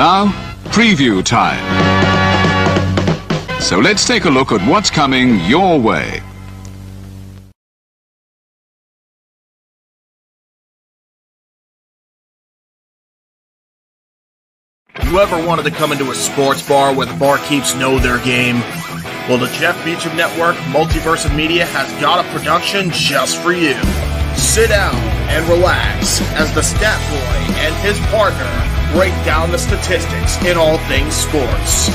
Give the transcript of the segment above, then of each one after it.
Now, preview time. So let's take a look at what's coming your way. You ever wanted to come into a sports bar where the barkeeps know their game? Well, the Jeff Beacham Network Multiverse of Media has got a production just for you. Sit down and relax as the Stat Boy and his partner break down the statistics in all things sports.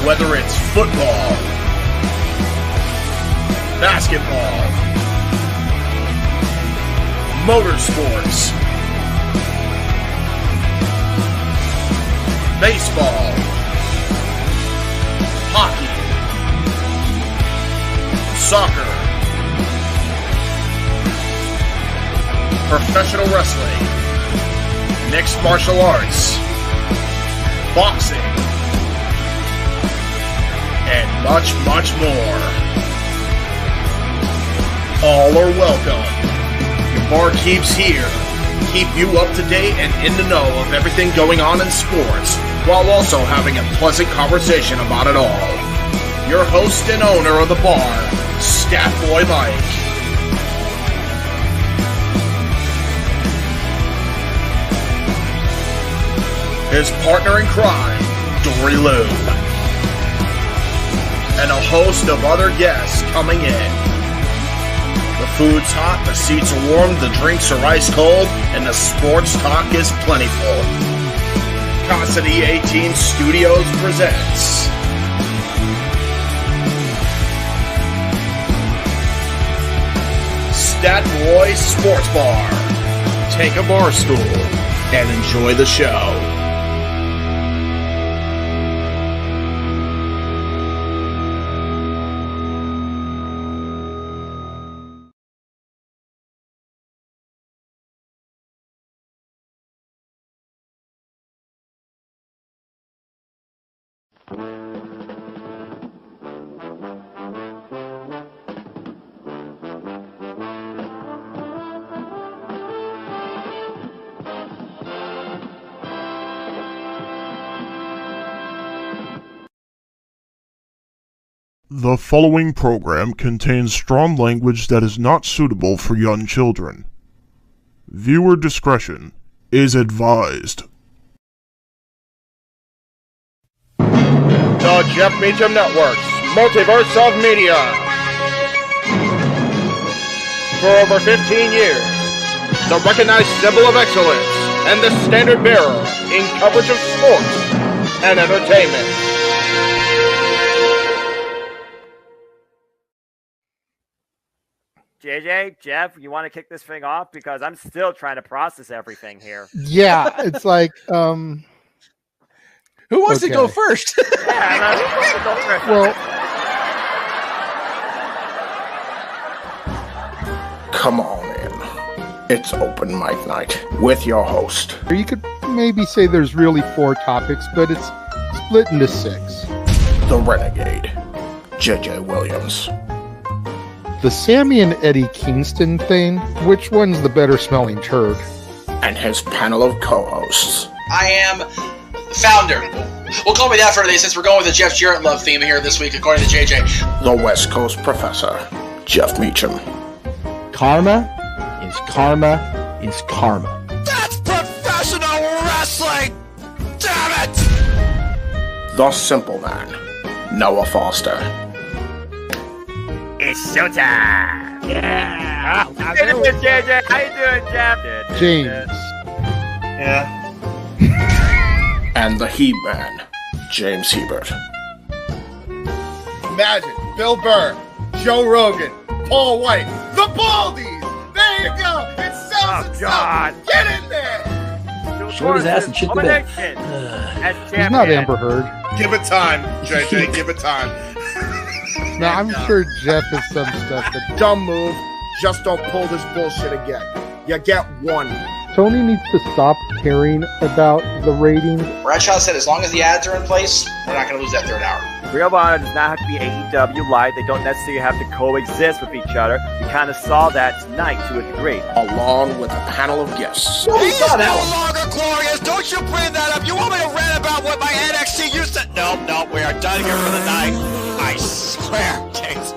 Whether it's football, basketball, motorsports, baseball, hockey, soccer, professional wrestling, mixed martial arts, boxing, and much, much more. All are welcome. Your barkeeps here keep you up to date and in the know of everything going on in sports, while also having a pleasant conversation about it all. Your host and owner of the bar, Stat Boy Mike. His partner in crime, Dory Lou. And a host of other guests coming in. The food's hot, the seats are warm, the drinks are ice cold, and the sports talk is plentiful. Cosity 18 Studios presents Stat Boy Sports Bar. Take a bar stool and enjoy the show. The following program contains strong language that is not suitable for young children. Viewer discretion is advised. The Jeff Beacham Network's Multiverse of Media. For over 15 years, the recognized symbol of excellence and the standard bearer in coverage of sports and entertainment. JJ, Jeff, you want to kick this thing off? Because I'm still trying to process everything here. Yeah, it's like, who wants to go first? Yeah, who wants to go first? Well, Come on in. It's open mic night with your host. you could maybe say there's really 4 topics, but it's split into 6. The Renegade, JJ Williams. The Sammy and Eddie Kingston thing, which one's the better smelling turd? And his panel of co-hosts. I am the founder. We'll call me that for today since we're going with the Jeff Jarrett love theme here this week, according to JJ. The West Coast Professor, Jeff Meacham. Karma is karma is karma. That's professional wrestling! Damn it! The Simple Man, Noah Foster. It's showtime! Yeah! How you doing, JJ? How you doing, Jeff? James. Yeah. And the He-Man, James Hebert. Imagine Bill Burr, Joe Rogan, Paul White, the Baldies! There you go! It sells itself! Get in there! Short his ass and shit the bed. He's not Amber Heard. Give it time, JJ, give it time. No, I'm sure Jeff has some stuff that... Dumb move. Just don't pull this bullshit again. You get one. Tony needs to stop caring about the ratings. Bradshaw said as long as the ads are in place, we're not going to lose that third hour. Ring of Honor does not have to be AEW light. They don't necessarily have to coexist with each other. We kind of saw that tonight to a degree. Along with a panel of guests. He's no longer glorious. Don't you bring that up. You want me to rant about what my NXT used to... No, we are done here for the night. I swear, James.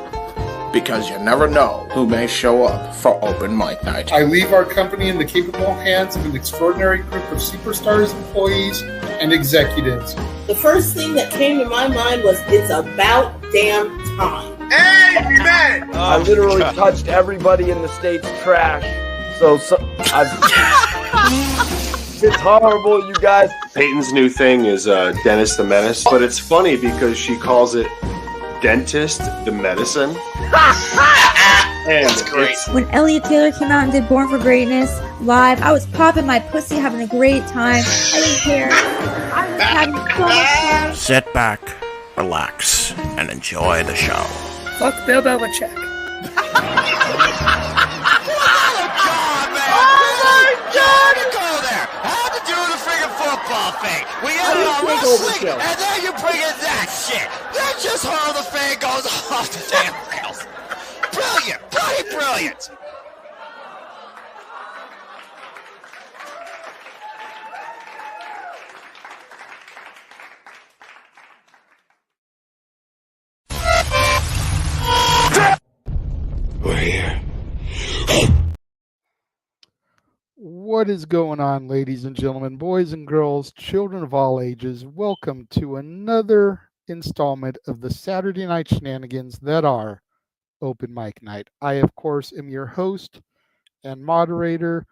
Because you never know who may show up for open mic night. I leave our company in the capable hands of an extraordinary group of superstars, employees, and executives. The first thing that came to my mind was, it's about damn time. Amen! I literally touched everybody in the state's trash. So it's horrible, you guys. Peyton's new thing is Dennis the Menace, but it's funny because she calls it Dentist the Medicine. That's great. When Elliot Taylor came out and did Born for Greatness live, I was popping my pussy, having a great time. I didn't care. I was having so much fun. Sit back, relax, and enjoy the show. Fuck Bill Belichick. Football thing. We had it on wrestling, and then you bring in that shit. That's just how the thing goes off the damn rails. Brilliant, bloody brilliant. We're here. What is going on, ladies and gentlemen, boys and girls, children of all ages? Welcome to another installment of the Saturday Night Shenanigans that are Open Mic Night. I, of course, am your host and moderator,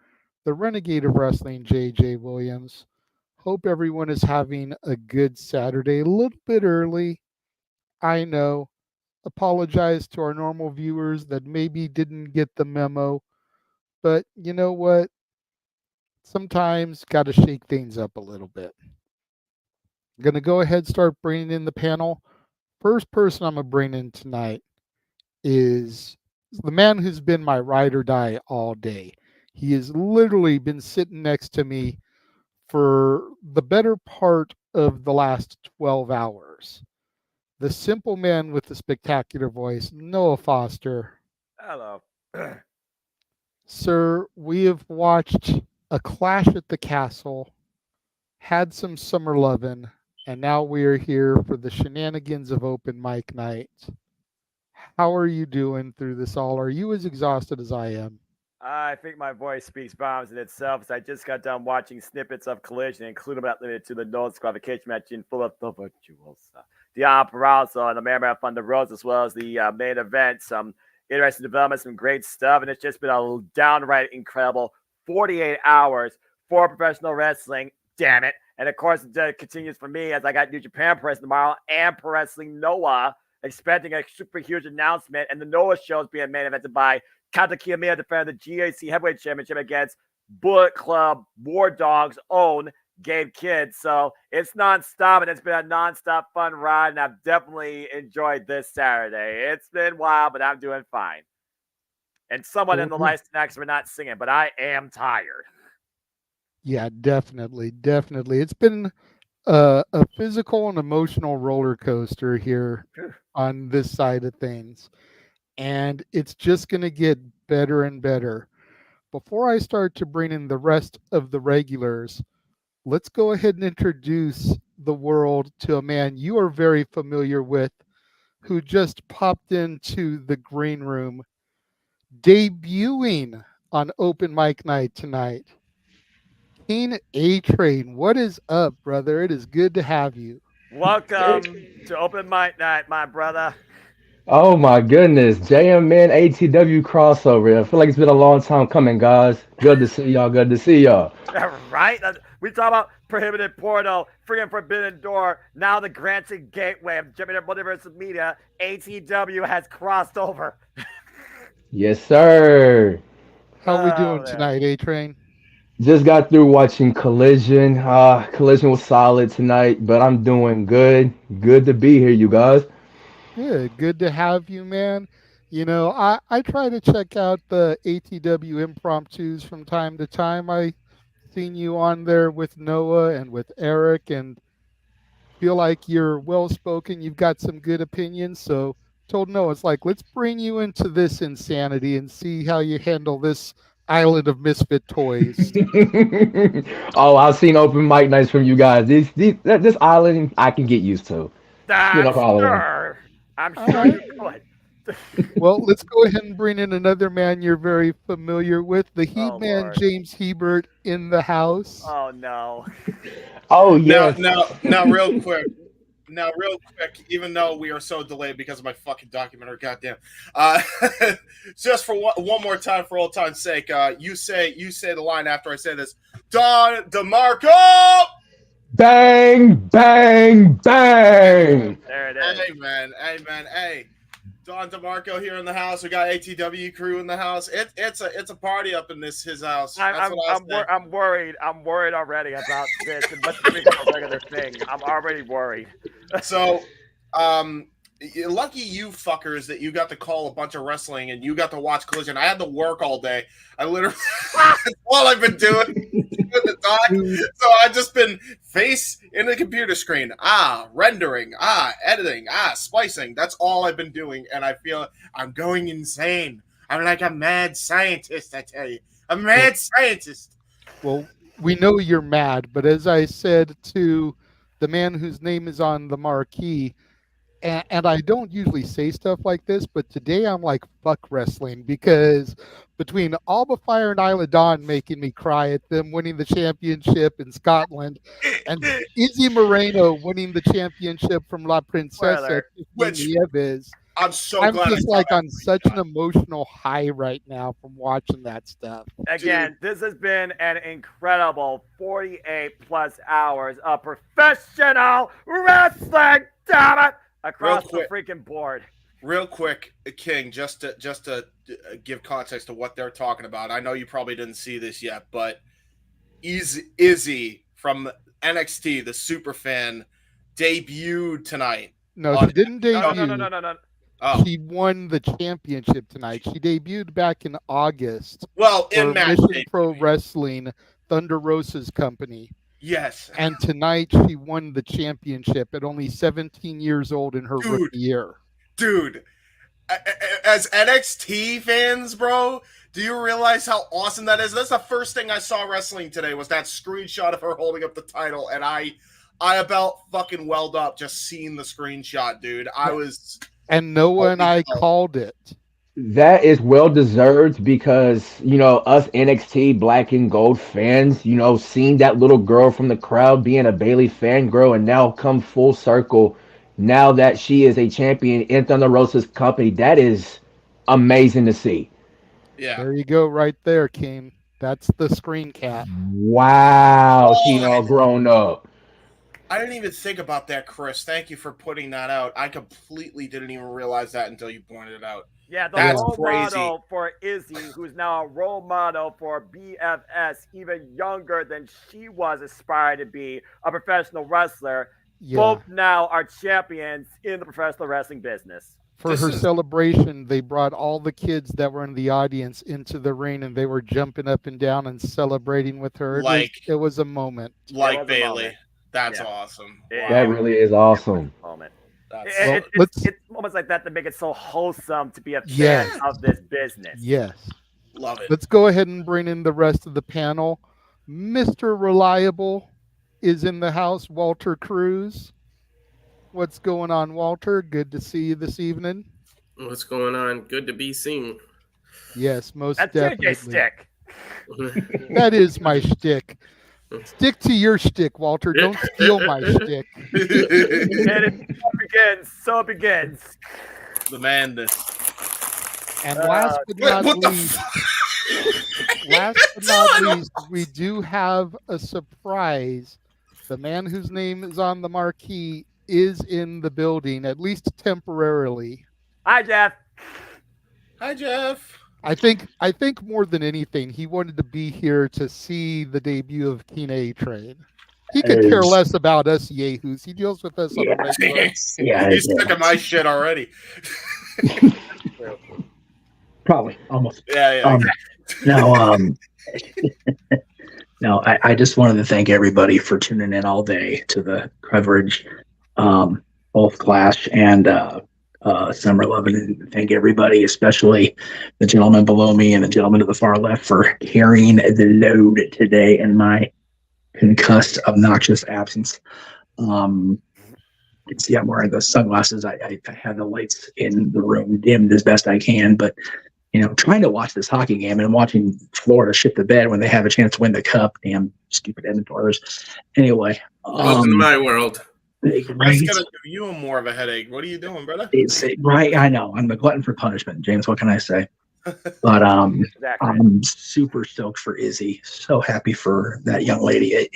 the Renegade of Wrestling, JJ Williams. Hope everyone is having a good Saturday. A little bit early, I know. Apologize to our normal viewers that maybe didn't get the memo, but you know what? Sometimes got to shake things up a little bit. I'm going to go ahead and start bringing in the panel. First person I'm going to bring in tonight is the man who's been my ride or die all day. He has literally been sitting next to me for the better part of the last 12 hours. The simple man with the spectacular voice, Noah Foster. Hello. Sir, we have watched a Clash at the Castle, had some summer lovin', and now we are here for the shenanigans of Open Mic Night. How are you doing through this all? Are you as exhausted as I am? I think my voice speaks volumes in itself, as I just got done watching snippets of Collision, including but not limited to the no disqualification match in full of the virtuals. Dion Perazzo and the Man Thunder Rose, as well as the main event. Some interesting developments, some great stuff, and it's just been a downright incredible 48 hours for professional wrestling. Damn it. And of course, it continues for me as I got New Japan Press tomorrow and Pro Wrestling Noah, expecting a super huge announcement. And the Noah show is being main evented by Kata Kiyomiya defending the GAC Heavyweight Championship against Bullet Club War Dogs' own Gabe Kidd. So it's nonstop, and it's been a nonstop fun ride, and I've definitely enjoyed this Saturday. It's been wild, but I'm doing fine. And someone in the lights next, we're not singing, but I am tired. Yeah, definitely. It's been a physical and emotional roller coaster here on this side of things. And it's just going to get better and better. Before I start to bring in the rest of the regulars, let's go ahead and introduce the world to a man you are very familiar with, who just popped into the green room, debuting on Open Mic Night tonight. King A-Train, what is up, brother? It is good to have you. Welcome to Open Mic Night, my brother. Oh my goodness, JMN ATW crossover. I feel like it's been a long time coming, guys. Good to see y'all. Right? We talk about Prohibitive Portal, freaking Forbidden Door, now the Granted Gateway of Jimmy Multiverse of Media. ATW has crossed over. Yes, sir. How we doing tonight, A-Train? Just got through watching Collision. Collision was solid tonight, but I'm doing good. Good to be here, you guys. Good to have you, man. You know, I try to check out the ATW impromptus from time to time. I seen you on there with Noah and with Eric, and feel like you're well spoken. You've got some good opinions. So told Noah, it's like, let's bring you into this insanity and see how you handle this island of misfit toys. Oh, I've seen open mic nights from you guys. This island I can get used to. I'm sure. I'm sure you could. Well, let's go ahead and bring in another man you're very familiar with, the He-Man James Hebert in the house. Oh no. Oh yeah. Now, real quick. Even though we are so delayed because of my fucking documentary, goddamn. Just for one more time, for old time's sake, you say the line after I say this. Don DeMarco. Bang, bang, bang. There it is. Amen. Hey, Don DeMarco here in the house. We got ATW crew in the house. It's a party up in his house. I'm worried. I'm worried already about this. It must be a regular thing. I'm already worried. So, lucky you fuckers that you got to call a bunch of wrestling and you got to watch Collision. I had to work all day. I literally that's all I've been doing the doc. So I've just been face in the computer screen. Rendering. Editing. Splicing. That's all I've been doing, and I feel I'm going insane. I'm like a mad scientist, I tell you. A mad scientist. Well, we know you're mad, but as I said to the man whose name is on the marquee, and I don't usually say stuff like this, but today I'm like, fuck wrestling, because between Alba Fire and Isla Dawn making me cry at them winning the championship in Scotland, and Izzy Moreno winning the championship from La Princesa, Nieves, I'm so I'm glad just like on such an emotional high right now from watching that stuff. Again, this has been an incredible 48 plus hours of professional wrestling. Damn it! Across the freaking board. Real quick, King, just to give context to what they're talking about. I know you probably didn't see this yet, but Izzy from NXT, the super fan, debuted tonight. No, she didn't debut. No. Oh. She won the championship tonight. She debuted back in August. Well, in match Mission Pro Wrestling, Thunder Rosa's company. Yes. And tonight she won the championship at only 17 years old in her rookie year. Dude, as NXT fans, bro, do you realize how awesome that is? That's the first thing I saw wrestling today was that screenshot of her holding up the title, and I about fucking welled up just seeing the screenshot, dude. And Noah and I called it. That is well deserved because, us NXT black and gold fans, seeing that little girl from the crowd being a Bayley fangirl and now come full circle now that she is a champion in Thunder Rosa's company, that is amazing to see. Yeah. There you go right there, King. That's the screen cap. Wow. She all grown up. I didn't even think about that, Chris. Thank you for putting that out. I completely didn't even realize that until you pointed it out. Yeah, the That's role crazy. model for Izzy, who's now a role model for BFS, even younger than she was aspired to be a professional wrestler. Yeah. Both now are champions in the professional wrestling business. For her celebration, they brought all the kids that were in the audience into the ring, and they were jumping up and down and celebrating with her. It was a moment. Like Bayley. That's awesome. That really is awesome. It's moments like that make it so wholesome to be a fan of this business. Yes. Love it. Let's go ahead and bring in the rest of the panel. Mr. Reliable is in the house, Walter Cruz. What's going on, Walter? Good to see you this evening. What's going on? Good to be seen. Yes, most That's definitely. JJ's stick. That is my shtick. Stick to your shtick, Walter. Don't steal my shtick. So it begins. The madness. And last but not least, we do have a surprise. The man whose name is on the marquee is in the building, at least temporarily. Hi, Jeff. Hi, Jeff. I think more than anything, he wanted to be here to see the debut of Keen A-Train. He could care less about us yahoos. He deals with us on a regular. He's sick of my shit already. Probably, almost. Yeah. No, I just wanted to thank everybody for tuning in all day to the coverage. both Clash and Summer Love, and thank everybody, especially the gentleman below me and the gentleman to the far left, for carrying the load today in my concussed, obnoxious absence. You can see I'm wearing the sunglasses. I have the lights in the room dimmed as best I can, but trying to watch this hockey game and watching Florida shit the bed when they have a chance to win the cup. Damn stupid Edmonters. Anyway, welcome to my world. Right? It's gonna give you more of a headache. What are you doing, brother? Right, I know. I'm a glutton for punishment, James. What can I say? But I'm super stoked for Izzy. So happy for that young lady.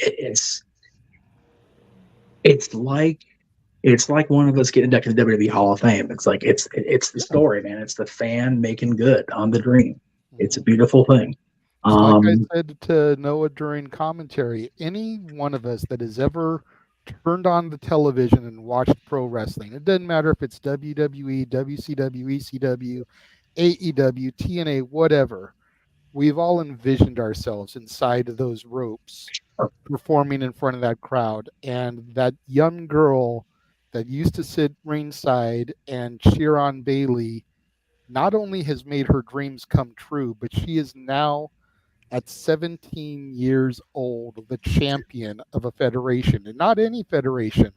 It's like one of us getting inducted to the WWE Hall of Fame. It's like it's the story, man. It's the fan making good on the dream. It's a beautiful thing. Like I said to Noah during commentary, any one of us that has ever turned on the television and watched pro wrestling, it doesn't matter if it's WWE, WCW, ECW, AEW, TNA, whatever, we've all envisioned ourselves inside of those ropes performing in front of that crowd. And that young girl that used to sit ringside and cheer on Bayley not only has made her dreams come true, but she is now at 17 years old, the champion of a federation, and not any federation,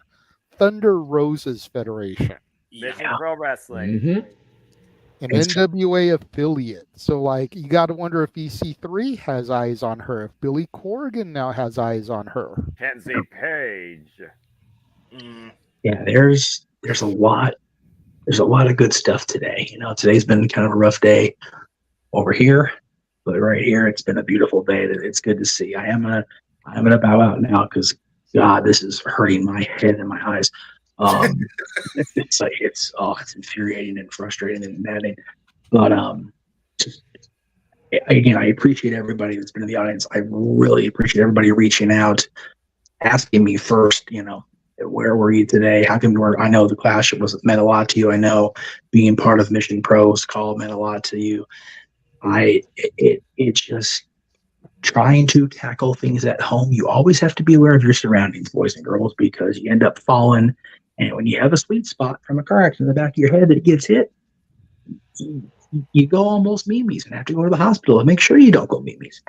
Thunder Rosa's federation. Mission Pro Wrestling. Mm-hmm. An NWA affiliate. So, you got to wonder if EC3 has eyes on her, if Billy Corrigan now has eyes on her. Kenzie Page. Yeah, there's a lot of good stuff today. Today's been kind of a rough day over here, but right here it's been a beautiful day. It's good to see. I'm gonna bow out now because God, this is hurting my head and my eyes. It's infuriating and frustrating and maddening. But again, I appreciate everybody that's been in the audience. I really appreciate everybody reaching out, asking me first, where were you today? How come I know the Clash meant a lot to you. I know being part of Mission Pro's call meant a lot to you. It's just trying to tackle things at home. You always have to be aware of your surroundings, boys and girls, because you end up falling. And when you have a sweet spot from a car accident in the back of your head that gets hit, you go almost memes and have to go to the hospital and make sure you don't go memes.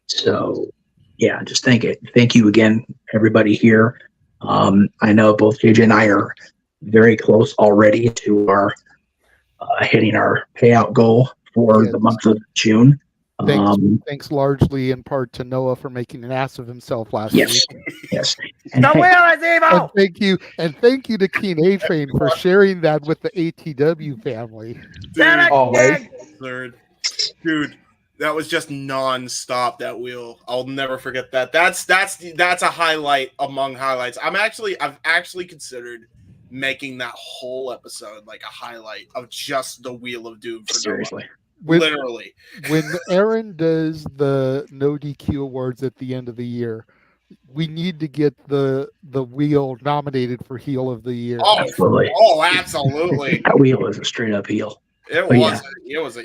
So yeah, just thank you again, everybody here. I know both JJ and I are very close already to our hitting our payout goal for the month of June. Thanks largely in part to Noah for making an ass of himself last week. Yes. The wheel is evil. And thank you to Keen A-Train for sharing that with the ATW family. Dude, that was just non-stop, that wheel. I'll never forget that. That's a highlight among highlights. I've actually considered making that whole episode like a highlight of just the Wheel of Doom. Seriously. Literally. When Aaron does the No DQ awards at the end of the year, we need to get the wheel nominated for Heel of the Year. Oh, absolutely. That wheel is a straight up heel. It was.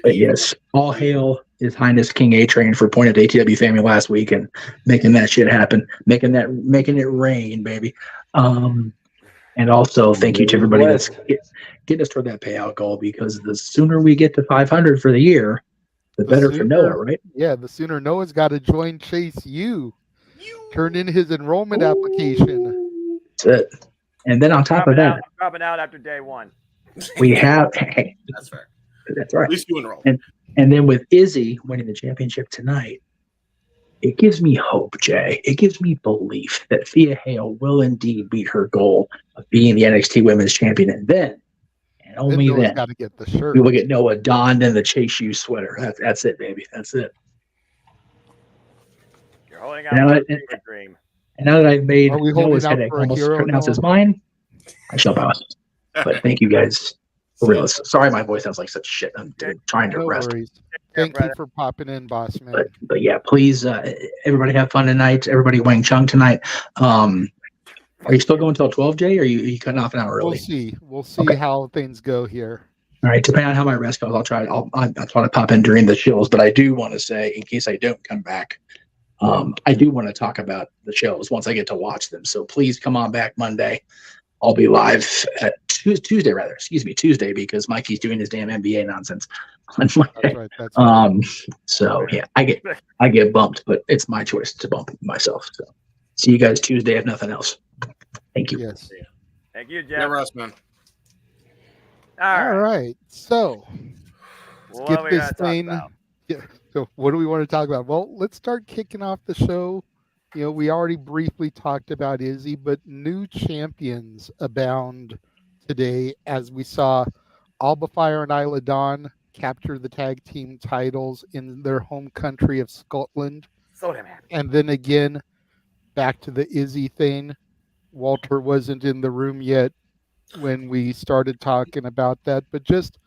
Yes. All hail His Highness King A-Train for pointing at ATW family last week and making that shit happen, making it rain, baby. And also thank you to everybody that's getting us toward that payout goal, because the sooner we get to 500 for the year, the better for Noah, right? Yeah, the sooner Noah's got to join Chase U. Turn in his enrollment application. That's it. And then on top of that, dropping out after day one. We have that's fair. That's right. At least you enroll. And then with Izzy winning the championship tonight, it gives me hope, Jay. It gives me belief that Thea Hale will indeed beat her goal of being the NXT Women's Champion, and then, and only then, got to get the shirt. We will get Noah donned in the Chase U sweater. That's it, baby. That's it. You're holding out for a dream. And now that I've made Noah's headache almost pronounce his mine, I shall bow. But thank you guys. For real. Sorry, my voice sounds like such shit. I'm trying to rest. Worries. Thank you for popping in, boss man. But yeah, please, everybody have fun tonight. Everybody Wang Chung tonight. Are you still going till 12, Jay? Or are you cutting off an hour early? We'll see how things go here. All right. Depending on how my rest goes, I'll try to pop in during the chills. But I do want to say, in case I don't come back, I do want to talk about the shows once I get to watch them. So please come on back Monday. I'll be live at Tuesday, because Mikey's doing his damn NBA nonsense on Monday. That's right. So yeah, I get bumped, but it's my choice to bump myself. So see you guys Tuesday if nothing else. Thank you. Yes. Thank you, Jeff. Yeah, Russ, man. All right. So let's What are we get gonna this talk thing. about? Yeah. So what do we want to talk about? Well, let's start kicking off the show. You know, we already briefly talked about Izzy, but new champions abound today as we saw Alba Fire and Isla Dawn capture the tag team titles in their home country of Scotland. So damn happy. And then again, back to the Izzy thing. Walter wasn't in the room yet when we started talking about that, but just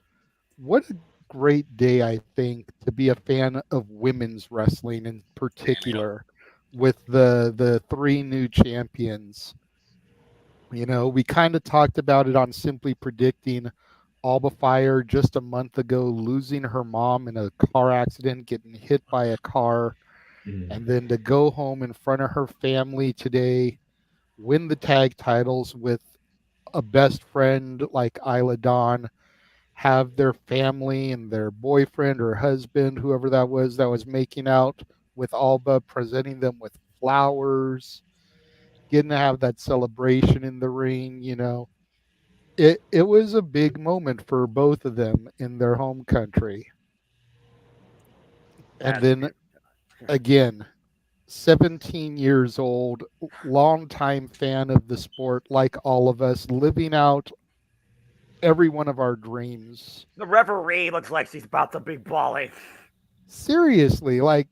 what a great day, I think, to be a fan of women's wrestling in particular, with the three new champions. You know, we kind of talked about it on Simply Predicting. Alba Fire just a month ago losing her mom in a car accident, getting hit by a car, and then to go home in front of her family today, win the tag titles with a best friend like Isla Dawn, have their family and their boyfriend or husband, whoever that was making out with Alba, presenting them with flowers, getting to have that celebration in the ring. You know, it was a big moment for both of them in their home country. And then again, 17 years old, longtime fan of the sport, like all of us, living out every one of our dreams. The referee looks like she's about to be bawling. Seriously, like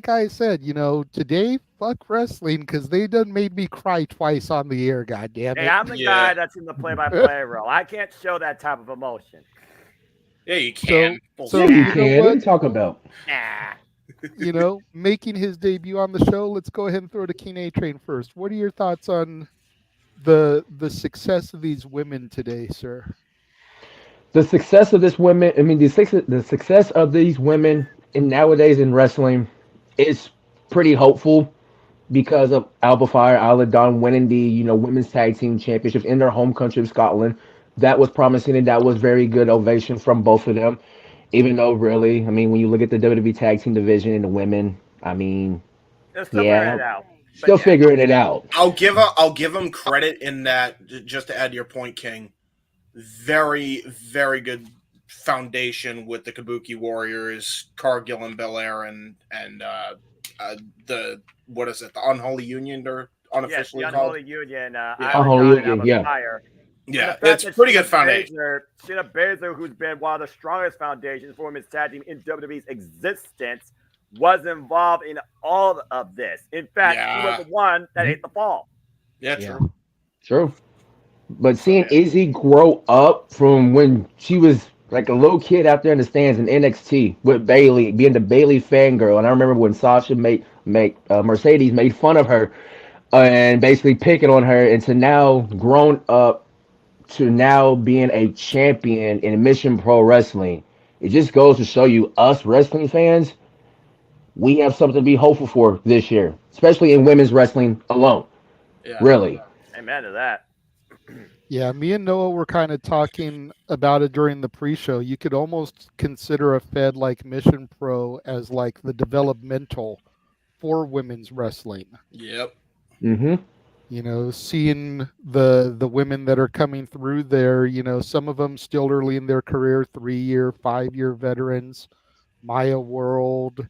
I said, you know, today, fuck wrestling, because they done made me cry twice on the air, goddammit. Hey, I'm the guy that's in the play-by-play role. I can't show that type of emotion. Yeah, you can. So you you know can. what? What are you talking about? You know, making his debut on the show, let's go ahead and throw to King A-Train first. What are your thoughts on the success of these women today, sir? The success of this women, I mean, the success of these women in nowadays in wrestling is pretty hopeful because of Alba Fire, Isla Dawn winning the women's tag team championships in their home country of Scotland. That was promising, and that was very good ovation from both of them. Even though, really, I mean, when you look at the WWE tag team division and the women, I mean, They're still figuring it out. Still figuring it out. I'll give them credit in that, just to add to your point, King. Very, very good foundation with the Kabuki Warriors, Cargill and Belair, and the what is it, the Unholy Union, or unofficially the called? Unholy Union. Unholy Union, yeah. Fire. Yeah, it's pretty good foundation. Shayna Baszler, who's been one of the strongest foundations for women's tag team in WWE's existence, was involved in all of this. In fact, she was the one that ate the fall. Yeah, true. True. But seeing Izzy grow up from when she was like a little kid out there in the stands in NXT with Bailey, being the Bailey fangirl, and I remember when Sasha Mercedes made fun of her and basically picking on her, and to now grown up to now being a champion in Mission Pro Wrestling. It just goes to show you, us wrestling fans, we have something to be hopeful for this year, especially in women's wrestling alone. Yeah. Really. Amen to that. Yeah, me and Noah were kind of talking about it during the pre-show. You could almost consider a fed like Mission Pro as like the developmental for women's wrestling. Yep. Mm-hmm. You know, seeing the women that are coming through there, you know, some of them still early in their career, 3-year, 5-year veterans, Maya World,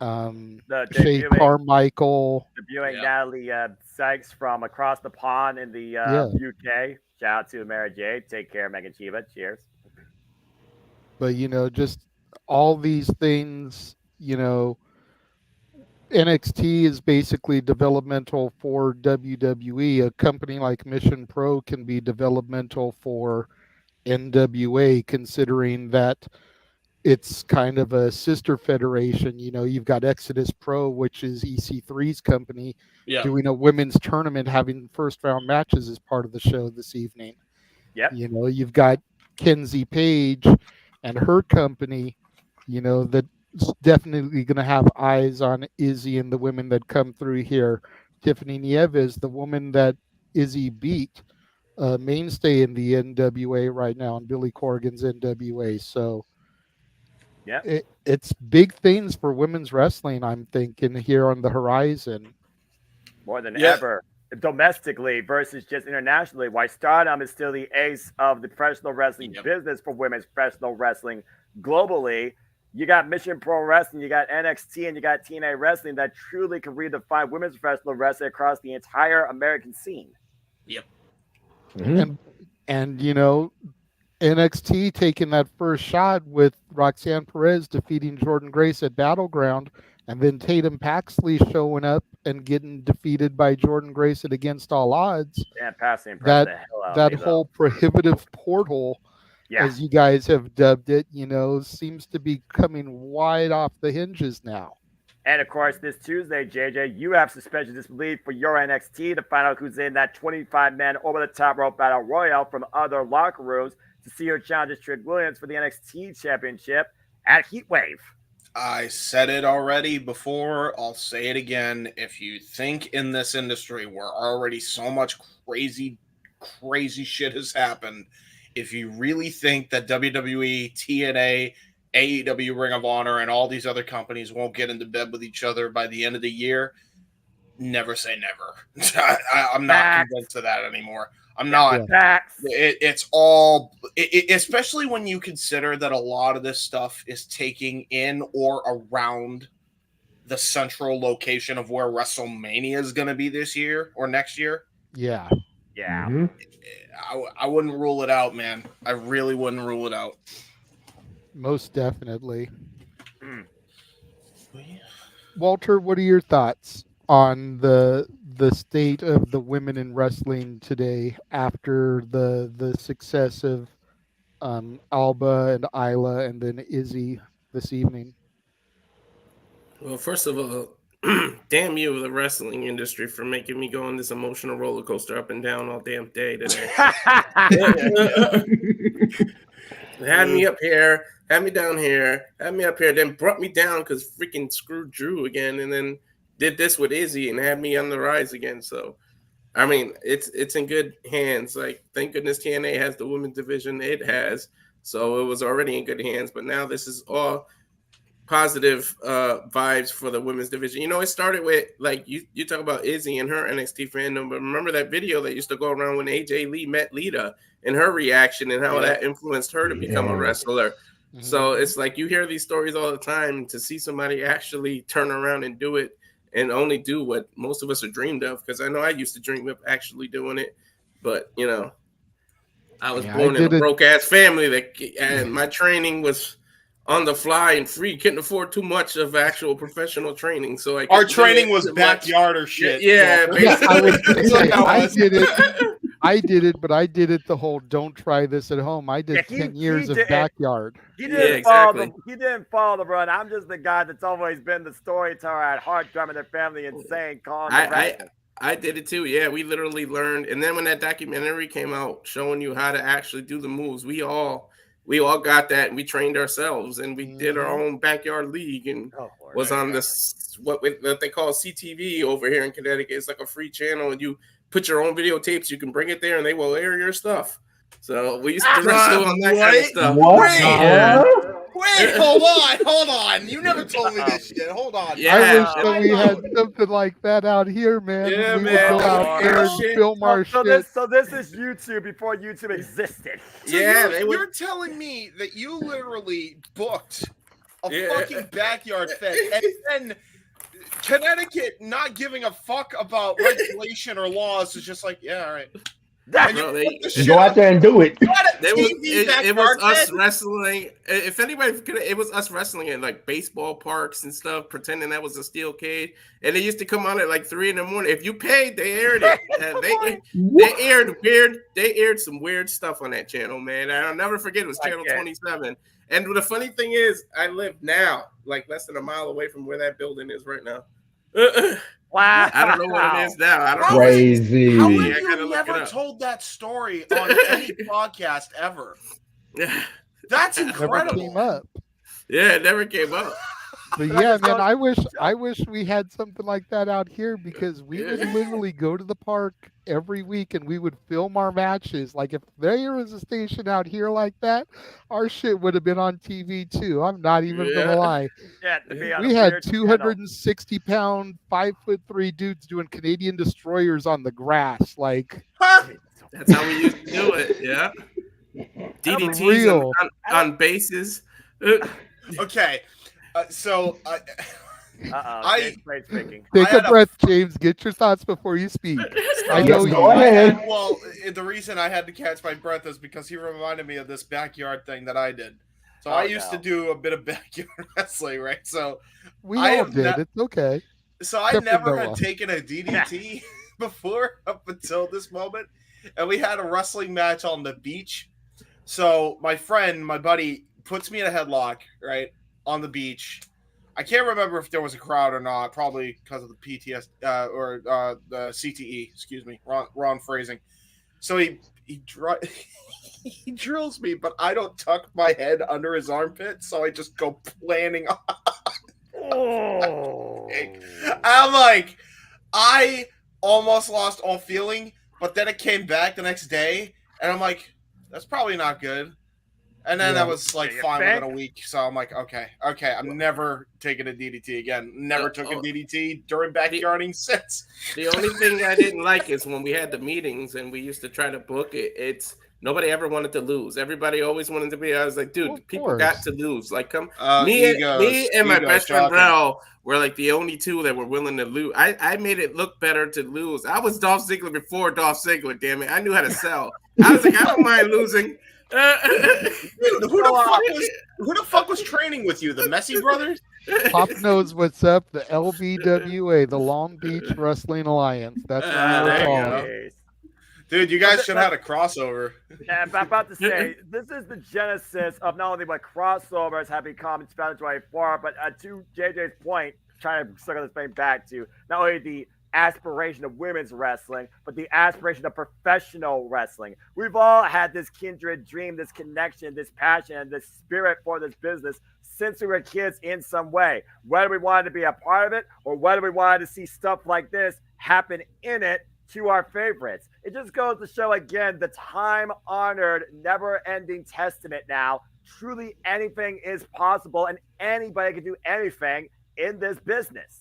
Shay Carmichael. Debuting Natalie Sykes from across the pond in the UK. Shout out to Mary Jade. Take care, Megan Chiba. Cheers. But, you know, just all these things, you know, NXT is basically developmental for WWE. A company like Mission Pro can be developmental for NWA, considering that it's kind of a sister federation. You know, you've got Exodus Pro, which is EC3's company, doing a women's tournament, having first round matches as part of the show this evening. Yep. You know, you've got Kenzie Page and her company, you know, that definitely going to have eyes on Izzy and the women that come through here. Tiffany Nieves, the woman that Izzy beat, mainstay in the NWA right now, in Billy Corgan's NWA. So it's big things for women's wrestling, I'm thinking, here on the horizon. More than ever, domestically versus just internationally. Why Stardom is still the ace of the professional wrestling business for women's professional wrestling globally. You got Mission Pro Wrestling, you got NXT, and you got TNA Wrestling that truly can redefine women's professional wrestling across the entire American scene. Yep. And you know, NXT taking that first shot with Roxanne Perez defeating Jordan Grace at Battleground, and then Tatum Paxley showing up and getting defeated by Jordan Grace at Against All Odds. Yeah, passing the hell out of me, whole prohibitive portal, as you guys have dubbed it, you know, seems to be coming wide off the hinges now. And of course, this Tuesday, JJ, you have suspension disbelief for your NXT to find out who's in that 25-man over-the-top rope battle royal from other locker rooms to see her challenge Trick Williams for the NXT Championship at Heatwave. I said it already before. I'll say it again. If you think in this industry where already so much crazy shit has happened, if you really think that WWE, TNA, AEW, Ring of Honor, and all these other companies won't get into bed with each other by the end of the year, never say never. I'm not convinced of that anymore. I'm not. It's all, especially when you consider that a lot of this stuff is taking in or around the central location of where WrestleMania is going to be this year or next year. Yeah. Yeah. Mm-hmm. I wouldn't rule it out, man. I really wouldn't rule it out. Most definitely. Walter, what are your thoughts on the state of the women in wrestling today after the success of Alba and Isla and then Izzy this evening? Well, first of all, damn you, the wrestling industry, for making me go on this emotional roller coaster up and down all damn day today. Had me up here, had me down here, had me up here, then brought me down because freaking screwed Drew again, and then did this with Izzy and had me on the rise again. So, I mean, it's in good hands. Like, thank goodness TNA has the women's division it has. So it was already in good hands, but now this is all positive vibes for the women's division. You know, it started with, like, you talk about Izzy and her NXT fandom, but remember that video that used to go around when AJ Lee met Lita and her reaction and how that influenced her to become a wrestler. Mm-hmm. So it's like you hear these stories all the time. To see somebody actually turn around and do it and only do what most of us are dreamed of, because I know I used to dream of actually doing it, but, you know, I was born in a broke-ass family and my training was on the fly and free, couldn't afford too much of actual professional training. So our training was backyard or shit. Yeah, I did it, but I did it the whole don't try this at home. I did 10 years of backyard. He didn't follow the run. I'm just the guy that's always been the storyteller at heart, drumming their family insane, calling I did it too. Yeah, we literally learned. And then when that documentary came out showing you how to actually do the moves, we all got that, and we trained ourselves, and we did our own backyard league, and was on this what they call CTV over here in Connecticut. It's like a free channel, and you put your own videotapes. You can bring it there, and they will air your stuff. So we used to wrestle on that kind of stuff. Wait, hold on. You never told me this shit. Hold on. Yeah. I wish that we had something like that out here, man. Yeah, we would go out there and film our shit. So this is YouTube before YouTube existed. So you're telling me that you literally booked a fucking backyard fest, and then Connecticut not giving a fuck about regulation or laws is just like, yeah, all right. You go out there and do it. It was us wrestling. If anybody, it was us wrestling at like baseball parks and stuff, pretending that was a steel cage. And they used to come on at like 3 a.m. If you paid, they aired it. They aired some weird stuff on that channel, man. I'll never forget. It was channel 27. And the funny thing is, I live now like less than a mile away from where that building is right now. Wow. I don't know what it is now. I don't know. Crazy. How have you never told that story on any podcast ever? Yeah. That's incredible. Never came up. Yeah, it never came up. But yeah, man, I wish we had something like that out here because we would literally go to the park every week and we would film our matches. Like if there was a station out here like that, our shit would have been on TV too. I'm not even gonna lie. Yeah, to be on We a had weird 260-pound, 5'3" dudes doing Canadian destroyers on the grass. Like that's how we used to do it. Yeah, DDTs on bases. Okay. Take a breath, James. Get your thoughts before you speak. I know you. Well, the reason I had to catch my breath is because he reminded me of this backyard thing that I did. So I used to do a bit of backyard wrestling, right? So we all did. It's okay. So I never had taken a DDT before up until this moment, and we had a wrestling match on the beach. So my friend, my buddy, puts me in a headlock, right, on the beach. I can't remember if there was a crowd or not, probably because of the PTS or the CTE. Excuse me, wrong phrasing. So he drills me, but I don't tuck my head under his armpit, so I just go planning on. I'm like, I almost lost all feeling, but then it came back the next day, and I'm like, that's probably not good. And then I was like fine within a week. So I'm like, okay, I'm never taking a DDT again. Never took a DDT during backyarding since. The only thing I didn't like is when we had the meetings and we used to try to book it. It's nobody ever wanted to lose. Everybody always wanted to be. I was like, dude, people got to lose. Like, come, me and my best friend Rel were like the only two that were willing to lose. I made it look better to lose. I was Dolph Ziggler before Dolph Ziggler. Damn it, I knew how to sell. I was like, I don't mind losing. Dude, who the fuck was training with you? The Messi brothers? Pop knows what's up. The LBWA, the Long Beach Wrestling Alliance. That's what we're calling. Dude, you guys should have had a crossover. Yeah, I'm about to say, this is the genesis of not only what crossovers have become in 2024, but to JJ's point, trying to circle this thing back to not only the aspiration of women's wrestling, but the aspiration of professional wrestling. We've all had this kindred dream, this connection, this passion, and this spirit for this business since we were kids in some way. Whether we wanted to be a part of it or whether we wanted to see stuff like this happen in it to our favorites. It just goes to show again the time-honored, never-ending testament now. Truly anything is possible and anybody can do anything in this business.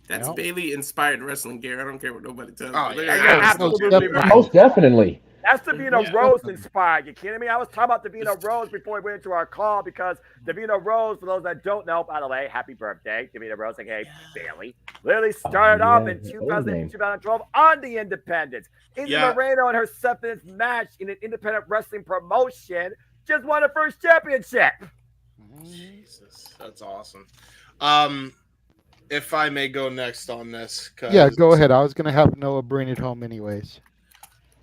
That's Bailey-inspired wrestling gear. I don't care what nobody tells me. Absolutely right. Most definitely. That's Davina Rose inspired. You kidding me? I was talking about Davina Rose before we went into our call because Davina Rose, for those that don't know, by the way, happy birthday, Davina Rose, aka Bailey, literally started off in 2012 on the Independents. Izzy Moreno in her 7th match in an independent wrestling promotion just won her first championship. Jesus, that's awesome. If I may go next on this. Yeah, go ahead. I was going to have Noah bring it home anyways.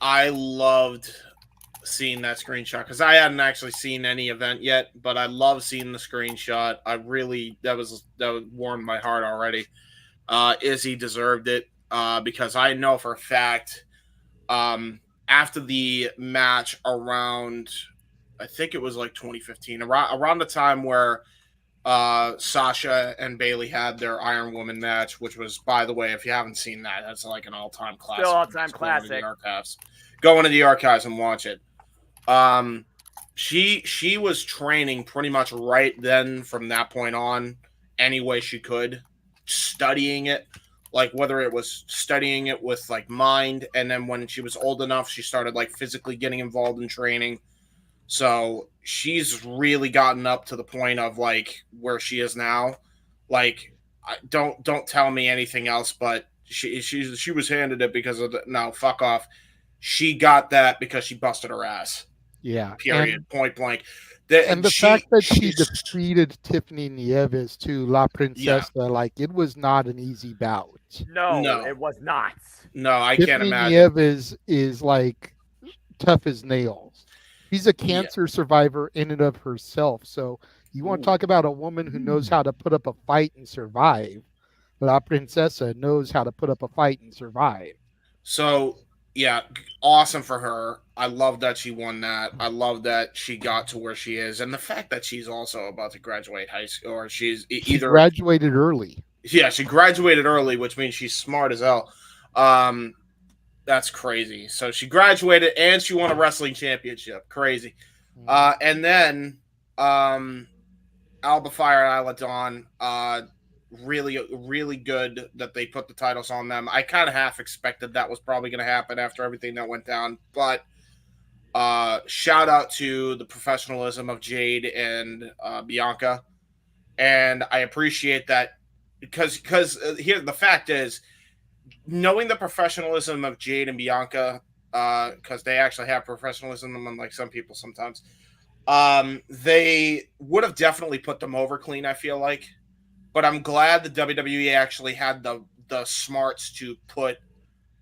I loved seeing that screenshot because I hadn't actually seen any event yet, but I love seeing the screenshot. That warmed my heart already. Izzy deserved it because I know for a fact after the match around, I think it was like 2015, around the time where Sasha and Bailey had their Iron Woman match, which was, by the way, if you haven't seen that, that's like an all-time classic. Still all-time classic. Go into the archives and watch it. She was training pretty much right then from that point on any way she could, studying it, like whether it was studying it with like mind, and then when she was old enough, she started like physically getting involved in training. So she's really gotten up to the point of like where she is now. Like, don't tell me anything else, but she was handed it because of no, fuck off. She got that because she busted her ass. Yeah. Period. Point blank. And the fact that she defeated Tiffany Nieves to La Princesa, like it was not an easy bout. No, it was not. No, I can't imagine. Tiffany Nieves is like tough as nails. She's a cancer survivor in and of herself. So you want to talk about a woman who knows how to put up a fight and survive. La Princesa knows how to put up a fight and survive. So Yeah, awesome for her. I love that she won that. I love that she got to where she is, and the fact that she's also about to graduate high school, or she's She either graduated early. Yeah, she graduated early, which means she's smart as hell. That's crazy. So she graduated and she won a wrestling championship. Crazy. And then Alba Fire and Isla Dawn, really good that they put the titles on them. I kind of half expected that was probably going to happen after everything that went down, but shout out to the professionalism of Jade and Bianca, and I appreciate that because here the fact is, knowing the professionalism of Jade and Bianca, because they actually have professionalism, unlike some people sometimes. They would have definitely put them over clean, I feel like. But I'm glad the WWE actually had the smarts to put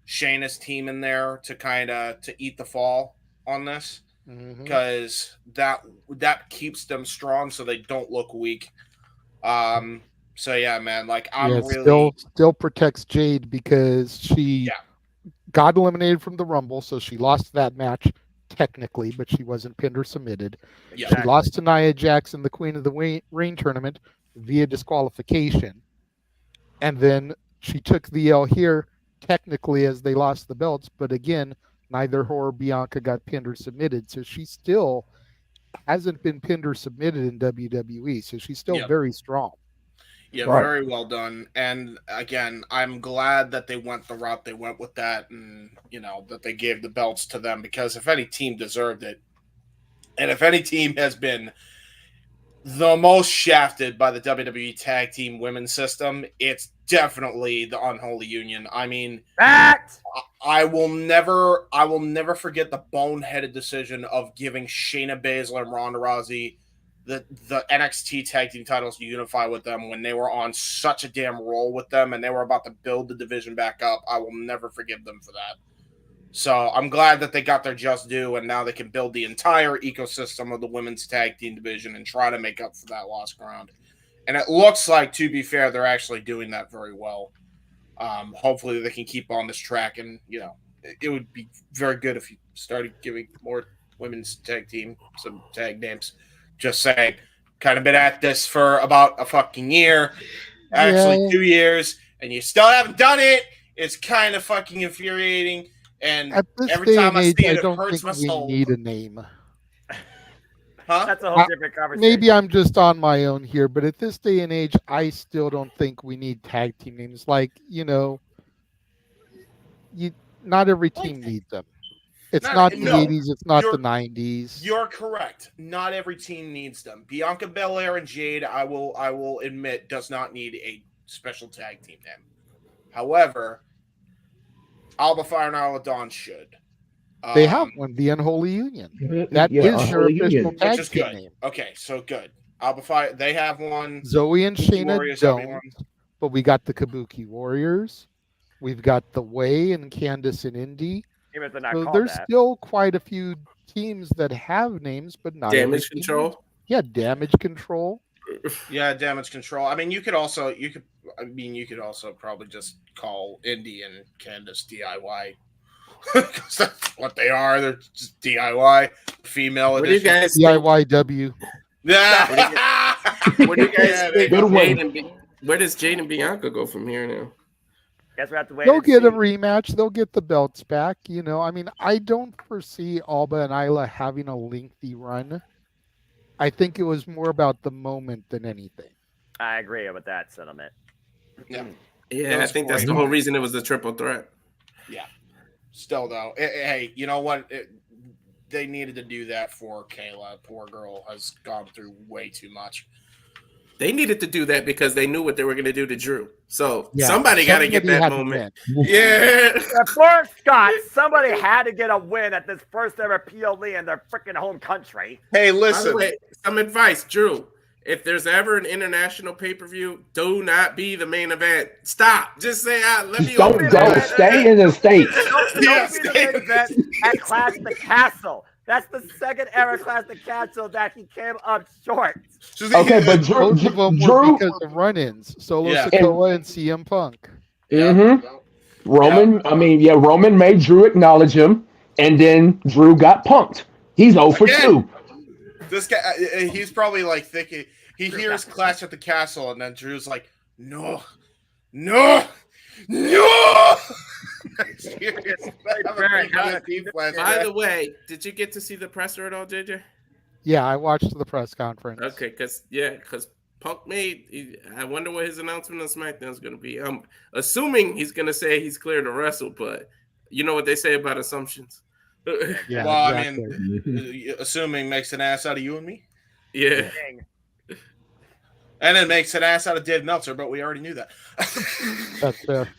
Shayna's team in there to kind of to eat the fall on this, because that keeps them strong so they don't look weak. So yeah, man, like I'm really still protects Jade because she got eliminated from the Rumble, so she lost that match technically, but she wasn't pinned or submitted. Yeah. She lost to Nia Jax in the Queen of the Ring tournament via disqualification, and then she took the L here technically as they lost the belts, but again, neither her or Bianca got pinned or submitted, so she still hasn't been pinned or submitted in WWE, so she's still very strong. Yeah, very well done. And again, I'm glad that they went the route they went with that, and that they gave the belts to them, because if any team deserved it, and if any team has been the most shafted by the WWE Tag Team Women's system, it's definitely the Unholy Union. I mean, I will never forget the boneheaded decision of giving Shayna Baszler and Ronda Rousey the NXT Tag Team titles to unify with them when they were on such a damn roll with them and they were about to build the division back up. I will never forgive them for that. So I'm glad that they got their just due, and now they can build the entire ecosystem of the women's tag team division and try to make up for that lost ground. And it looks like, to be fair, they're actually doing that very well. Hopefully they can keep on this track, and it would be very good if you started giving more women's tag team some tag names. Just saying, kind of been at this for about a fucking year, actually 2 years, and you still haven't done it. It's kind of fucking infuriating. And at this every time I see it, I don't it hurts think my we soul. need a name. Huh? That's a whole different conversation. Maybe I'm just on my own here, but at this day and age, I still don't think we need tag team names. Like, not every team needs them. It's not the 80s. It's not the 90s. You're correct. Not every team needs them. Bianca Belair and Jade, I will admit, does not need a special tag team name. However, Alba Fire and Isla Dawn should. They have one, the Unholy Union. That is their official tag which is team good. name. Okay, so good. Alba Fire, they have one. Zoe and Shayna Warriors, don't, everyone. but we got the Kabuki Warriors. We've got the Way and Candice and Indy. Even if they're not So called there's that. still quite a few teams that have names, but not Damage every team. Control? Yeah, Damage Control. Yeah, Damage Control. I mean, you could also probably just call Indy and Candice DIY. Because that's what they are. They're just DIY female What do you edition. guys think? DIYW. Yeah. What do you guys think Good of one. Jade and where does Jade and Bianca go from here now? Guess we have to wait. They'll and get a see. rematch. They'll get the belts back. I mean, I don't foresee Alba and Isla having a lengthy run. I think it was more about the moment than anything. I agree with that sentiment. Yeah. Yeah, I think that's the whole reason it was the triple threat. Yeah. Still, though, hey, you know what? They needed to do that for Kayla. Poor girl has gone through way too much. They needed to do that because they knew what they were going to do to Drew. So Yeah, somebody got to get somebody that had to moment. win. Yeah. For Scott, somebody had to get a win at this first ever PLE in their freaking home country. Hey, By the listen. way, some advice, Drew. If there's ever an international pay-per-view, do not be the main event. Stop. Just say, let me Don't open go. it. Stay in the States. Don't be the main event at Clash the Castle. That's the second ever Clash the Castle that he came up short. Okay, but Drew, Both of them were Drew, because of run-ins. Solo Yeah. Sikoa and CM Punk. mm-hmm. Roman made Drew acknowledge him, and then Drew got punked. He's 0 for 2. This guy, he's probably like thinking, he hears Clash at the Castle, and then Drew's like, no. By the way, did you get to see the presser at all, JJ? Yeah, I watched the press conference. Okay, because Punk I wonder what his announcement on SmackDown is going to be. I'm assuming he's going to say he's clear to wrestle, but you know what they say about assumptions. Yeah, well, exactly. I mean, assuming makes an ass out of you and me. Yeah. And it makes an ass out of Dave Meltzer, but we already knew that. That's fair.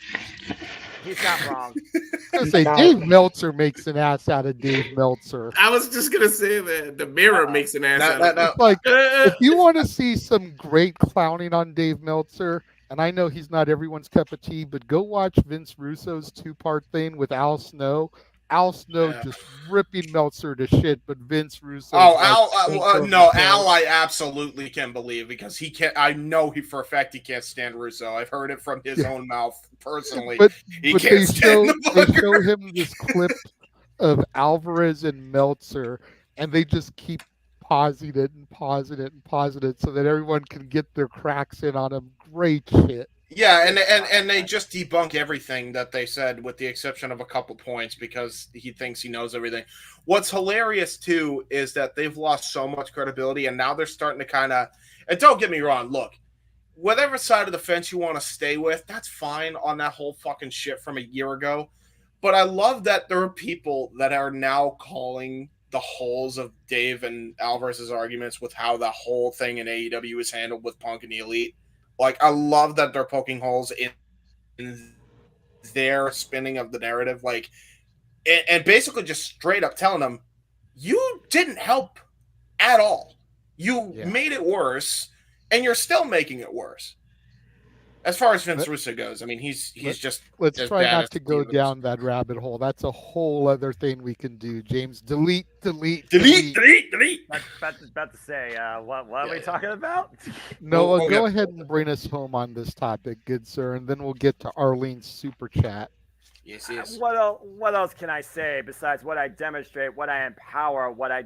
He's not wrong. I was gonna say Dave Meltzer makes an ass out of Dave Meltzer. I was just gonna say that the mirror makes an ass out of him. Like, if you want to see some great clowning on Dave Meltzer, and I know he's not everyone's cup of tea, but go watch Vince Russo's 2-part thing with Al Snow. Al Snow just ripping Meltzer to shit, but Vince Russo. Al, I absolutely can believe because he can't. I know he for a fact he can't stand Russo. I've heard it from his own mouth personally. But he they can't stand the show him this clip of Alvarez and Meltzer, and they just keep pausing it and pausing it and pausing it so that everyone can get their cracks in on him. Great shit. Yeah, and they just debunk everything that they said with the exception of a couple points because he thinks he knows everything. What's hilarious, too, is that they've lost so much credibility, and now they're starting to kind of – and don't get me wrong, look, whatever side of the fence you want to stay with, that's fine on that whole fucking shit from a year ago. But I love that there are people that are now calling the holes of Dave and Alvarez's arguments with how the whole thing in AEW is handled with Punk and the Elite. Like, I love that they're poking holes in their spinning of the narrative. Like, and basically just straight up telling them, you didn't help at all. You made it worse, and you're still making it worse. As far as Vince Russo goes, I mean, he's just. Let's try not to go down that rabbit hole. That's a whole other thing we can do, James. Delete. About to say, what are we talking about? Noah, go ahead and bring us home on this topic, good sir, and then we'll get to Arlene's super chat. Yes. What else can I say besides what I demonstrate, what I empower, what I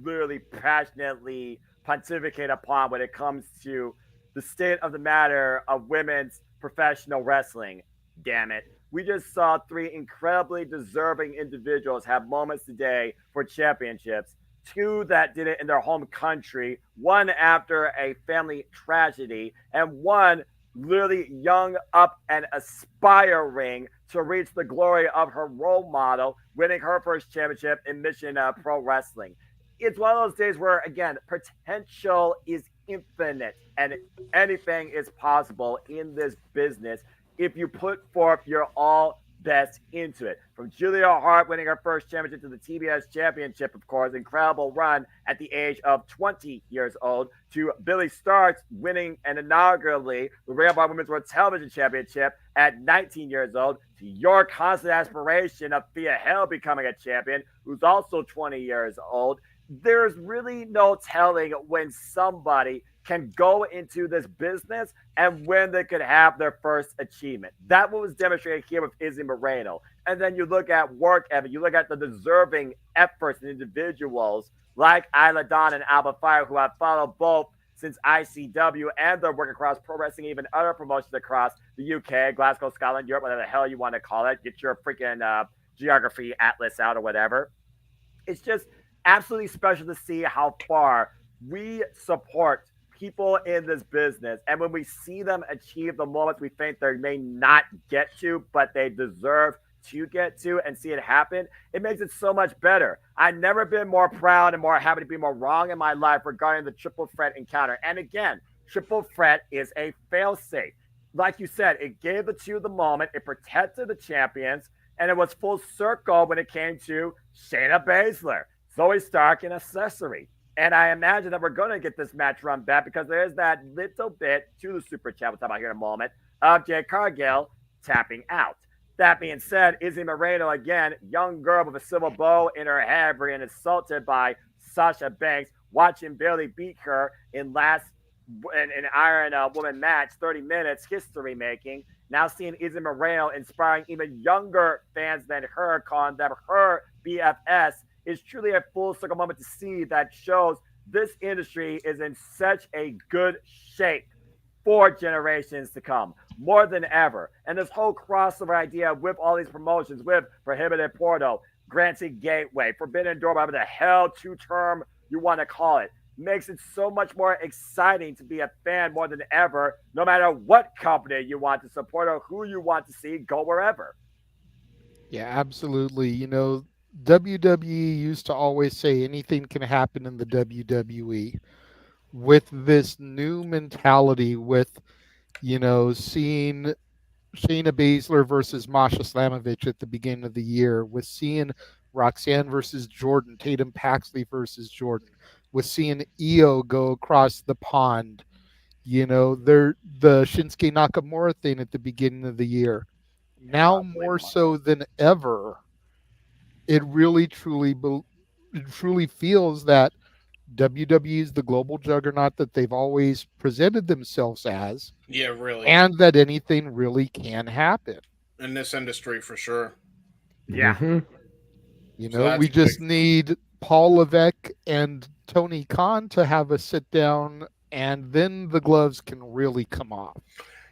literally passionately pontificate upon when it comes to the state of the matter of women's professional wrestling? Damn it. We just saw 3 incredibly deserving individuals have moments today for championships. 2 that did it in their home country, 1 after a family tragedy, and 1 literally young up and aspiring to reach the glory of her role model, winning her first championship in Mission Pro Wrestling. It's one of those days where, again, potential is infinite and anything is possible in this business if you put forth your all best into it. From Julia Hart winning her first championship to the TBS championship, of course, incredible run at the age of 20 years old, to Billy Starks winning and inaugurally the Ring of Honor Women's World Television Championship at 19 years old, to your constant aspiration of Thea Hale becoming a champion, who's also 20 years old. There's really no telling when somebody can go into this business and when they could have their first achievement. That was demonstrated here with Izzy Moreno. And then you look at work ethic, you look at the deserving efforts and individuals like Isla Dawn and Alba Fire, who I've followed both since ICW and their work across pro wrestling, even other promotions across the UK, Glasgow, Scotland, Europe, whatever the hell you want to call it. Get your freaking geography atlas out or whatever. It's just absolutely special to see how far we support people in this business. And when we see them achieve the moments we think they may not get to, but they deserve to get to, and see it happen, it makes it so much better. I've never been more proud and more happy to be more wrong in my life regarding the triple threat encounter. And again, triple threat is a fail-safe. Like you said, it gave the 2 the moment, it protected the champions, and it was full circle when it came to Shayna Baszler, Zoe Stark, and Accessory. And I imagine that we're going to get this match run back because there's that little bit to the super chat we'll talk about here in a moment of Jade Cargill tapping out. That being said, Izzy Moreno, again, young girl with a silver bow in her head, being assaulted by Sasha Banks, watching Bayley beat her in Iron Woman match, 30 minutes, history making. Now seeing Izzy Moreno inspiring even younger fans than her, calling them her BFS, is truly a full circle moment to see that shows this industry is in such a good shape for generations to come, more than ever. And this whole crossover idea with all these promotions, with Prohibitive Portal, Granted Gateway, Forbidden Door, whatever the hell two-term you want to call it, makes it so much more exciting to be a fan more than ever, no matter what company you want to support or who you want to see go wherever. Yeah, absolutely. WWE used to always say anything can happen in the WWE. With this new mentality, with, seeing Shayna Baszler versus Masha Slamovich at the beginning of the year, with seeing Roxanne versus Jordan, Tatum Paxley versus Jordan, with seeing Io go across the pond, the Shinsuke Nakamura thing at the beginning of the year. Now more so than ever, it really truly feels that WWE is the global juggernaut that they've always presented themselves as. Yeah, really. And that anything really can happen. In this industry, for sure. Yeah. Mm-hmm. We just need Paul Levesque and Tony Khan to have a sit down, and then the gloves can really come off.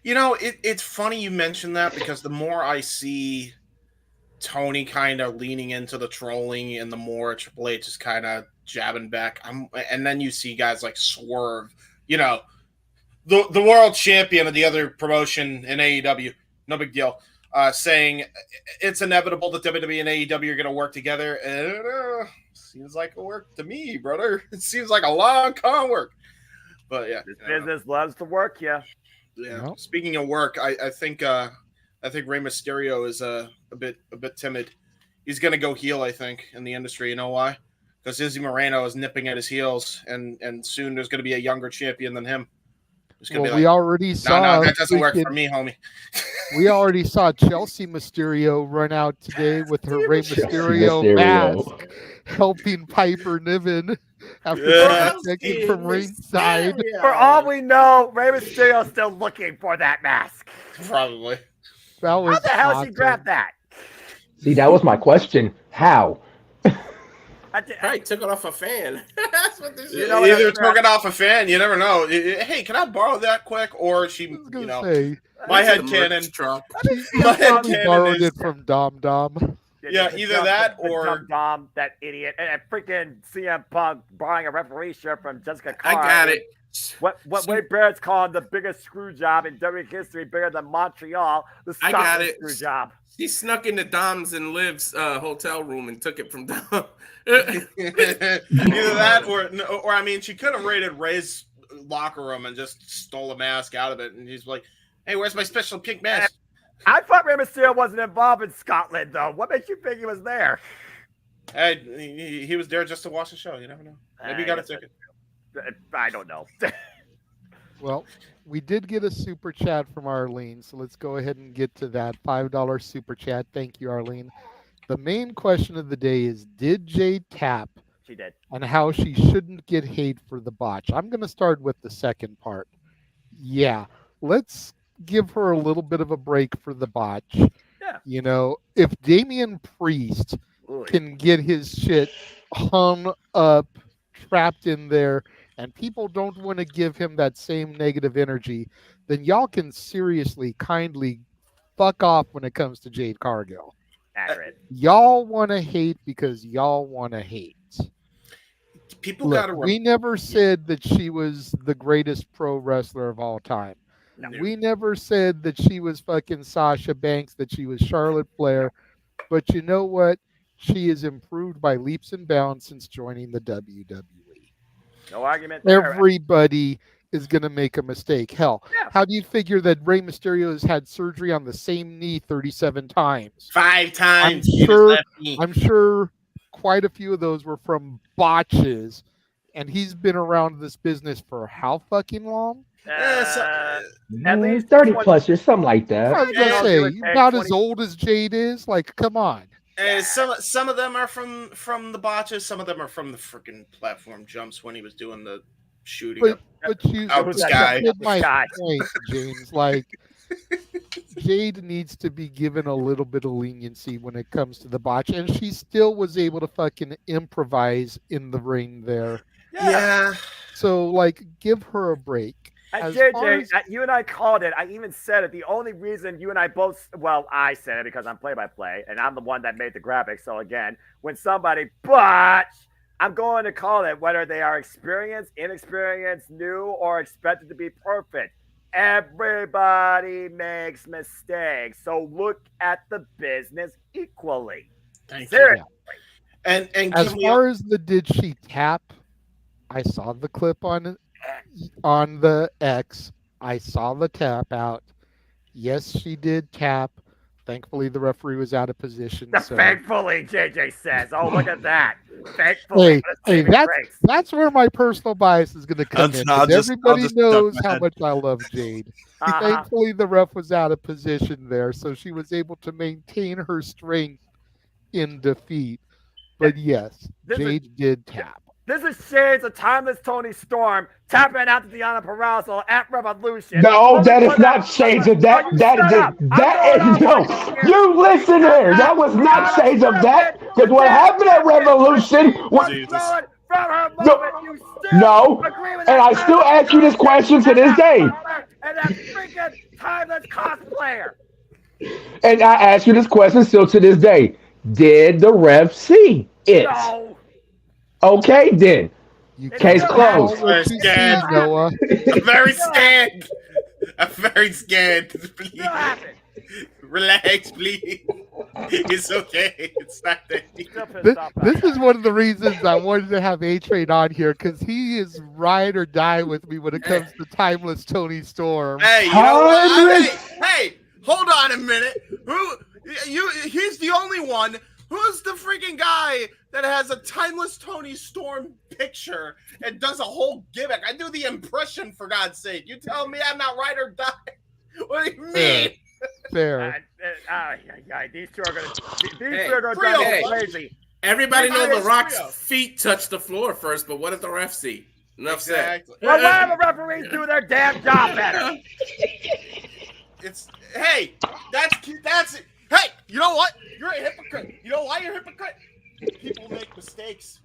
It's funny you mentioned that, because the more I see Tony kind of leaning into the trolling and the more Triple H is kind of jabbing back, and then you see guys like Swerve, the world champion of the other promotion in AEW, no big deal, saying it's inevitable that WWE and AEW are going to work together. And seems like a work to me, brother. It seems like a long con work. But yeah, this business loves to work, yeah. Yeah. Nope. Speaking of work, I think Rey Mysterio is a bit timid. He's going to go heel, I think, in the industry. You know why? Because Izzy Moreno is nipping at his heels, and soon there's going to be a younger champion than him. We already saw. No, that doesn't work for me, homie. We already saw Chelsea Mysterio run out today with her Rey Mysterio mask, helping Piper Niven after checking from ringside. For all we know, Rey Mysterio's still looking for that mask. Probably. How the hell she grabbed that? See, that was my question. How? Probably took it off a fan. That's what this is. Either took it off a fan, you never know. Hey, can I borrow that quick? Or she, my head cannon. My head cannon borrowed it from Dom Dom. Yeah, either that or Dom, that idiot, and freaking CM Punk borrowing a referee shirt from Jessica Carr. I got it. What Wade Barrett's calling the biggest screw job in WWE history, bigger than Montreal. I got it. Screw job. She snuck into Dom's and Liv's hotel room and took it from Dom. Either that or I mean, she could have raided Ray's locker room and just stole a mask out of it, and he's like, "Hey, where's my special pink mask?" I thought Rey Mysterio wasn't involved in Scotland, though. What makes you think he was there? Hey, he was there just to watch the show. You never know. Maybe he got a ticket. I don't know. Well, we did get a super chat from Arlene, so let's go ahead and get to that $5 super chat. Thank you, Arlene. The main question of the day is, did Jade tap? She did. And how she shouldn't get hate for the botch. I'm going to start with the second part. Yeah, let's give her a little bit of a break for the botch. Yeah. If Damian Priest can get his shit hung up, trapped in there, and people don't want to give him that same negative energy, then y'all can seriously, kindly fuck off when it comes to Jade Cargill. Accurate. Y'all want to hate because y'all want to hate. People got to. We never said that she was the greatest pro wrestler of all time. No. We never said that she was fucking Sasha Banks, that she was Charlotte Flair. But you know what? She has improved by leaps and bounds since joining the WWE. No argument there. Everybody is going to make a mistake. Hell, how do you figure that Rey Mysterio has had surgery on the same knee 37 times? 5 times. I'm sure quite a few of those were from botches, and he's been around this business for how fucking long? At least 30 plus years, something like that. I was going to say, about as old as Jade is. Like, come on. Some of them are from the botches. Some of them are from the freaking platform jumps when he was doing the shooting. But you out the sky. get my point, James. Like, Jade needs to be given a little bit of leniency when it comes to the botch, and she still was able to fucking improvise in the ring there. Yeah. So, like, give her a break. And As far JJ, as- you and I called it. I even said it. The only reason you and I both, well, I said it because I'm play-by-play, and I'm the one that made the graphics. So again, when somebody botch, I'm going to call it whether they are experienced, inexperienced, new, or expected to be perfect. Everybody makes mistakes. So look at the business equally. Thank Seriously. you. And as far as the did she tap, I saw the clip on the X. I saw the tap out. Yes, she did tap. Thankfully, the referee was out of position. So. Thankfully, JJ says. Oh, look at that. Thankfully. Hey, that's where my personal bias is going to come in. Everybody knows how much I love Jade. Thankfully, the ref was out of position there, so she was able to maintain her strength in defeat. But yes, Jade did tap. This is shades of Timeless Tony Storm tapping out to Deonna Purrazzo at Revolution. No, that is not shades of that. That is no. You listen here. That was not shades of that. Because what happened at Revolution was no. And I still ask you this question to this day. And that freaking Timeless cosplayer. And I ask you this question still to this day. Did the ref see it? No. Okay, then. Case closed. I'm scared. Noah. I'm very scared. I'm very scared. Please. Relax, please. It's okay. It's not that deep. This is one of the reasons I wanted to have A-Train on here, because he is ride or die with me when it comes to Timeless Tony Storm. Hey, you know what? Hey, hold on a minute. He's the only one. Who's the freaking guy that has a Timeless Tony Storm picture and does a whole gimmick? I do the impression, for God's sake. You tell me I'm not ride or die. What do you mean? Fair. These two are going to drive me crazy. Everybody knows The Rock's feet touched the floor first, but what did the ref see? Enough said. Well, why do the referees do their damn job better? Hey, that's it. Hey, you know what? You're a hypocrite. You know why you're a hypocrite? People make mistakes.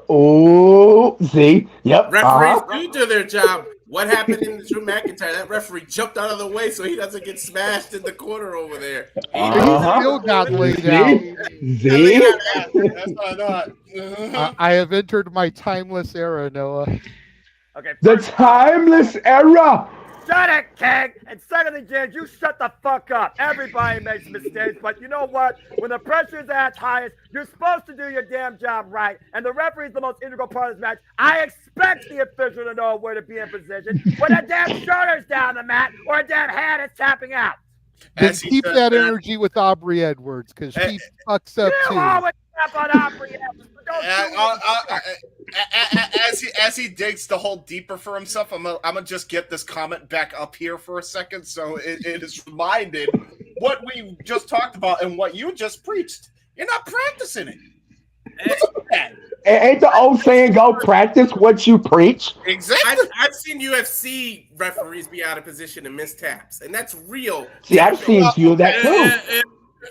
Oh, see? Yep. Referees do their job. What happened in the Drew McIntyre? That referee jumped out of the way so he doesn't get smashed in the corner over there. He still got laid out. See? That's what I thought. I have entered my timeless era, Noah. Okay. The timeless era. Shut it, King! And secondly, James, you shut the fuck up. Everybody makes mistakes, but you know what? When the pressure's at its highest, you're supposed to do your damn job right. And the referee is the most integral part of this match. I expect the official to know where to be in position when a damn shoulder's down the mat or a damn hand is tapping out. Then keep that energy with Aubrey Edwards, because she fucks up too. You always tap on Aubrey Edwards. As he digs the hole deeper for himself, I'm gonna just get this comment back up here for a second, so it is reminded what we just talked about and what you just preached. You're not practicing it. What's up with that? Ain't the old saying, go practice what you preach? Exactly. I've seen UFC referees be out of position and miss taps, and that's real. See, I've seen a few of that too.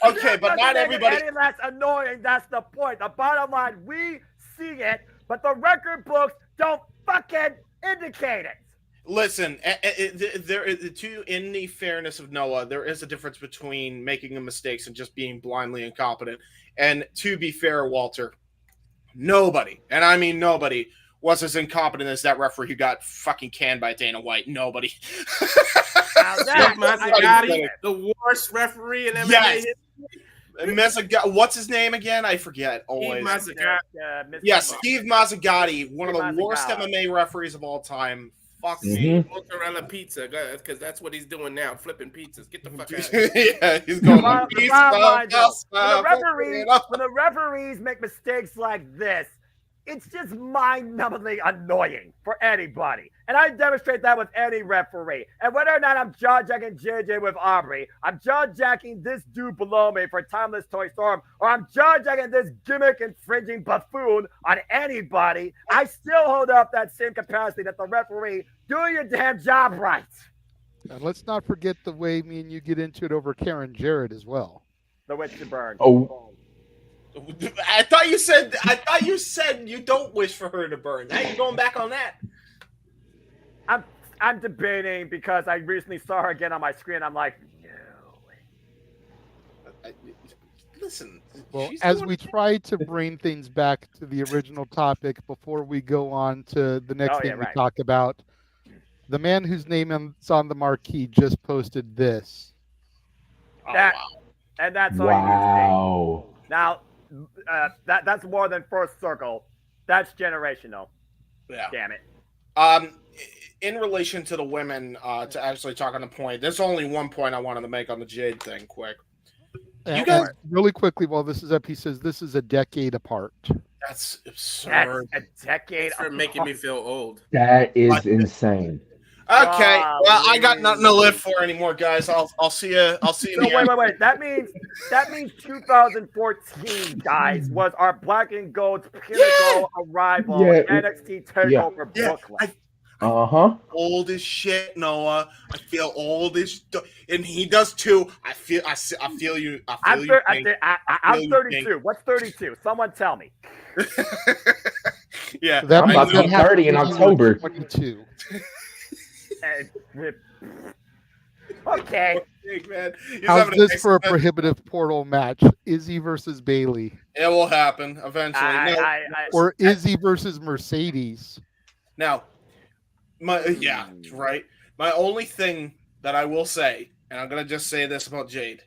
Okay, but not everybody. Any less annoying. That's the point. The bottom line, we see it, but the record books don't fucking indicate it. Listen, in the fairness of Noah, there is a difference between making mistakes and just being blindly incompetent. And to be fair, Walter, nobody, and I mean nobody, was as incompetent as that referee who got fucking canned by Dana White. Nobody. Mazzagatti, the worst referee in MMA. Yes. What's his name again? I forget always. Steve Mazzagatti. Steve Mazzagatti, one of the worst MMA referees of all time. Fuck me. Mozzarella pizza, because that's what he's doing now, flipping pizzas. Get the fuck out of here. Yeah, he's going when the referees make mistakes like this, it's just mind-numbingly annoying for anybody. And I demonstrate that with any referee. And whether or not I'm jaw-jacking JJ with Aubrey, I'm jaw-jacking this dude below me for Timeless Toy Storm, or I'm jaw-jacking this gimmick-infringing buffoon on anybody, I still hold up that same capacity that the referee, do your damn job right. And let's not forget the way me and you get into it over Karen Jarrett as well. The witch to burn. Oh, I thought you said you don't wish for her to burn. Now you're going back on that. I'm debating because I recently saw her again on my screen. I'm like, no. Listen. Well, as we try to bring things back to the original topic before we go on to the next thing we talk about, the man whose name is on the marquee just posted this. And that's wow. all you see. Now, that's more than first circle. That's generational. Yeah. Damn it. In relation to the women, to actually talk on the point, there's only one point I wanted to make on the Jade thing quick. You guys, really quickly, while this is up, he says this is a decade apart. That's absurd. That's a decade apart. Making me feel old. That is insane. Okay, well, I got nothing to live for anymore, guys. I'll see you. I'll see you. Wait. That means 2014, guys, was our Black and Gold's pinnacle arrival. NXT Takeover Brooklyn. Old as shit, Noah. I feel old as, and he does too. I feel you. I'm 32. What's 32? Someone tell me. Yeah, I'm about to be 30 in October. 22. Okay. Man. How's this for a prohibitive portal match? Izzy versus Bailey. It will happen eventually. Or Izzy versus Mercedes. Now, right. My only thing that I will say, and I'm gonna just say this about Jade,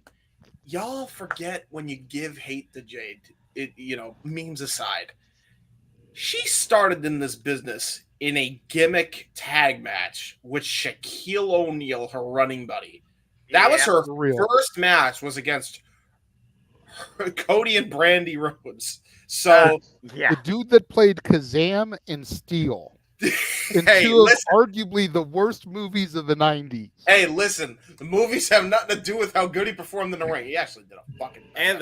y'all forget when you give hate to Jade. It, memes aside, she started in this business in a gimmick tag match with Shaquille O'Neal, her running buddy. That was her first match, was against Cody and Brandy Rhodes. So the dude that played Kazam and Steel. In two of arguably the worst movies of the 90s. Hey, listen, the movies have nothing to do with how good he performed in the ring. He actually did a fucking and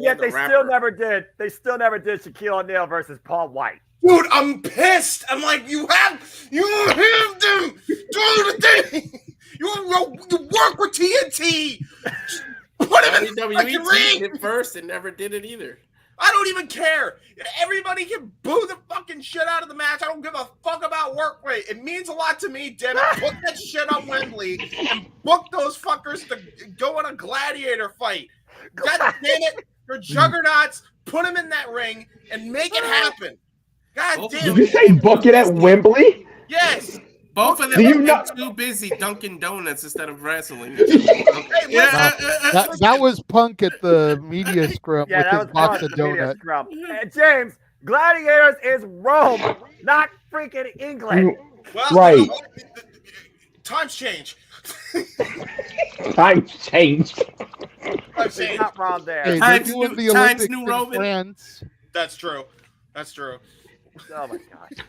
yet they still never did Shaquille O'Neal versus Paul White. Dude, I'm pissed. I'm like, you have them do the thing. You work with TNT. Put him in the WWE did it first and never did it either. I don't even care. Everybody can boo the fucking shit out of the match. I don't give a fuck about work rate. It means a lot to me, damn it. Put that shit on Wembley and book those fuckers to go in a gladiator fight. God damn it. You're juggernauts. Put them in that ring and make it happen. God damn it. Did you say book it at Wembley? Yes. Both of them are too busy Dunkin' Donuts instead of wrestling. That was Punk at the media scrum with his box of donuts. James, Gladiators is Rome, not freaking England. Well, right. Times change. Times changed. He's not wrong there. Hey, Times New Roman. France. That's true. Oh my gosh.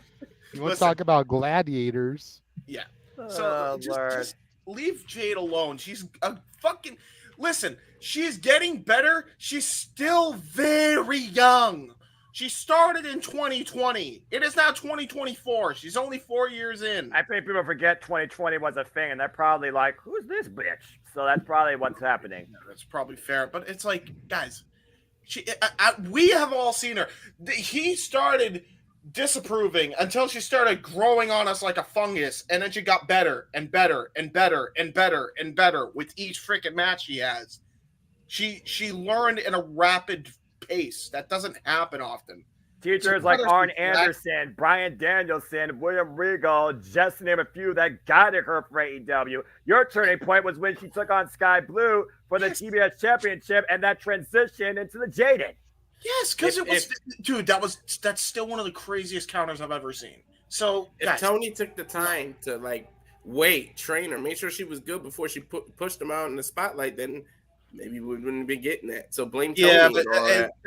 You want to talk about gladiators? Yeah. So just leave Jade alone. She's a fucking... Listen, she's getting better. She's still very young. She started in 2020. It is now 2024. She's only 4 years in. I think people forget 2020 was a thing, and they're probably like, who's this bitch? So that's probably what's happening. That's probably fair. But it's like, guys, we have all seen her. He started disapproving until she started growing on us like a fungus, and then she got better and better and better and better and better with each freaking match she has. She learned in a rapid pace. That doesn't happen often. Teachers like Arn Anderson, Bryan Danielson, William Regal, just to name a few that guided her for AEW. Your turning point was when she took on Sky Blue for the TBS Championship, and that transition into the Jaded. Yes, because dude, that's still one of the craziest counters I've ever seen. So if Tony took the time to wait, train her, make sure she was good before she pushed them out in the spotlight, then maybe we wouldn't be getting that. So blame Tony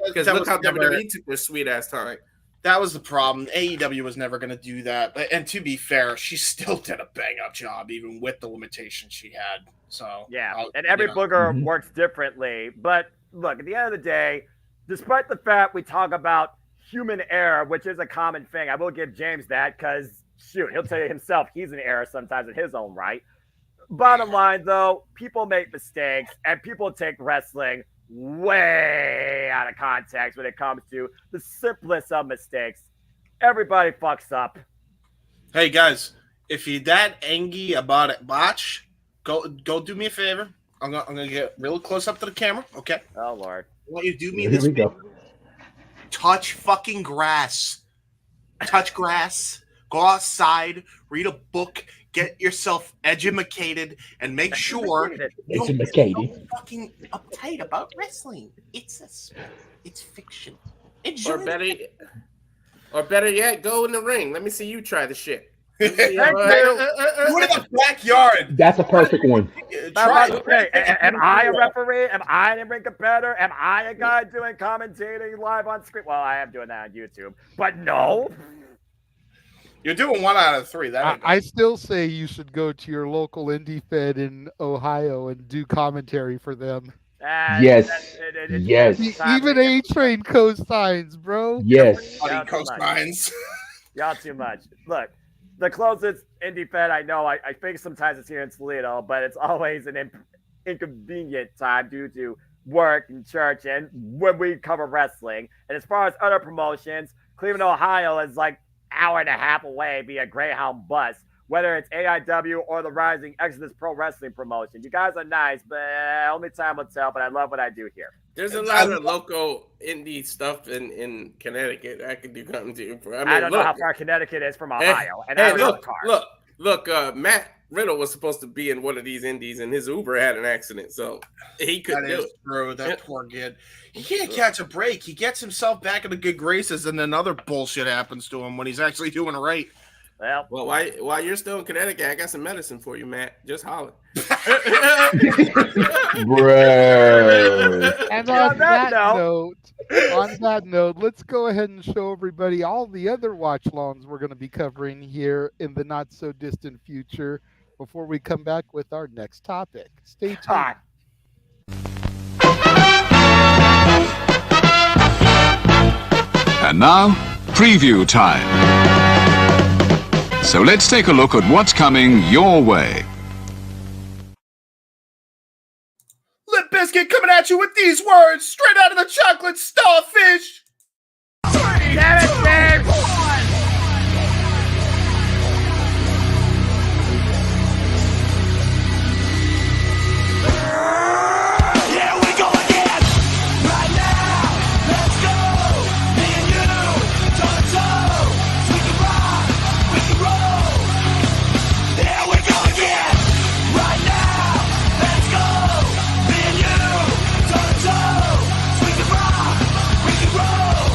because look how WWE took their sweet ass time. That was the problem. AEW was never going to do that. And to be fair, she still did a bang up job, even with the limitations she had. So and every booger works differently. But look, at the end of the day, despite the fact we talk about human error, which is a common thing, I will give James that because, shoot, he'll tell you himself he's an error sometimes in his own right. Bottom line, though, people make mistakes, and people take wrestling way out of context when it comes to the simplest of mistakes. Everybody fucks up. Hey guys, if you're that angry about it, botch, go do me a favor. I'm gonna get real close up to the camera, okay? Oh Lord. I want you to do me Here this we go. favor. Touch fucking grass. Touch grass. Go outside, read a book, get yourself edumacated, and make sure you don't get so fucking uptight about wrestling. It's fiction. Enjoy Or better yet, go in the ring. Let me see you try the shit. What in the backyard? That's a perfect one. Am I a referee? Am I an in-ring competitor? Am I a guy doing commentating live on screen? Well, I am doing that on YouTube, but no. You're doing 1 out of 3. I still say you should go to your local indie fed in Ohio and do commentary for them. Yes. Even A-Train co-signs, bro. Yes. Co-signs. Y'all too much. Look, the closest indie fed I know, I think sometimes it's here in Toledo, but it's always an inconvenient time due to work and church and when we cover wrestling. And as far as other promotions, Cleveland, Ohio is like hour and a half away via Greyhound bus, whether it's AEW or the rising Exodus Pro Wrestling promotion. You guys are nice, but only time will tell, but I love what I do here. There's a lot of local indie stuff in Connecticut I could do commentary for. I don't know how far Connecticcut is from Ohio. I don't have a car. Look, Matt Riddle was supposed to be in one of these indies, and his Uber had an accident, so he couldn't do it. True, that poor kid. He can't catch a break. He gets himself back in the good graces, and then other bullshit happens to him when he's actually doing it right. Well, while you're still in Connecticut, I got some medicine for you, Matt. Just holler. Bro. And on that note, let's go ahead and show everybody all the other watch-alongs we're going to be covering here in the not-so-distant future before we come back with our next topic. Stay tuned. And now, preview time. So let's take a look at what's coming your way. Limp Bizkit coming at you with these words straight out of the chocolate starfish. Damn it, Dave! Here we go again! Right now, let's go! Me and you, toe to toe. We can rock, we can roll. Here we go again! Right now, let's go! Me and you, toe to toe. We can rock, we can roll.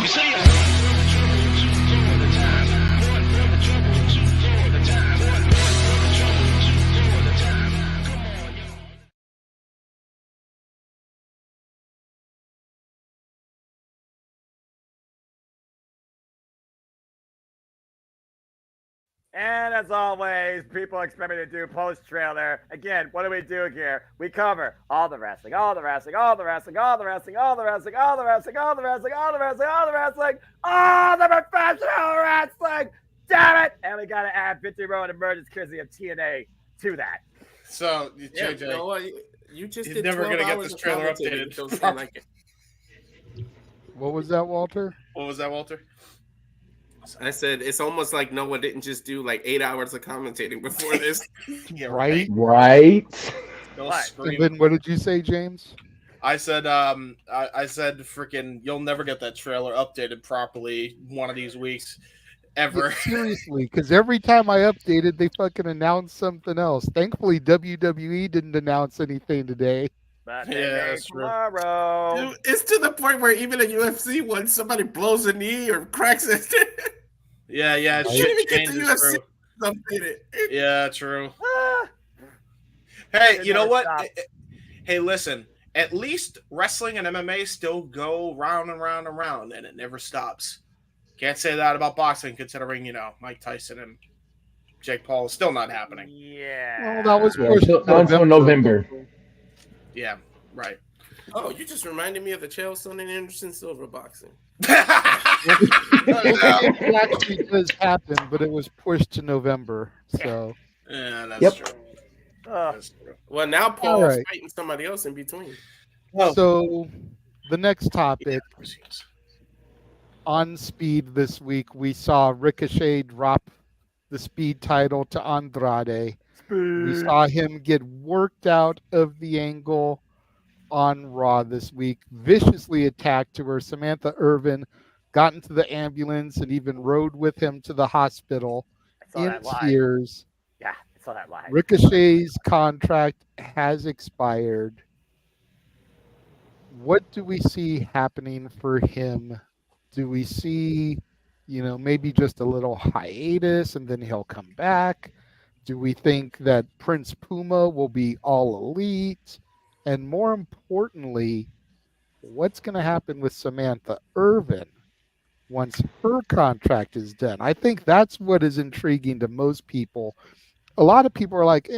You see it? And as always, people expect me to do post-trailer. Again, what do we do here? We cover all the wrestling, all the wrestling, all the wrestling, all the wrestling, all the wrestling, all the wrestling, all the wrestling, all the wrestling, all the wrestling, all the professional wrestling. Damn it! And we got to add 50 Row and Emergence Kizzy of TNA to that. So, Yeah, JJ, you know what? You just he's did never 12 gonna get hours this of trailer commentating. updated. Don't sound like it. What was that, Walter? What was that, Walter? I said it's almost like Noah didn't just do like 8 hours of commentating before this. Yeah, Right? Right. Go And scream. then what did you say, James? I said, I said, freaking, you'll never get that trailer updated properly one of these weeks, ever. Seriously, because every time I updated, they fucking announced something else. Thankfully, WWE didn't announce anything today. But Yeah, that's true. tomorrow. Dude, it's to the point where even a UFC when somebody blows a knee or cracks it, Yeah, you shit didn't even get changes, the UFC bro. updated. Yeah, true. Ah. Hey, It you know never what? stops. Hey, listen. At least wrestling and MMA still go round and round and round, and it never stops. Can't say that about boxing, considering, Mike Tyson and Jake Paul is still not happening. Yeah. Well, that was pushed Until November. Yeah, right. Oh, you just reminded me of the Chael Sonnen Anderson Silva boxing. It actually does happen, but it was pushed to November. So Yeah, that's Yep. true. That's true. Well, now Paul's right. fighting somebody else in between. So the next topic on Speed this week, we saw Ricochet drop the Speed title to Andrade. We saw him get worked out of the angle on Raw this week, viciously attacked to where Samantha Irvin got into the ambulance and even rode with him to the hospital saw in that live. tears. Yeah, I saw that live. Ricochet's contract has expired. What do we see happening for him? Do we see, maybe just a little hiatus and then he'll come back? Do we think that Prince Puma will be all elite? And more importantly, what's going to happen with Samantha Irvin once her contract is done? I think that's what is intriguing to most people. A lot of people are like,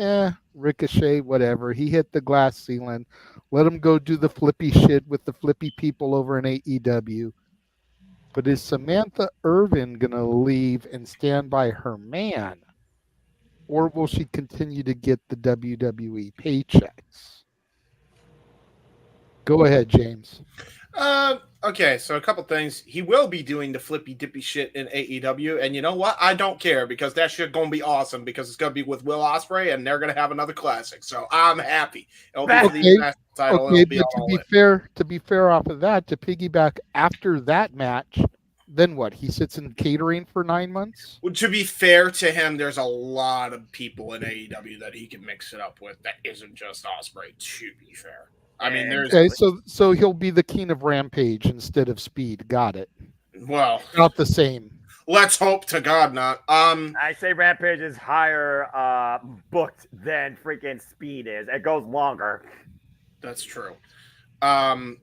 Ricochet, whatever. He hit the glass ceiling. Let him go do the flippy shit with the flippy people over in AEW. But is Samantha Irvin going to leave and stand by her man? Or will she continue to get the WWE paychecks? Go ahead, James. Okay, so a couple things. He will be doing the flippy dippy shit in AEW, and you know what? I don't care because that shit gonna be awesome because it's gonna be with Will Ospreay, and they're gonna have another classic. So I'm happy. It'll be for the international title. Okay, It'll be but all to be fair, off of that, to piggyback after that match, then what? He sits in catering for 9 months. Well, to be fair to him, there's a lot of people in AEW that he can mix it up with. That isn't just Ospreay. To be fair. I mean, there's Okay, so he'll be the king of Rampage instead of Speed. Got it. Well, not the same. Let's hope to God not. I say Rampage is higher booked than freaking Speed is. It goes longer. That's true. And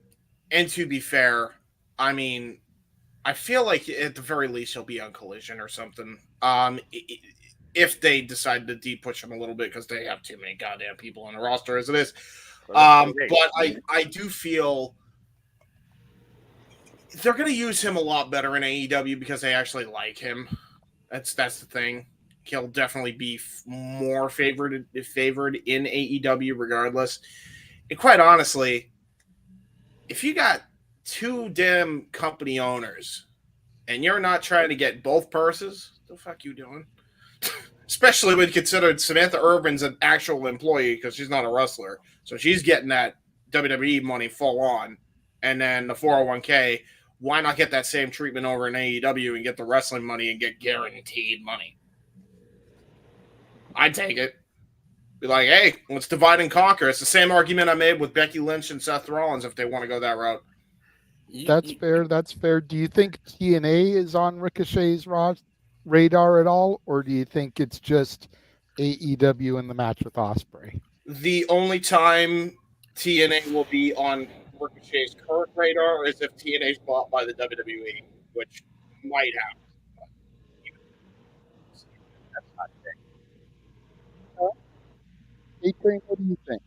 to be fair, I mean, I feel like at the very least he'll be on Collision or something. If they decide to de-push him a little bit because they have too many goddamn people on the roster as it is. But I do feel they're going to use him a lot better in AEW because they actually like him. That's the thing. He'll definitely be more favored in AEW regardless. And quite honestly, if you got two damn company owners and you're not trying to get both purses, what the fuck you doing? Especially when considered Samantha Irvin's an actual employee because she's not a wrestler. So she's getting that WWE money full on. And then the 401k, why not get that same treatment over in AEW and get the wrestling money and get guaranteed money? I'd take it. Be like, hey, let's divide and conquer. It's the same argument I made with Becky Lynch and Seth Rollins if they want to go that route. That's fair. That's fair. Do you think TNA is on Ricochet's radar at all, or do you think it's just AEW in the match with Ospreay? The only time TNA will be on Ricochet's current radar is if TNA is bought by the WWE, which might happen. That's not A-Train, what do you think?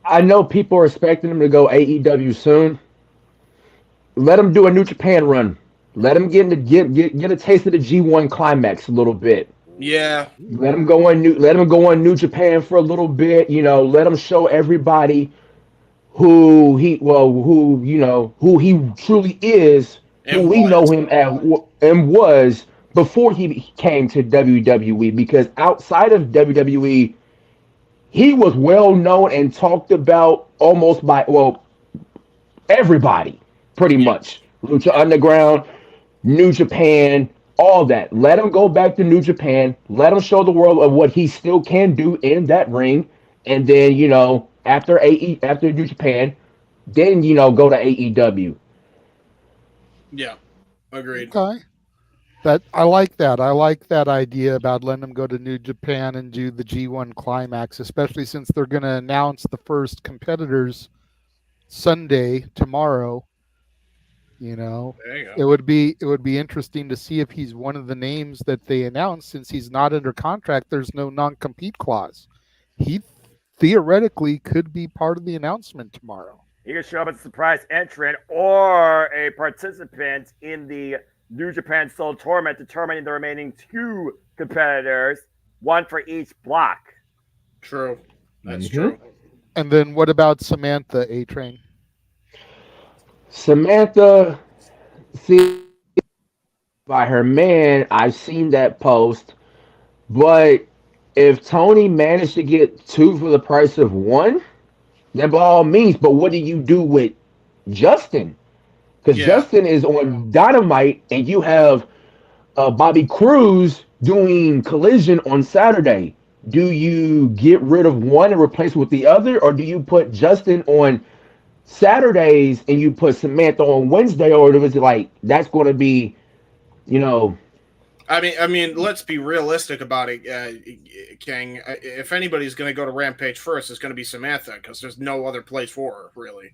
I know people are expecting him to go AEW soon. Let him do a New Japan run. Let him get a taste of the G1 climax a little bit. Yeah. Let him go on New Japan for a little bit. Let him show everybody who he truly is, who we know him as and was before he came to WWE. Because outside of WWE, he was well known and talked about almost by everybody, pretty much. Lucha Underground, New Japan, all that. Let him go back to New Japan. Let him show the world of what he still can do in that ring. And then, after New Japan, then, go to AEW. Yeah, agreed. Okay. I like that. I like that idea about letting them go to New Japan and do the G1 climax, especially since they're going to announce the first competitors Sunday, tomorrow. There you go. It would be interesting to see if he's one of the names that they announced. Since he's not under contract, there's no non-compete clause. He theoretically could be part of the announcement tomorrow. He could show up as a surprise entrant or a participant in the New Japan Soul Tournament, determining the remaining 2 competitors, 1 for each block. True. That's true. And then what about Samantha A-Train? Samantha, see, by her man, I've seen that post, but if Tony managed to get 2 for the price of 1, then by all means. But what do you do with Justin? Because Justin is on Dynamite, and you have Bobby Cruz doing Collision on Saturday. Do you get rid of one and replace with the other, or do you put Justin on Saturdays and you put Samantha on Wednesday, or is it like that's going to be, you know? I mean, let's be realistic about it, King. If anybody's going to go to Rampage first, it's going to be Samantha because there's no other place for her, really.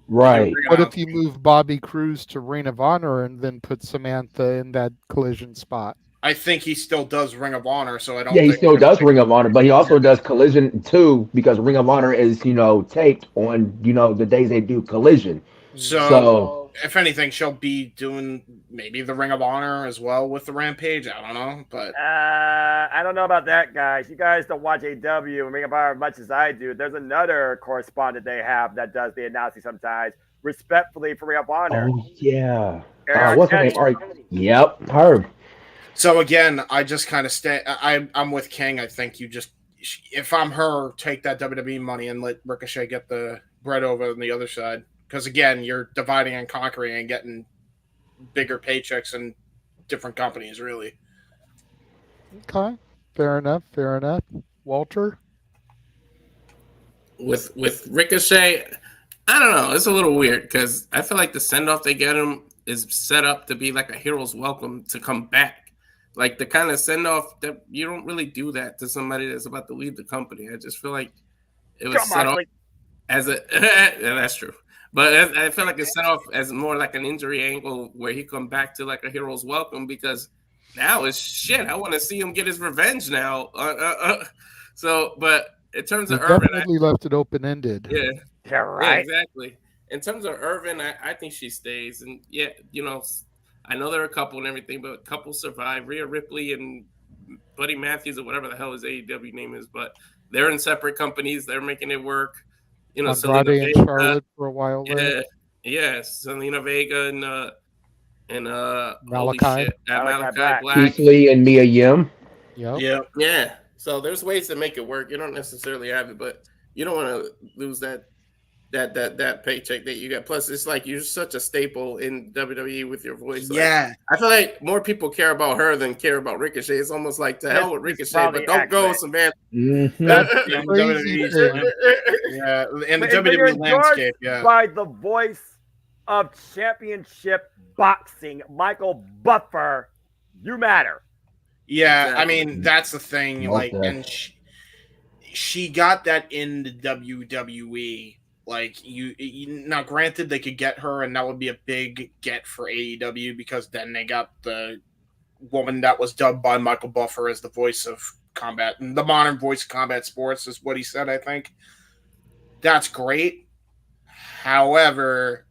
Right. What if you move Bobby Cruz to Ring of Honor and then put Samantha in that Collision spot? I think he still does Ring of Honor, so I don't. Yeah, he still does Ring of Honor, but he also does Collision too, because Ring of Honor is, taped on, the days they do Collision. So if anything, she'll be doing maybe the Ring of Honor as well with the Rampage. I don't know, but I don't know about that, guys. You guys don't watch AEW and Ring of Honor as much as I do. There's another correspondent they have that does the announcing sometimes, respectfully, for Ring of Honor. Oh yeah. Aaron What's her name? Petty. Yep, her. So again, I just kind of stay. I'm with King. I think you just, if I'm her, take that WWE money and let Ricochet get the bread over on the other side. Because again, you're dividing and conquering and getting bigger paychecks in different companies, really. Okay, fair enough. Walter? With Ricochet, I don't know. It's a little weird because I feel like the send-off they get him is set up to be like a hero's welcome to come back. Like the kind of send-off that you don't really do that to somebody that's about to leave the company. I just feel like it was set off as a yeah, that's true. But I feel like it's set off as more like an injury angle where he come back to like a hero's welcome because now it's shit. I want to see him get his revenge now. So, but in terms of Irvin, definitely left it open-ended. Yeah, right. Yeah, exactly. In terms of Irvin, I think she stays. And yeah, I know they're a couple and everything, but a couple survive. Rhea Ripley and Buddy Matthews, or whatever the hell his AEW name is, but they're in separate companies. They're making it work. Andrade and Charlotte for a while there. Yeah, Selena Vega and Malachi. Malachi Black. Keith Lee and Mia Yim. Yep. Yeah. So there's ways to make it work. You don't necessarily have it, but you don't want to lose that paycheck that you get. Plus, it's like you're such a staple in WWE with your voice. Yeah. Like, I feel like more people care about her than care about Ricochet. It's almost like to hell with Ricochet, but don't go, Samantha. Mm-hmm. Yeah, in the WWE landscape, by the voice of championship boxing, Michael Buffer, you matter. Yeah, Exactly. I mean that's the thing. Like, and she got that in the WWE. Like you now, granted, they could get her, and that would be a big get for AEW because then they got the woman that was dubbed by Michael Buffer as the voice of combat, the modern voice of combat sports, is what he said. I think that's great. However,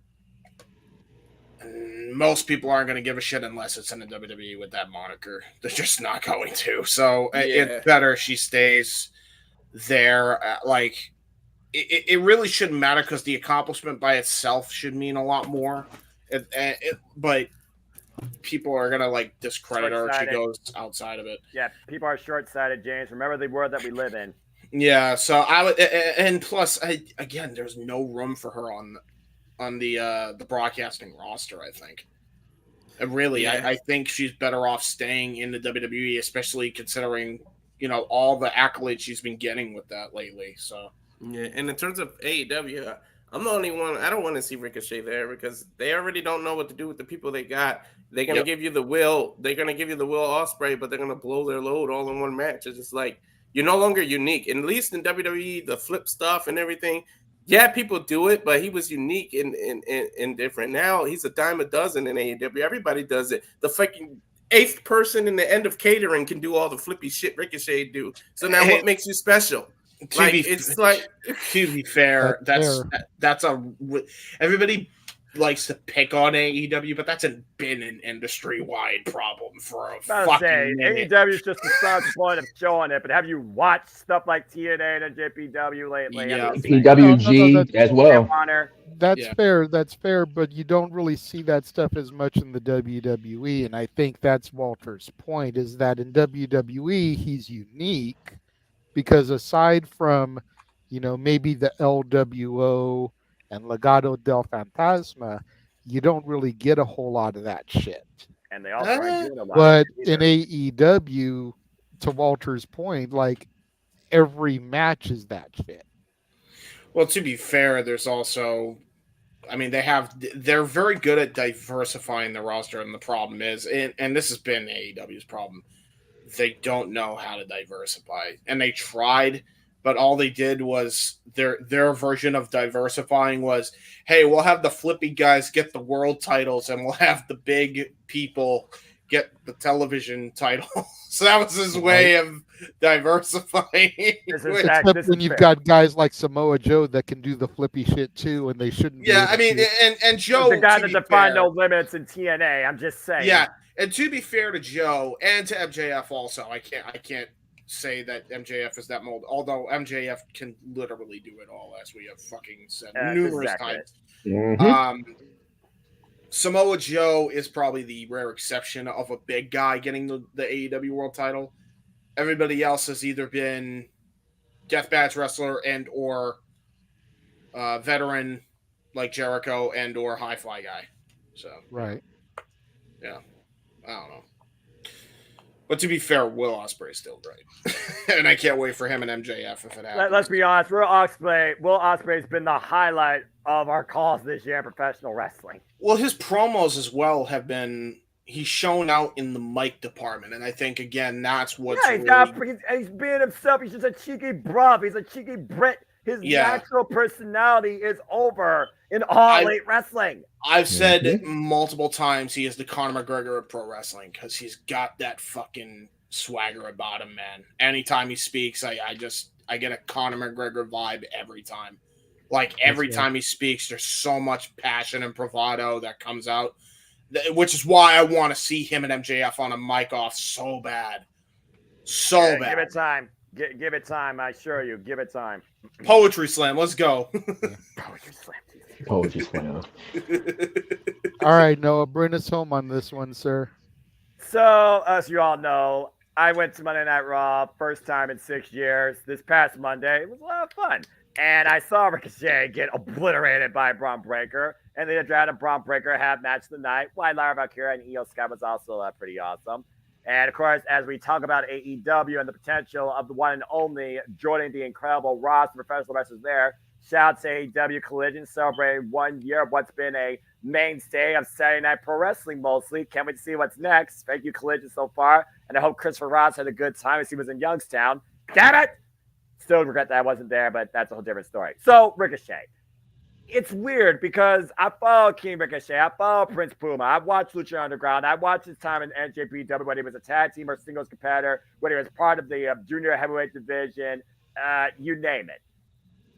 most people aren't going to give a shit unless it's in the WWE with that moniker. They're just not going to. So it's better she stays there. Like. It really shouldn't matter because the accomplishment by itself should mean a lot more. But people are gonna like discredit her if she goes outside of it. Yeah, people are short-sighted, James. Remember the world that we live in. Yeah, so I would, and plus, again, there's no room for her on the broadcasting roster. I think. Really, I think she's better off staying in the WWE, especially considering all the accolades she's been getting with that lately. So. Yeah, and in terms of AEW, I'm the only one. I don't want to see Ricochet there because they already don't know what to do with the people they got. They're gonna give you the Will. They're gonna give you the Will Ospreay, but they're gonna blow their load all in one match. It's just like you're no longer unique. And at least in WWE, the flip stuff and everything. Yeah, people do it, but he was unique and different. Now he's a dime a dozen in AEW. Everybody does it. The fucking 8th person in the end of catering can do all the flippy shit Ricochet do. So now what makes you special? To be fair, that's everybody likes to pick on AEW, but that's been an industry-wide problem for a I fucking say minute. AEW is just the starting point of showing it, but have you watched stuff like TNA and JPW lately? Yeah. PWG as well. That's fair. That's fair, but you don't really see that stuff as much in the WWE, and I think that's Walter's point, is that in WWE he's unique because aside from, maybe the LWO and Legado del Fantasma, you don't really get a whole lot of that shit. And they also aren't doing a lot. But in AEW, to Walter's point, like every match is that shit. Well, to be fair, there's also, I mean, they're very good at diversifying the roster, and the problem is, and this has been AEW's problem, they don't know how to diversify. And they tried, but all they did was their version of diversifying was, hey, we'll have the flippy guys get the world titles, and we'll have the big people get the television title. So that was his way of diversifying. Except when you've got guys like Samoa Joe that can do the flippy shit too, and they shouldn't. Yeah, I mean, and Joe, the guy that defined no limits in TNA. I'm just saying. Yeah, and to be fair to Joe and to MJF also, I can't say that MJF is that mold. Although MJF can literally do it all, as we have fucking said numerous times. Mm-hmm. Samoa Joe is probably the rare exception of a big guy getting the AEW World Title. Everybody else has either been deathmatch wrestler and or veteran like Jericho and or high fly guy. So right, yeah, I don't know. But to be fair, Will Ospreay's still great, and I can't wait for him and MJF if it happens. Let's be honest, Will Ospreay's been the highlight of our calls this year in professional wrestling. Well, his promos as well have been, he's shown out in the mic department, and I think, again, that's what's he's being himself. He's just a cheeky bruv. He's a cheeky Brit. His natural personality is over in all elite wrestling. I've said multiple times he is the Conor McGregor of pro wrestling because he's got that fucking swagger about him, man. Anytime he speaks, I get a Conor McGregor vibe every time. Like every time he speaks, there's so much passion and bravado that comes out, which is why I want to see him and MJF on a mic off so bad. So bad. Give it time. Give it time. I assure you. Give it time. Poetry slam. Let's go. Poetry slam. All right, Noah, bring us home on this one, sir. So, as you all know, I went to Monday Night Raw, first time in 6 years. This past Monday, it was a lot of fun. And I saw Ricochet get obliterated by Braun Breaker. And they had a Braun Breaker have match of the night. Why Lara Valkyria and Io Sky was also pretty awesome. And of course, as we talk about AEW and the potential of the one and only joining the incredible roster of professional wrestlers there, shout out to AEW Collision celebrating 1 year of what's been a mainstay of Saturday Night Pro Wrestling mostly. Can't wait to see what's next. Thank you, Collision, so far. And I hope Christopher Ross had a good time as he was in Youngstown. Damn it! Still regret that I wasn't there, but that's a whole different story. So, Ricochet. It's weird because I follow King Ricochet. I follow Prince Puma. I've watched Lucha Underground. I watched his time in NJPW when he was a tag team or singles competitor, when he was part of the junior heavyweight division, you name it.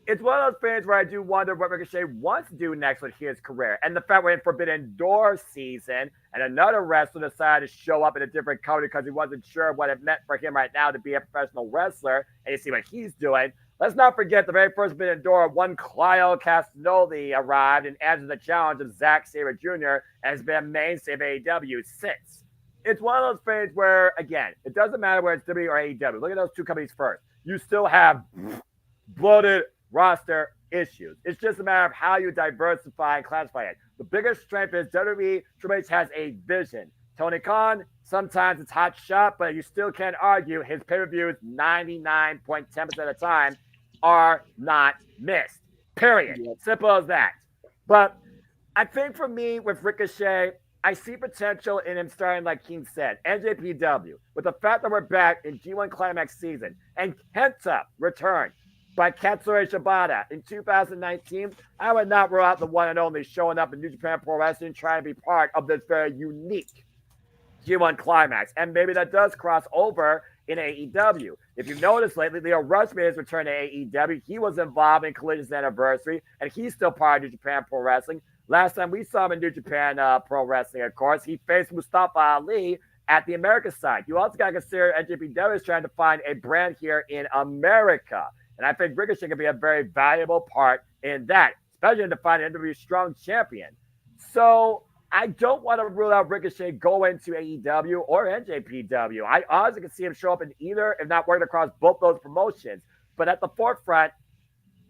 It's one of those things where I do wonder what Ricochet wants to do next with his career. And the fact we're in Forbidden Door season and another wrestler decided to show up in a different company because he wasn't sure what it meant for him right now to be a professional wrestler. And you see what he's doing. Let's not forget the very first Forbidden Door, one Clio Castagnoli arrived and answered the challenge of Zack Sabre Jr. and has been a mainstay of AEW since. It's one of those things where, again, it doesn't matter whether it's WWE or AEW. Look at those two companies first. You still have bloated roster issues. It's just a matter of how you diversify and classify it. The biggest strength is WWE Triple H has a vision. Tony Khan, sometimes it's hot shot, but you still can't argue his pay-per-views 99.10% of the time are not missed. Period. Simple as that. But I think for me with Ricochet, I see potential in him starting, like King said, NJPW, with the fact that we're back in G1 Climax season and Kenta returned by Katsuyori Shibata in 2019, I would not rule out the one and only showing up in New Japan Pro Wrestling trying to be part of this very unique G1 Climax. And maybe that does cross over in AEW. If you've noticed lately, Leo Rush made his return to AEW. He was involved in Collision's anniversary, and he's still part of New Japan Pro Wrestling. Last time we saw him in New Japan Pro Wrestling, of course, he faced Mustafa Ali at the America side. You also got to consider NJPW is trying to find a brand here in America. And I think Ricochet can be a very valuable part in that, especially to find an NWA strong champion. So I don't want to rule out Ricochet going to AEW or NJPW. I honestly can see him show up in either, if not working across both those promotions. But at the forefront,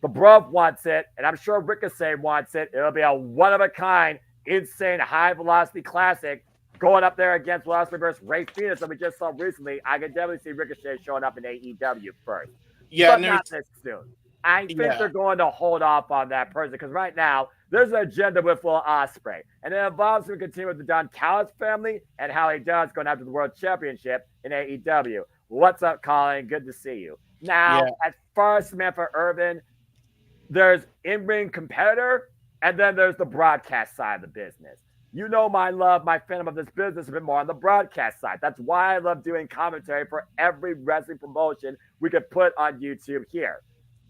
the Bruv wants it, and I'm sure Ricochet wants it. It'll be a one-of-a-kind, insane, high-velocity classic going up there against Ospreay versus Ray Phoenix that we just saw recently. I can definitely see Ricochet showing up in AEW first. Yeah, but not this soon. I think they're going to hold off on that person because right now there's an agenda with Will Ospreay, and it involves him continuing with the Don Callis family and how he does going after the World Championship in AEW. What's up, Colin? Good to see you. Now, as far as Samantha Irvin, there's in-ring competitor, and then there's the broadcast side of the business. You know my love, my fandom of this business has been more on the broadcast side. That's why I love doing commentary for every wrestling promotion we could put on YouTube here.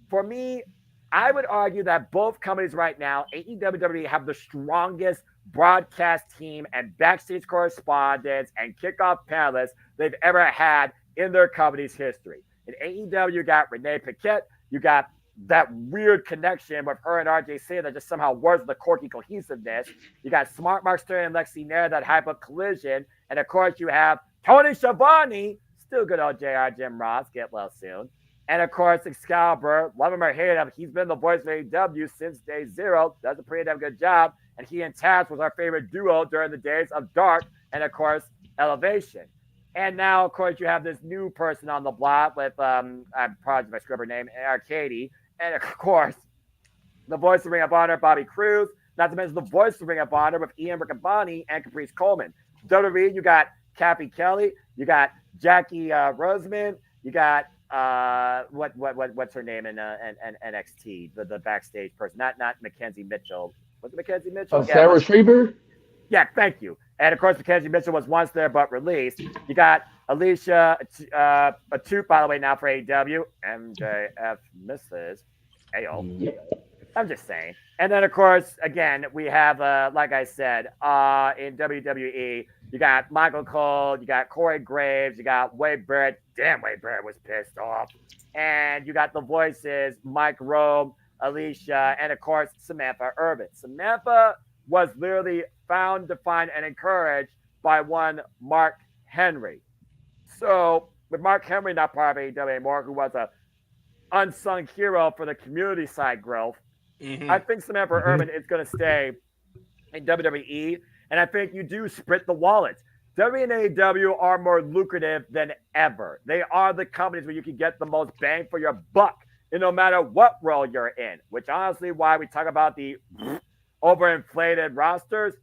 For me, I would argue that both companies right now, AEW and WWE, have the strongest broadcast team and backstage correspondents and kickoff panelists they've ever had in their company's history. In AEW, you got Renee Paquette, you got that weird connection with her and RJC that just somehow works the quirky cohesiveness. You got Smart Mark Sterling and Lexi Nair, that hype of collision. And of course, you have Tony Schiavone, still good old JR Jim Ross, get well soon. And of course, Excalibur, love him or hate him, he's been the voice of AEW since day zero, does a pretty damn good job. And he and Taz was our favorite duo during the days of Dark and of course, Elevation. And now, of course, you have this new person on the block with, I'm proud of my scribber name, Arcady. And of course, the voice of Ring of Honor, Bobby Cruz. Not to mention the voice of Ring of Honor with Ian Riccaboni and Caprice Coleman. WWE, you got Kathy Kelly, you got Jackie Roseman, you got what's her name in NXT, the backstage person, not Mackenzie Mitchell. Was it Mackenzie Mitchell? Sarah Schreiber. Yeah, thank you. And of course, Mackenzie Mitchell was once there but released. You got Alicia Atoot, by the way, now for AEW. MJF misses. Ayo. I'm just saying. And then, of course, again, we have, like I said, in WWE, you got Michael Cole, you got Corey Graves, you got Wade Barrett. Damn, Wade Barrett was pissed off. And you got the voices, Mike Rome, Alicia, and, of course, Samantha Irvin. Samantha was literally found, defined, and encouraged by one Mark Henry. So, with Mark Henry not part of AEW anymore, who was a unsung hero for the community side growth, I think Samantha Irvin is going to stay in WWE, and I think you do split the wallets. WWE and AEW are more lucrative than ever. They are the companies where you can get the most bang for your buck, and no matter what role you're in, which honestly why we talk about the overinflated rosters.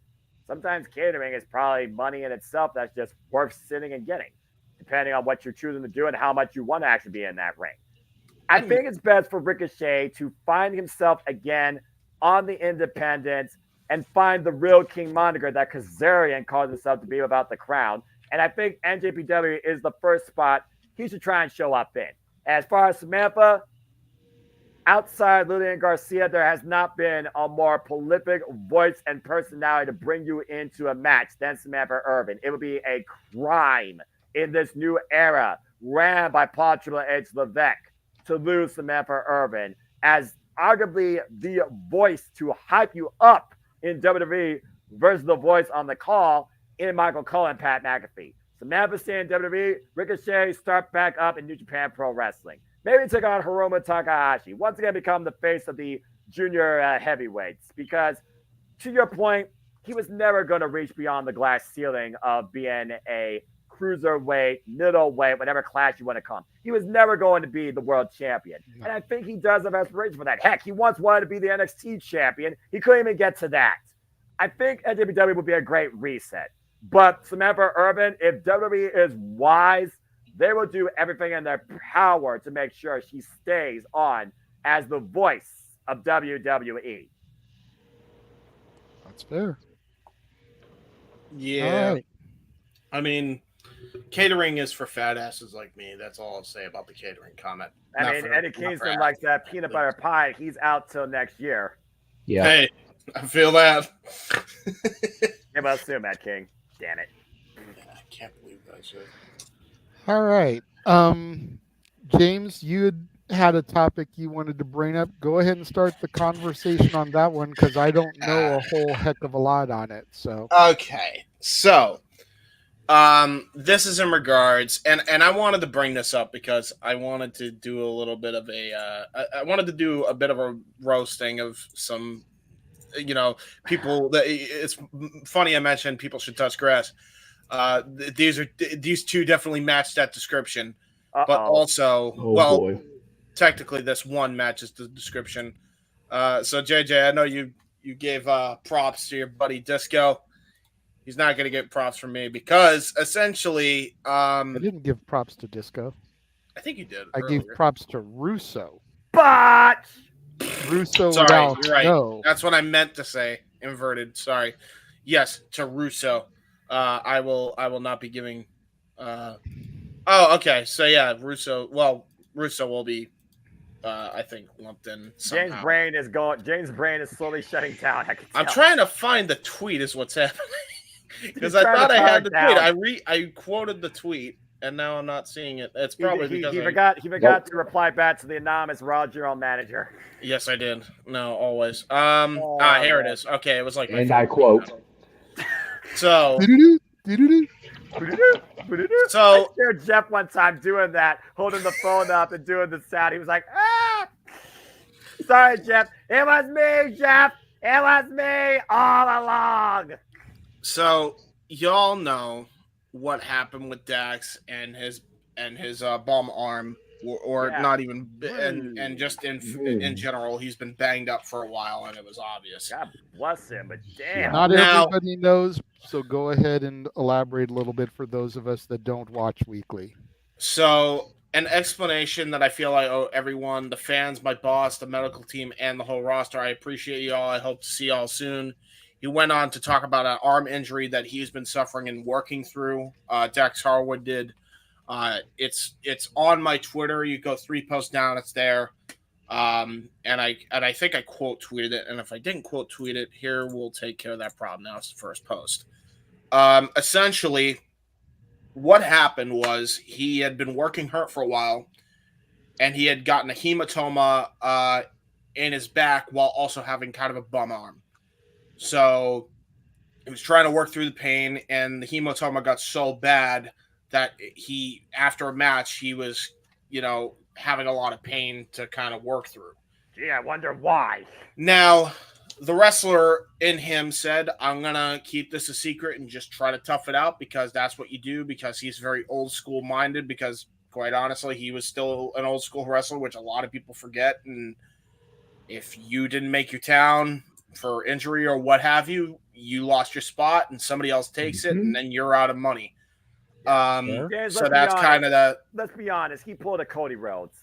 Sometimes catering is probably money in itself that's just worth sitting and getting, depending on what you're choosing to do and how much you want to actually be in that ring. I think it's best for Ricochet to find himself again on the independents and find the real King moniker that Kazarian calls himself to be about the crown. And I think NJPW is the first spot he should try and show up in. As far as Samantha, outside Lillian Garcia, there has not been a more prolific voice and personality to bring you into a match than Samantha Irvin. It would be a crime in this new era ran by Paul Triple H Levesque to lose Samantha Irvin as arguably the voice to hype you up in WWE versus the voice on the call in Michael Cole and Pat McAfee. Samantha stay in WWE, Ricochet start back up in New Japan Pro Wrestling. Maybe take on Hiromu Takahashi. Once again, become the face of the junior heavyweights. Because, to your point, he was never going to reach beyond the glass ceiling of being a cruiserweight, middleweight, whatever class you want to come. He was never going to be the world champion. And I think he does have aspirations for that. Heck, he once wanted to be the NXT champion. He couldn't even get to that. I think NJPW would be a great reset. But Samantha Irvin, if WWE is wise, they will do everything in their power to make sure she stays on as the voice of WWE. That's fair. Yeah. All right. I mean, catering is for fat asses like me. That's all I'll say about the catering comment. I mean, Eddie Kingston likes that peanut butter pie. He's out till next year. Yeah. Hey, I feel that. Yeah, but assume that, King. Damn it. I can't believe that shit. All right. James, you had a topic you wanted to bring up. Go ahead and start the conversation on that one because I don't know a whole heck of a lot on it. So okay, so this is in regards, and I wanted to bring this up because I wanted to do a little bit of I wanted to do a bit of a roasting of some, people that it's funny I mentioned people should touch grass. These two definitely match that description. But also, boy. technically this one matches the description. So JJ, I know you gave props to your buddy Disco. He's not going to get props from me because essentially, I didn't give props to Disco. I think you did. I gave props to Russo. But Russo. Sorry, you're right. No. That's what I meant to say. Inverted. Sorry. Yes, to Russo. I will not be giving. Oh, okay. So yeah, Russo. Well, Russo will be, I think, lumped in somehow. James' brain is slowly shutting down. I'm trying to find the tweet. Is what's happening because I thought I had the tweet. I quoted the tweet, and now I'm not seeing it. It's probably because he forgot to reply back to the anonymous Raw General Manager. Yes, I did. No, always. Here it is. Okay, it was like. And I quote. So. So I heard Jeff one time doing that, holding the phone up and doing the sound. He was like, "Ah, sorry, Jeff. It was me, Jeff. It was me all along." So y'all know what happened with Dax and his bum arm, or not even, and just in general, he's been banged up for a while, and it was obvious. God bless him, but damn. Not everybody knows, so go ahead and elaborate a little bit for those of us that don't watch weekly. So, an explanation that I feel I owe everyone, the fans, my boss, the medical team, and the whole roster. I appreciate you all. I hope to see y'all soon. He went on to talk about an arm injury that he's been suffering and working through. Dax Harwood did. It's on my Twitter. You go 3 posts down, it's there. And I think I quote tweeted it. And if I didn't quote tweet it, here we'll take care of that problem. Now it's the first post. Essentially, what happened was he had been working hurt for a while, and he had gotten a hematoma in his back while also having kind of a bum arm. So he was trying to work through the pain, and the hematoma got so bad that he, after a match, he was, having a lot of pain to kind of work through. Gee, I wonder why. Now, the wrestler in him said, I'm going to keep this a secret and just try to tough it out because that's what you do, because he's very old school minded, because quite honestly, he was still an old school wrestler, which a lot of people forget. And if you didn't make your town for injury or what have you, you lost your spot and somebody else takes it, and then you're out of money. So that's kind of the. Let's be honest. He pulled a Cody Rhodes.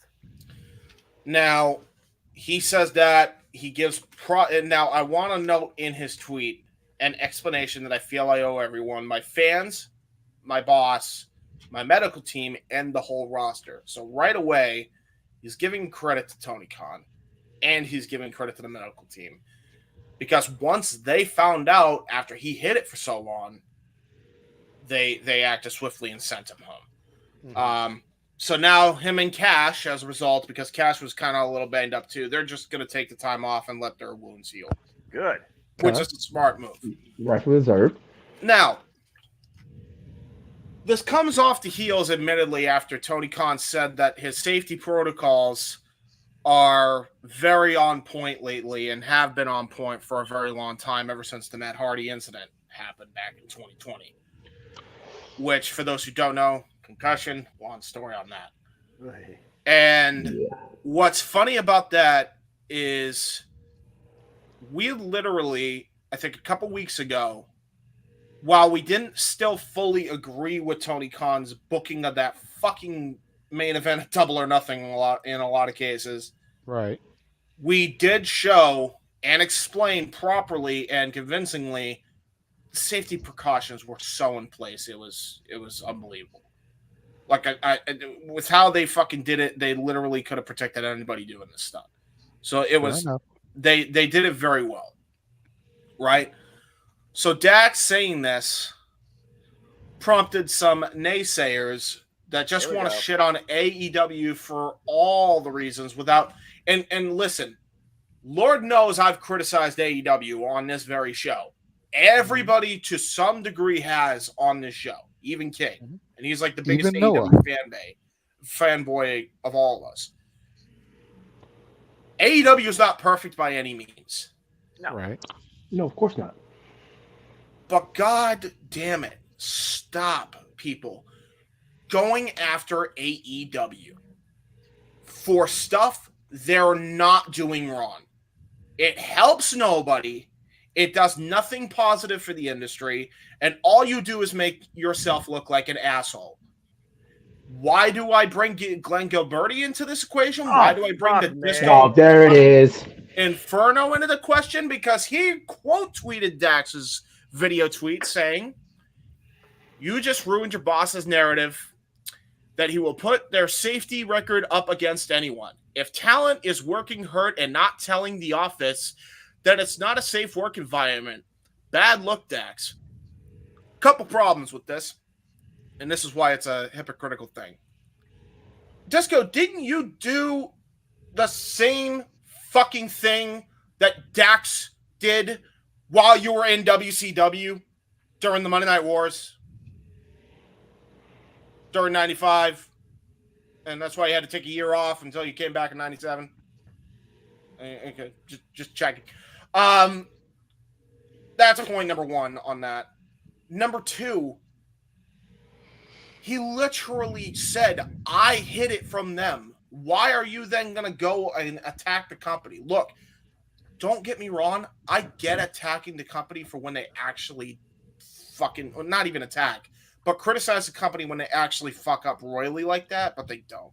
Now, he says that he gives now I want to note in his tweet an explanation that I feel I owe everyone: my fans, my boss, my medical team, and the whole roster. So right away, he's giving credit to Tony Khan, and he's giving credit to the medical team, because once they found out after he hit it for so long, they acted swiftly and sent him home. Mm-hmm. So now him and Cash, as a result, because Cash was kind of a little banged up too, they're just going to take the time off and let their wounds heal. Good. Which is a smart move. Rightfully deserved. Now, this comes off the heels, admittedly, after Tony Khan said that his safety protocols are very on point lately and have been on point for a very long time, ever since the Matt Hardy incident happened back in 2020. Which, for those who don't know, concussion, long story on that. Right. And what's funny about that is we literally, I think a couple weeks ago, while we didn't still fully agree with Tony Khan's booking of that fucking main event of Double or Nothing in a lot of cases, right, we did show and explain properly and convincingly safety precautions were so in place. It was unbelievable. Like I with how they fucking did it, they literally could have protected anybody doing this stuff. So it was they did it very well. right? So Dax saying this prompted some naysayers that just want to shit on AEW for all the reasons without and listen, Lord knows I've criticized AEW on this very show. Everybody to some degree has on this show, even King. And he's like the biggest AEW fanboy of all of us. AEW is not perfect by any means. No. Right. No, of course not. But god damn it, stop, people, going after AEW for stuff they're not doing wrong. It helps nobody. It does nothing positive for the industry. And all you do is make yourself look like an asshole. Why do I bring Glenn Gilberti into this equation? Why do I bring the Disco there it is. Inferno into the question? Because he quote tweeted Dax's video tweet saying, "You just ruined your boss's narrative that he will put their safety record up against anyone. If talent is working hurt and not telling the office that it's not a safe work environment, bad luck, Dax." Couple problems with this, and this is why it's a hypocritical thing. Disco, didn't you do the same fucking thing that Dax did while you were in WCW during the Monday Night Wars? During 95. And that's why you had to take a year off until you came back in 97. Okay, just checking. That's point number one on that. Number two, he literally said, I hid it from them. Why are you then going to go and attack the company? Look, don't get me wrong. I get attacking the company for when they actually fucking, not even attack, but criticize the company when they actually fuck up royally like that, but they don't.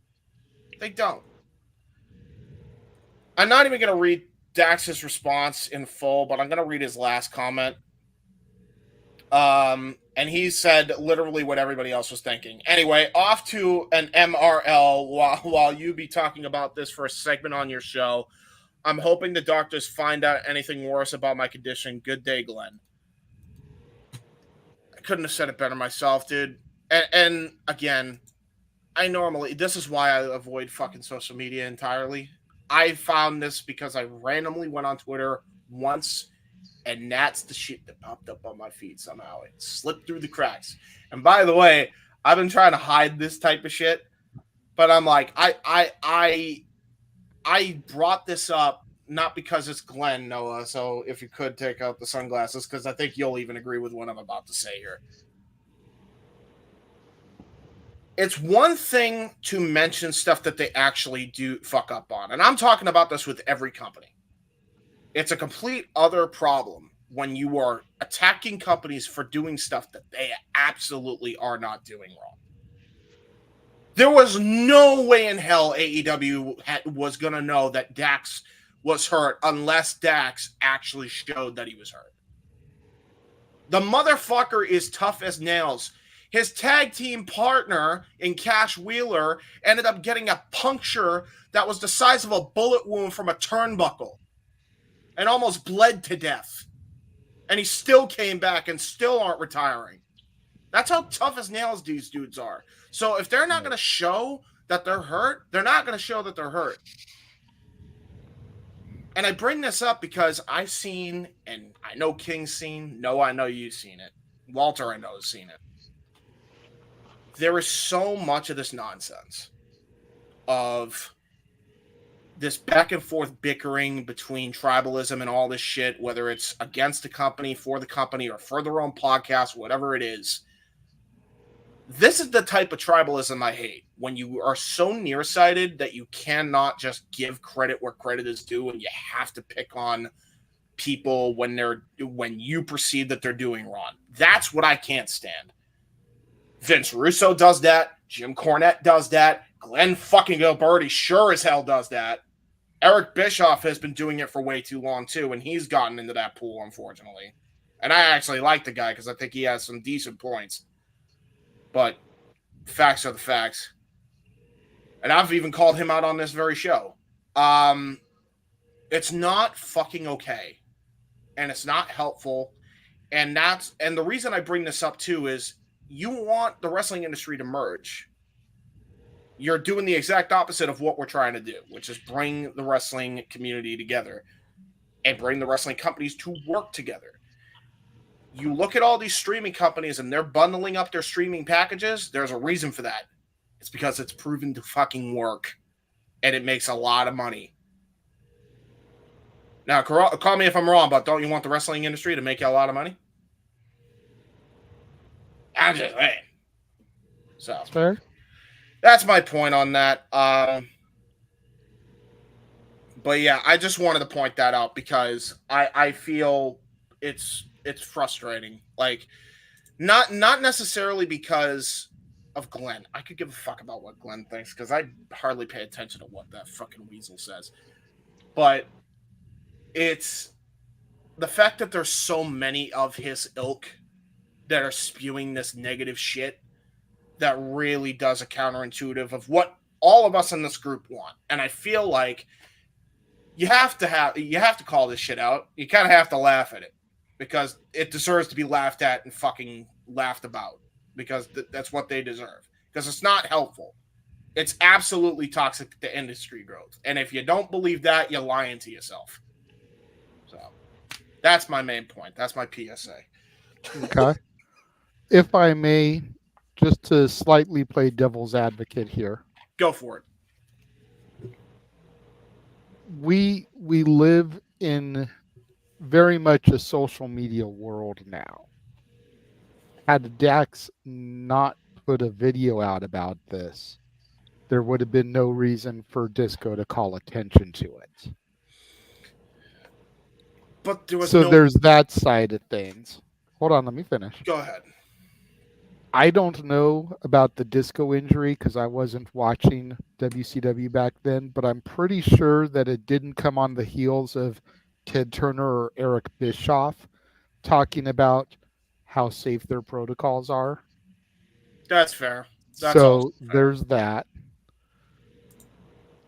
They don't. I'm not even going to read Dax's response in full, but I'm going to read his last comment. And he said literally what everybody else was thinking. Anyway, off to an MRL while you be talking about this for a segment on your show. I'm hoping the doctors find out anything worse about my condition. Good day, Glenn. I couldn't have said it better myself, dude. And again, this is why I avoid fucking social media entirely. I found this because I randomly went on Twitter once, and that's the shit that popped up on my feed somehow. It slipped through the cracks. And by the way, I've been trying to hide this type of shit, but I'm like, I brought this up not because it's Glenn, Noah. So if you could take out the sunglasses, because I think you'll even agree with what I'm about to say here. It's one thing to mention stuff that they actually do fuck up on. And I'm talking about this with every company. It's a complete other problem when you are attacking companies for doing stuff that they absolutely are not doing wrong. There was no way in hell AEW was going to know that Dax was hurt unless Dax actually showed that he was hurt. The motherfucker is tough as nails. His tag team partner in Cash Wheeler ended up getting a puncture that was the size of a bullet wound from a turnbuckle and almost bled to death. And he still came back and still aren't retiring. That's how tough as nails these dudes are. So if they're not going to show that they're hurt, they're not going to show that they're hurt. And I bring this up because I've seen, and I know King's seen, no, I know you've seen it. Walter, I know, has seen it. There is so much of this nonsense of this back and forth bickering between tribalism and all this shit, whether it's against the company, for the company, or for their own podcast, whatever it is. This is the type of tribalism I hate. When you are so nearsighted that you cannot just give credit where credit is due, and you have to pick on people when you perceive that they're doing wrong. That's what I can't stand. Vince Russo does that. Jim Cornette does that. Glenn fucking Gilberti sure as hell does that. Eric Bischoff has been doing it for way too long, too, and he's gotten into that pool, unfortunately. And I actually like the guy because I think he has some decent points. But facts are the facts. And I've even called him out on this very show. It's not fucking okay and it's not helpful. And the reason I bring this up too is you want the wrestling industry to merge. You're doing the exact opposite of what we're trying to do, which is bring the wrestling community together and bring the wrestling companies to work together. You look at all these streaming companies and they're bundling up their streaming packages. There's a reason for that. It's because it's proven to fucking work and it makes a lot of money. Now, call me if I'm wrong, but don't you want the wrestling industry to make you a lot of money? I'm just saying. So, That's fair. That's my point on that. But yeah, I just wanted to point that out because I feel it's frustrating. Like, not necessarily because of Glenn. I could give a fuck about what Glenn thinks because I hardly pay attention to what that fucking weasel says. But it's the fact that there's so many of his ilk that are spewing this negative shit that really does a counterintuitive of what all of us in this group want. And I feel like you have to call this shit out. You kind of have to laugh at it because it deserves to be laughed at and fucking laughed about because that's what they deserve. Because it's not helpful. It's absolutely toxic to industry growth. And if you don't believe that, you're lying to yourself. So that's my main point. That's my PSA. Okay. If I may, just to slightly play devil's advocate here. Go for it. We live in very much a social media world now. Had Dax not put a video out about this, there would have been no reason for Disco to call attention to it. But there was there's that side of things. Hold on, let me finish. Go ahead. I don't know about the Disco injury because I wasn't watching WCW back then, but I'm pretty sure that it didn't come on the heels of Ted Turner or Eric Bischoff talking about how safe their protocols are. That's fair. There's that.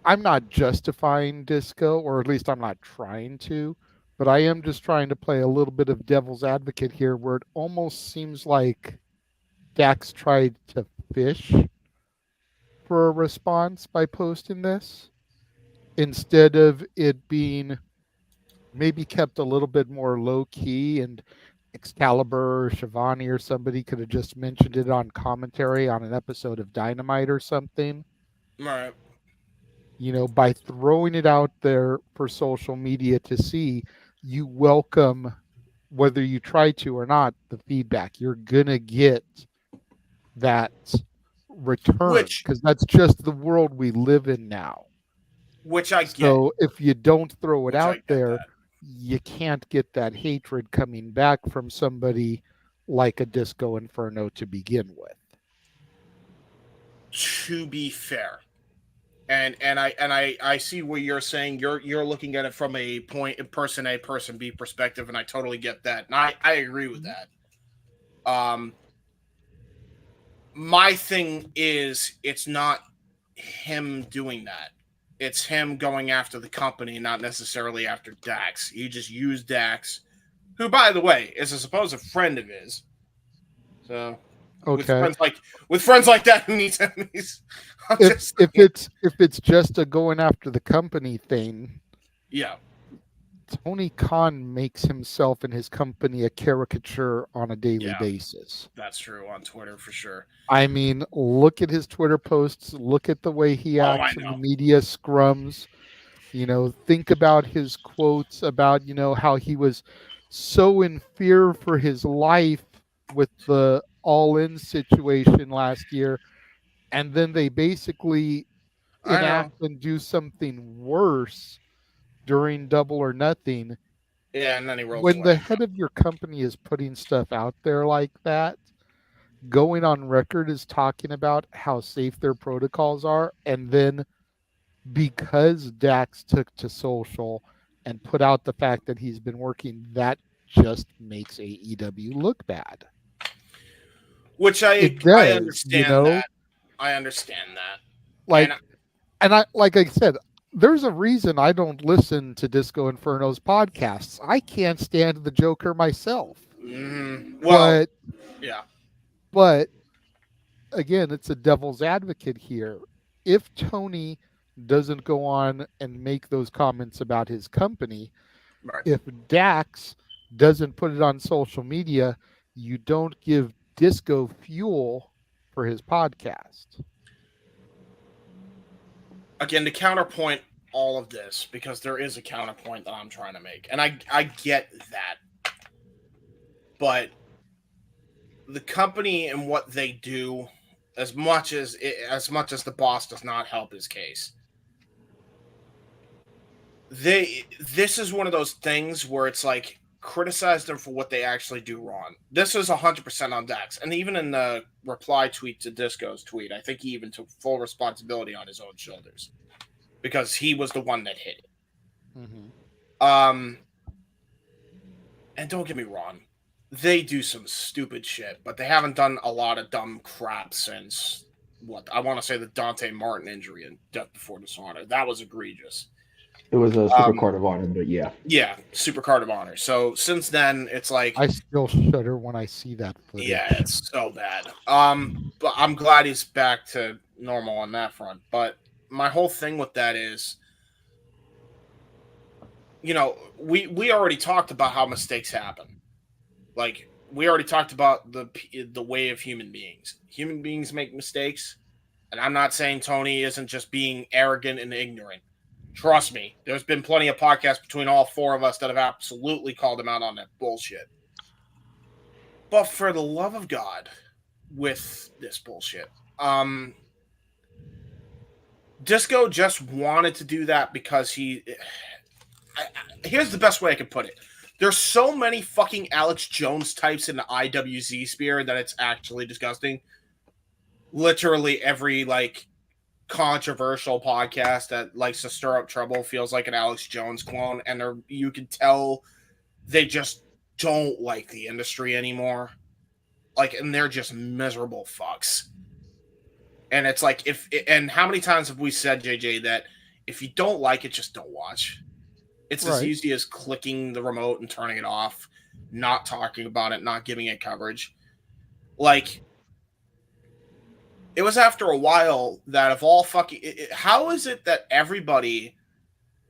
I'm not justifying Disco, or at least I'm not trying to, but I am just trying to play a little bit of devil's advocate here where it almost seems like Dax tried to fish for a response by posting this instead of it being maybe kept a little bit more low key, and Excalibur or Shivani or somebody could have just mentioned it on commentary on an episode of Dynamite or something. Right. You know, by throwing it out there for social media to see, you welcome, whether you try to or not, the feedback. You're going to get that return because that's just the world we live in now. Which I get. So if you don't throw it out there, you can't get that hatred coming back from somebody like a Disco Inferno to begin with. To be fair, and I see what you're saying. You're looking at it from a person A, person B perspective, and I totally get that. And I agree with that. My thing is, it's not him doing that. It's him going after the company, not necessarily after Dax. He just used Dax, who, by the way, is a supposed friend of his. So, okay, with friends like that, who needs enemies? If it's just a going after the company thing, yeah. Tony Khan makes himself and his company a caricature on a daily basis. That's true on Twitter for sure. I mean, look at his Twitter posts. Look at the way he acts in the media scrums. You know, think about his quotes about, you know, how he was so in fear for his life with the All-In situation last year. And then they basically enact and do something worse during Double or Nothing. Yeah, and then he rolls when away. the head of your company is putting stuff out there like that, going on record is talking about how safe their protocols are, and then because Dax took to social and put out the fact that he's been working, that just makes AEW look bad. Which I understand, you know? that. I understand that. Like I said, there's a reason I don't listen to Disco Inferno's podcasts. I can't stand the Joker myself. Well, yeah. But again, it's a devil's advocate here. If Tony doesn't go on and make those comments about his company, if Dax doesn't put it on social media, you don't give Disco fuel for his podcast. Again, to counterpoint all of this, because there is a counterpoint that I'm trying to make, and I get that, but the company and what they do, as much as the boss does not help his case, this is one of those things where it's like, criticize them for what they actually do wrong. This is 100% on Dax, and even in the reply tweet to Disco's tweet, I think he even took full responsibility on his own shoulders because he was the one that hit it. And don't get me wrong, they do some stupid shit, but they haven't done a lot of dumb crap since what I want to say the Dante Martin injury and Death Before Dishonor. That was egregious. It was a Super Card of Honor, but yeah. Yeah, Super Card of Honor. So since then, it's like I still shudder when I see that footage. Yeah, it's so bad. But I'm glad he's back to normal on that front. But my whole thing with that is, you know, we already talked about how mistakes happen. Like, we already talked about the way of human beings. Human beings make mistakes, and I'm not saying Tony isn't just being arrogant and ignorant. Trust me, there's been plenty of podcasts between all four of us that have absolutely called him out on that bullshit. But for the love of God, with this bullshit, Disco just wanted to do that because here's the best way I could put it. There's so many fucking Alex Jones types in the IWZ sphere that it's actually disgusting. Literally every, like, controversial podcast that likes to stir up trouble feels like an Alex Jones clone, and you can tell they just don't like the industry anymore. Like, and they're just miserable fucks. And it's like, and how many times have we said, JJ, that if you don't like it, just don't watch. It's as easy as clicking the remote and turning it off, not talking about it, not giving it coverage. Like, it was after a while that of all fucking... how is it that everybody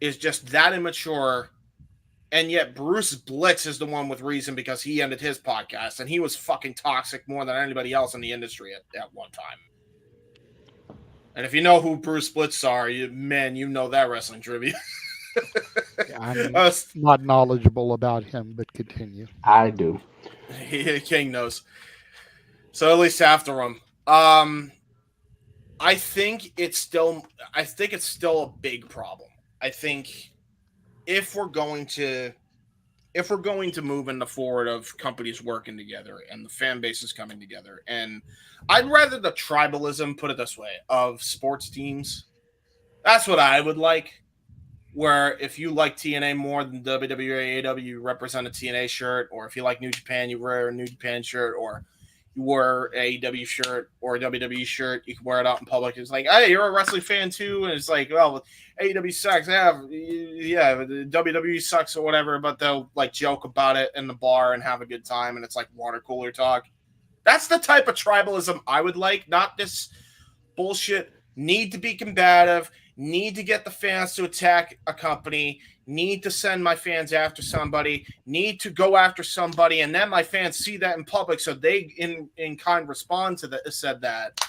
is just that immature, and yet Bruce Blitz is the one with reason because he ended his podcast, and he was fucking toxic more than anybody else in the industry at one time. And if you know who Bruce Blitz are, you know that wrestling trivia. I'm not knowledgeable about him, but continue. I do. King knows. So at least after him. I think it's still a big problem. I think if we're going to move in the forward of companies working together and the fan bases coming together, and I'd rather the tribalism, put it this way, of sports teams. That's what I would like. Where if you like TNA more than WWE or AEW, you represent a TNA shirt, or if you like New Japan, you wear a New Japan shirt, or you wear a AEW shirt or a WWE shirt, you can wear it out in public. It's like, hey, you're a wrestling fan too, and it's like, well, AEW sucks. Yeah, WWE sucks or whatever, but they'll like joke about it in the bar and have a good time, and it's like water cooler talk. That's the type of tribalism I would like, not this bullshit. Need to be combative. Need to get the fans to attack a company, need to send my fans after somebody, need to go after somebody, and then my fans see that in public, so they in kind respond to that, said that.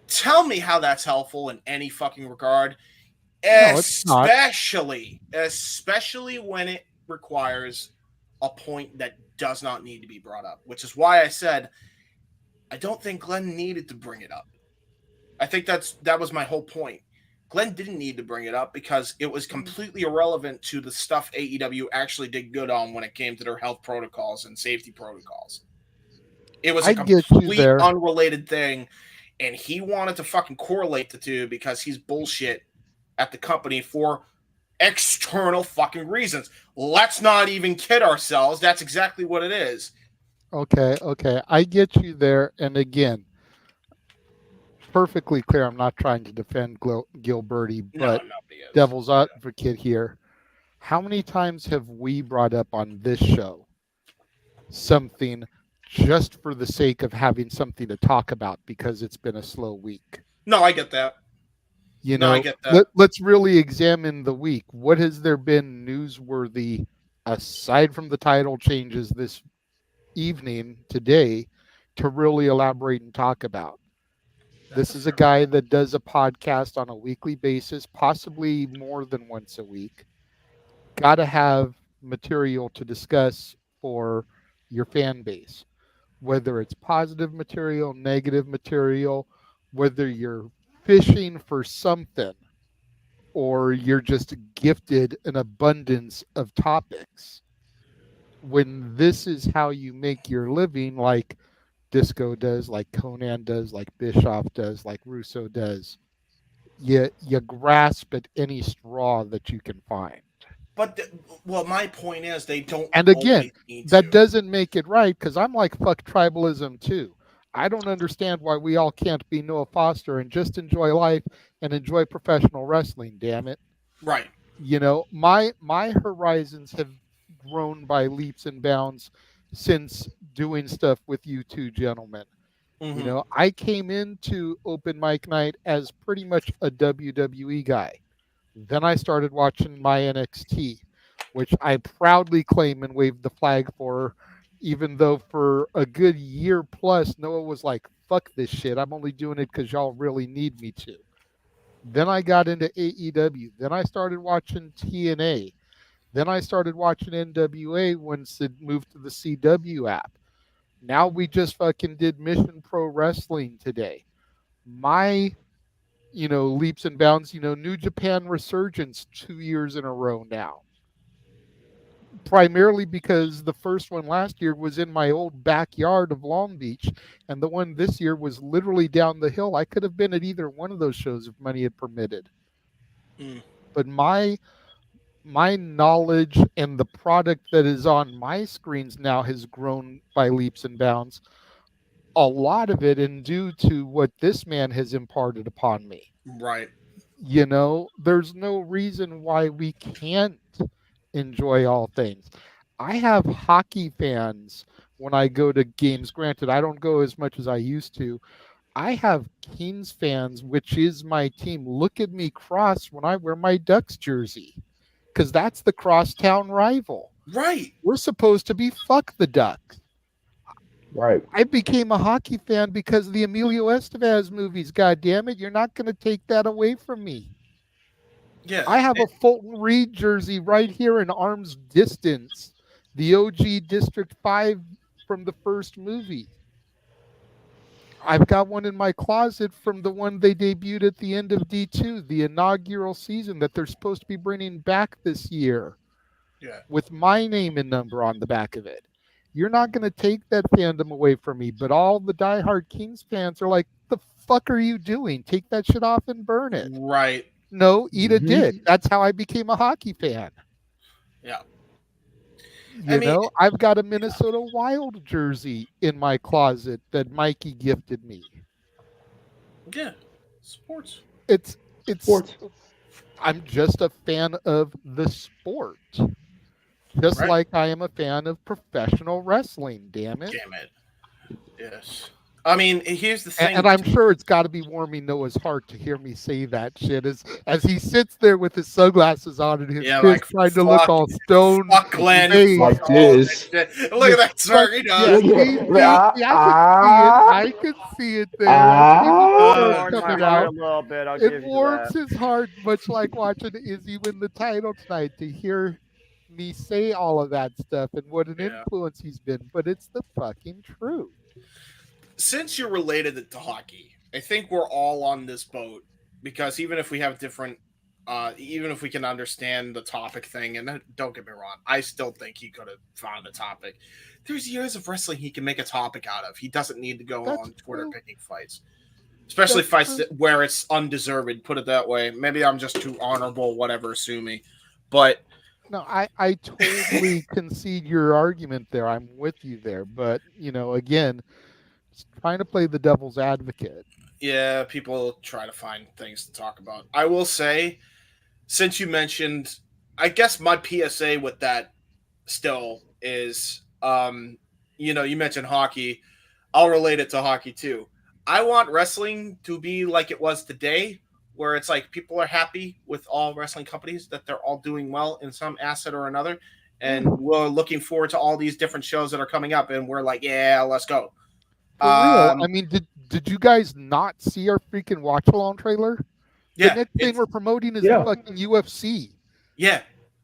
Tell me how that's helpful in any fucking regard, especially when it requires a point that does not need to be brought up, which is why I said I don't think Glenn needed to bring it up. I think that was my whole point. Glenn didn't need to bring it up because it was completely irrelevant to the stuff AEW actually did good on when it came to their health protocols and safety protocols. It was a completely unrelated thing, and he wanted to fucking correlate the two because he's bullshit at the company for external fucking reasons. Let's not even kid ourselves. That's exactly what it is. Okay. I get you there. And again, perfectly clear, I'm not trying to defend Gilberti, but nobody is. devil's advocate here. How many times have we brought up on this show something just for the sake of having something to talk about because it's been a slow week? No, I get that. I get that. Let's really examine the week. What has there been newsworthy aside from the title changes this evening today to really elaborate and talk about? This is a guy that does a podcast on a weekly basis, possibly more than once a week. Got to have material to discuss for your fan base, whether it's positive material, negative material, whether you're fishing for something or you're just gifted an abundance of topics. When this is how you make your living, like Disco does, like Conan does, like Bischoff does, like Russo does, you grasp at any straw that you can find. But my point is they don't. And again, always need that to. doesn't make it right, because I'm like, fuck tribalism too. I don't understand why we all can't be Noah Foster and just enjoy life and enjoy professional wrestling. Damn it! Right. My horizons have grown by leaps and bounds since doing stuff with you two gentlemen. Mhm. I came into open mic night as pretty much a WWE guy. Then I started watching my NXT, which I proudly claim and waved the flag for, even though for a good year plus, Noah was like, fuck this shit. I'm only doing it because y'all really need me to. Then I got into AEW. Then I started watching TNA. Then I started watching NWA once it moved to the CW app. Now we just fucking did Mission Pro Wrestling today. My leaps and bounds, New Japan Resurgence 2 years in a row now. Primarily because the first one last year was in my old backyard of Long Beach, and the one this year was literally down the hill. I could have been at either one of those shows if money had permitted. But my knowledge and the product that is on my screens now has grown by leaps and bounds. A lot of it and due to what this man has imparted upon me. Right. There's no reason why we can't enjoy all things. I have hockey fans when I go to games. Granted, I don't go as much as I used to. I have Kings fans, which is my team, look at me cross when I wear my Ducks jersey, because that's the crosstown rival. Right. We're supposed to be fuck the Ducks. Right. I became a hockey fan because of the Emilio Estevez movies. God damn it, you're not going to take that away from me. Yeah. I have a Fulton Reed jersey right here in arm's distance. The OG District 5 from the first movie. I've got one in my closet from the one they debuted at the end of D2, the inaugural season that they're supposed to be bringing back this year. Yeah. With my name and number on the back of it. You're not going to take that fandom away from me, but all the diehard Kings fans are like, the fuck are you doing? Take that shit off and burn it. Right. No, eat a dick. That's how I became a hockey fan. Yeah. I've got a Minnesota Wild jersey in my closet that Mikey gifted me. Yeah. Sports. It's sports. I'm just a fan of the sport. Just like I am a fan of professional wrestling, damn it. Damn it. Yes. I mean, here's the thing. And I'm sure it's got to be warming Noah's heart to hear me say that shit as he sits there with his sunglasses on and his fist trying to look all stoned. Fuck Glenn. Like this. Look at that smirk. I could see it there. It warms his heart, much like watching Izzy win the title tonight, to hear me say all of that stuff and what an influence he's been. But it's the fucking truth. Since you're related to hockey, I think we're all on this boat, because even if we have different, even if we can understand the topic thing, and don't get me wrong, I still think he could have found a topic. There's years of wrestling he can make a topic out of. He doesn't need to go on Twitter picking fights, especially fights where it's undeserved, put it that way. Maybe I'm just too honorable, whatever, sue me. But no, I totally concede your argument there. I'm with you there. But, again, trying to play the devil's advocate. Yeah, people try to find things to talk about. I will say, since you mentioned, I guess my PSA with that still is, you mentioned hockey. I'll relate it to hockey too. I want wrestling to be like it was today, where it's like people are happy with all wrestling companies that they're all doing well in some asset or another. And we're looking forward to all these different shows that are coming up, and we're like, yeah, let's go. For real. I mean, did you guys not see our freaking watch along trailer? Yeah, the next thing we're promoting is Yeah. the fucking UFC. Yeah,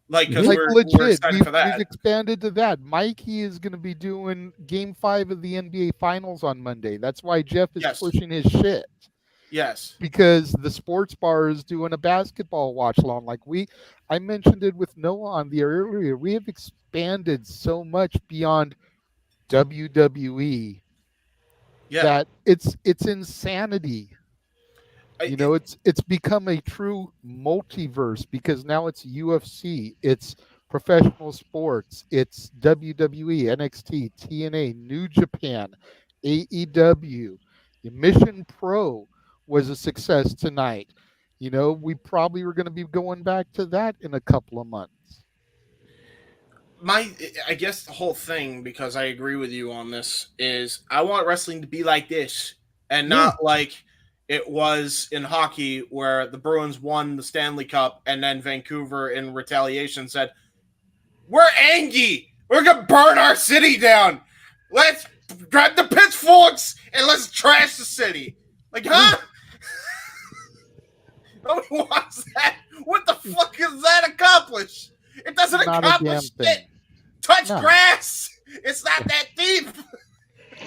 because Like we're legit, excited for that. we've expanded to that. Mikey is going to be doing Game 5 of the NBA Finals on Monday. That's why Jeff is Yes. pushing his shit. Yes. Because the sports bar is doing a basketball watch along. Like I mentioned it with Noah on the earlier. We have expanded so much beyond WWE that it's insanity. It's become a true multiverse because now it's UFC, it's professional sports, it's WWE, NXT, TNA, New Japan, AEW, Mission Pro was a success tonight. We probably were going to be going back to that in a couple of months. I guess the whole thing, because I agree with you on this, is I want wrestling to be like this and not like it was in hockey where the Bruins won the Stanley Cup and then Vancouver in retaliation said, we're angry. We're going to burn our city down. Let's grab the pitchforks and let's trash the city. Like, huh? Nobody wants that. What the fuck does that accomplish? It doesn't accomplish shit. Touch grass. It's not that deep.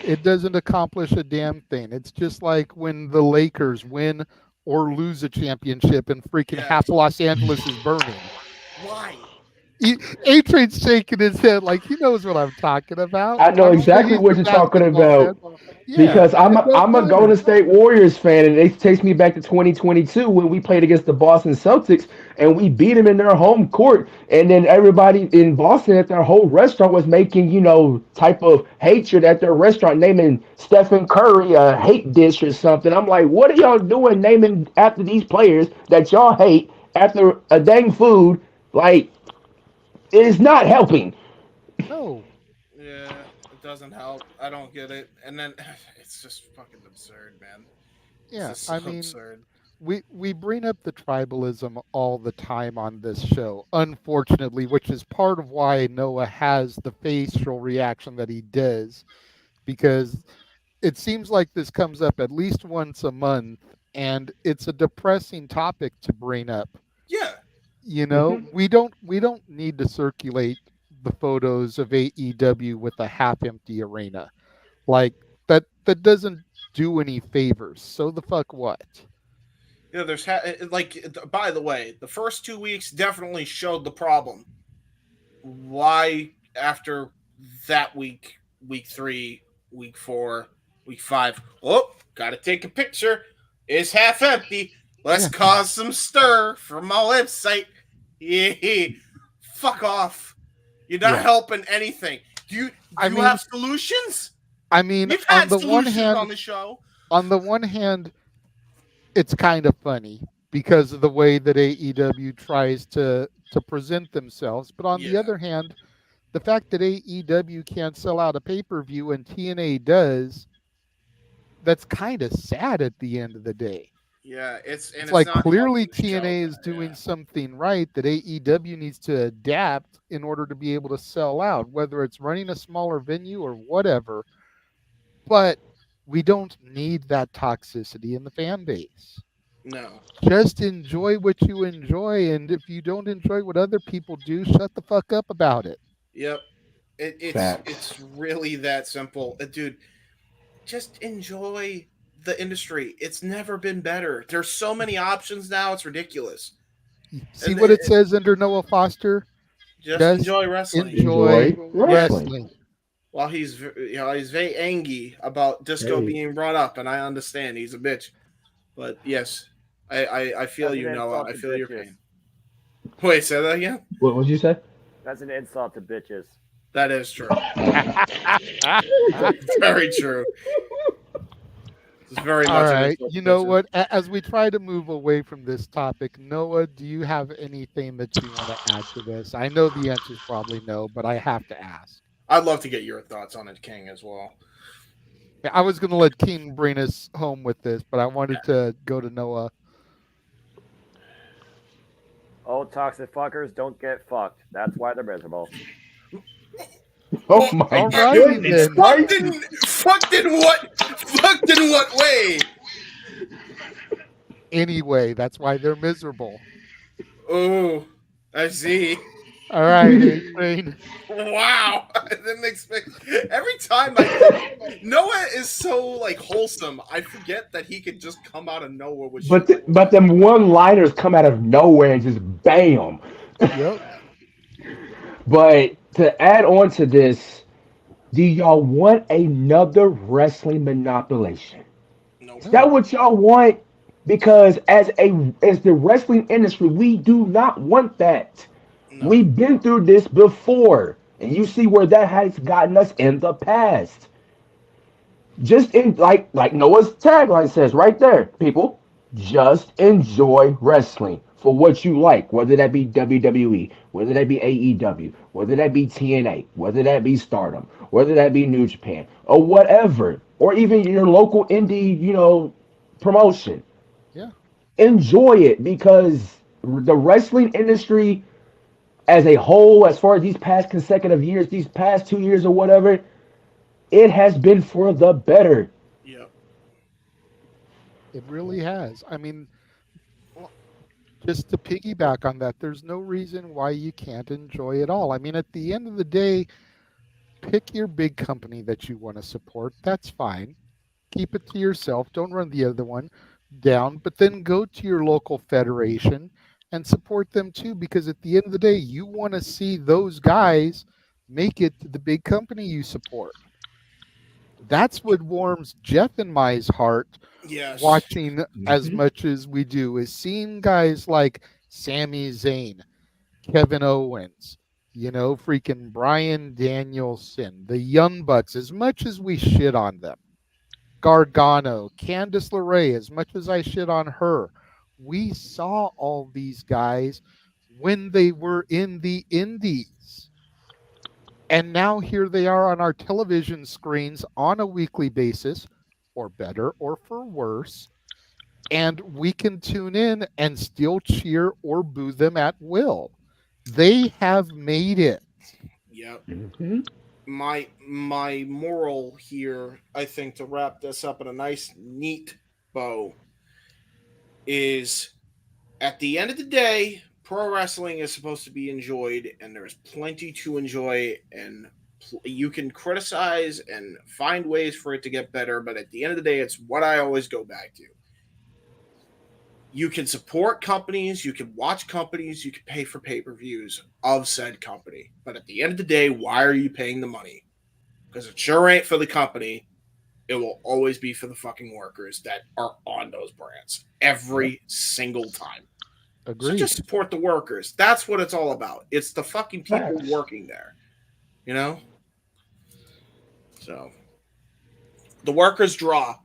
It doesn't accomplish a damn thing. It's just like when the Lakers win or lose a championship and freaking half Los Angeles is burning. Why? A-Train's shaking his head like he knows what I'm talking about. I know exactly what you're talking about because I'm a Golden State Warriors fan, and it takes me back to 2022 when we played against the Boston Celtics and we beat them in their home court, and then everybody in Boston at their whole restaurant was making type of hatred at their restaurant, naming Stephen Curry a hate dish or something. I'm like, what are y'all doing naming after these players that y'all hate after a dang food? Like, it is not helping. No. Yeah, it doesn't help. I don't get it. And then it's just fucking absurd, man. Yeah, so absurd. We bring up the tribalism all the time on this show, unfortunately, which is part of why Noah has the facial reaction that he does, because it seems like this comes up at least once a month, and it's a depressing topic to bring up. Yeah. We don't need to circulate the photos of AEW with a half-empty arena. Like that doesn't do any favors. So the fuck what? Yeah, by the way, the first 2 weeks definitely showed the problem. Why after that week 3, week 4, week 5, gotta take a picture. It's half empty. Let's cause some stir from my website. Yeah, fuck off. You're not helping anything. Do you have solutions? I mean, you've had on the one solutions hand, on the show. On the one hand, it's kind of funny because of the way that AEW tries to present themselves. But on the other hand, the fact that AEW can't sell out a pay-per-view and TNA does, that's kind of sad at the end of the day. Yeah, it's like clearly TNA is doing something right that AEW needs to adapt in order to be able to sell out, whether it's running a smaller venue or whatever. But we don't need that toxicity in the fan base. No. Just enjoy what you enjoy, and if you don't enjoy what other people do, shut the fuck up about it. Yep. It's really that simple. Dude, just enjoy the industry. It's never been better. There's so many options now, it's ridiculous. See what it says under Noah Foster? Just enjoy wrestling. Enjoy wrestling. Well, he's very angry about Disco being brought up, and I understand he's a bitch. But yes, I feel you, Noah. I feel your pain. Wait, say that again? What would you say? That's an insult to bitches. That is true. Very true. It's very All much. right. You know what? As we try to move away from this topic, Noah, do you have anything that you want to add to this? I know the answer is probably no, but I have to ask. I'd love to get your thoughts on it, King, as well. I was going to let King bring us home with this, but I wanted to go to Noah. Old toxic fuckers don't get fucked. That's why they're miserable. Oh my goodness! Fucked in what way? Anyway, that's why they're miserable. Oh, I see. All right, A-Train. Wow, I didn't expect. Every time Noah is so like wholesome, I forget that he could just come out of nowhere with. But them one-liners come out of nowhere and just bam. Yep. But to add on to this, do y'all want another wrestling monopolization? No. Is that what y'all want? Because as the wrestling industry, we do not want that. No. We've been through this before, and you see where that has gotten us in the past. Just in like Noah's tagline says right there, people, just enjoy wrestling for what you like, whether that be WWE, whether that be AEW, whether that be TNA, whether that be Stardom, whether that be New Japan, or whatever, or even your local indie, promotion. Yeah. Enjoy it, because the wrestling industry as a whole, as far as these past consecutive years, these past 2 years or whatever, it has been for the better. Yep. It really has. I mean, just to piggyback on that, there's no reason why you can't enjoy it all. I mean, at the end of the day, pick your big company that you want to support. That's fine. Keep it to yourself. Don't run the other one down, but then go to your local federation and support them too, because at the end of the day, you want to see those guys make it to the big company you support. That's what warms Jeff and my's heart. Yes. Watching as much as we do is seeing guys like Sami Zayn, Kevin Owens, freaking Bryan Danielson, the Young Bucks, as much as we shit on them. Gargano, Candice LeRae, as much as I shit on her, we saw all these guys when they were in the indies. And now here they are on our television screens on a weekly basis, or better, or for worse. And we can tune in and still cheer or boo them at will. They have made it. Yep. My moral here, I think, to wrap this up in a nice, neat bow, is at the end of the day, pro wrestling is supposed to be enjoyed, and there's plenty to enjoy, and you can criticize and find ways for it to get better, but at the end of the day, it's what I always go back to. You can support companies, you can watch companies, you can pay for pay-per-views of said company, but at the end of the day, why are you paying the money? Because it sure ain't for the company. It will always be for the fucking workers that are on those brands every single time. Agreed. So just support the workers. That's what it's all about. It's the fucking people working there. So the workers draw.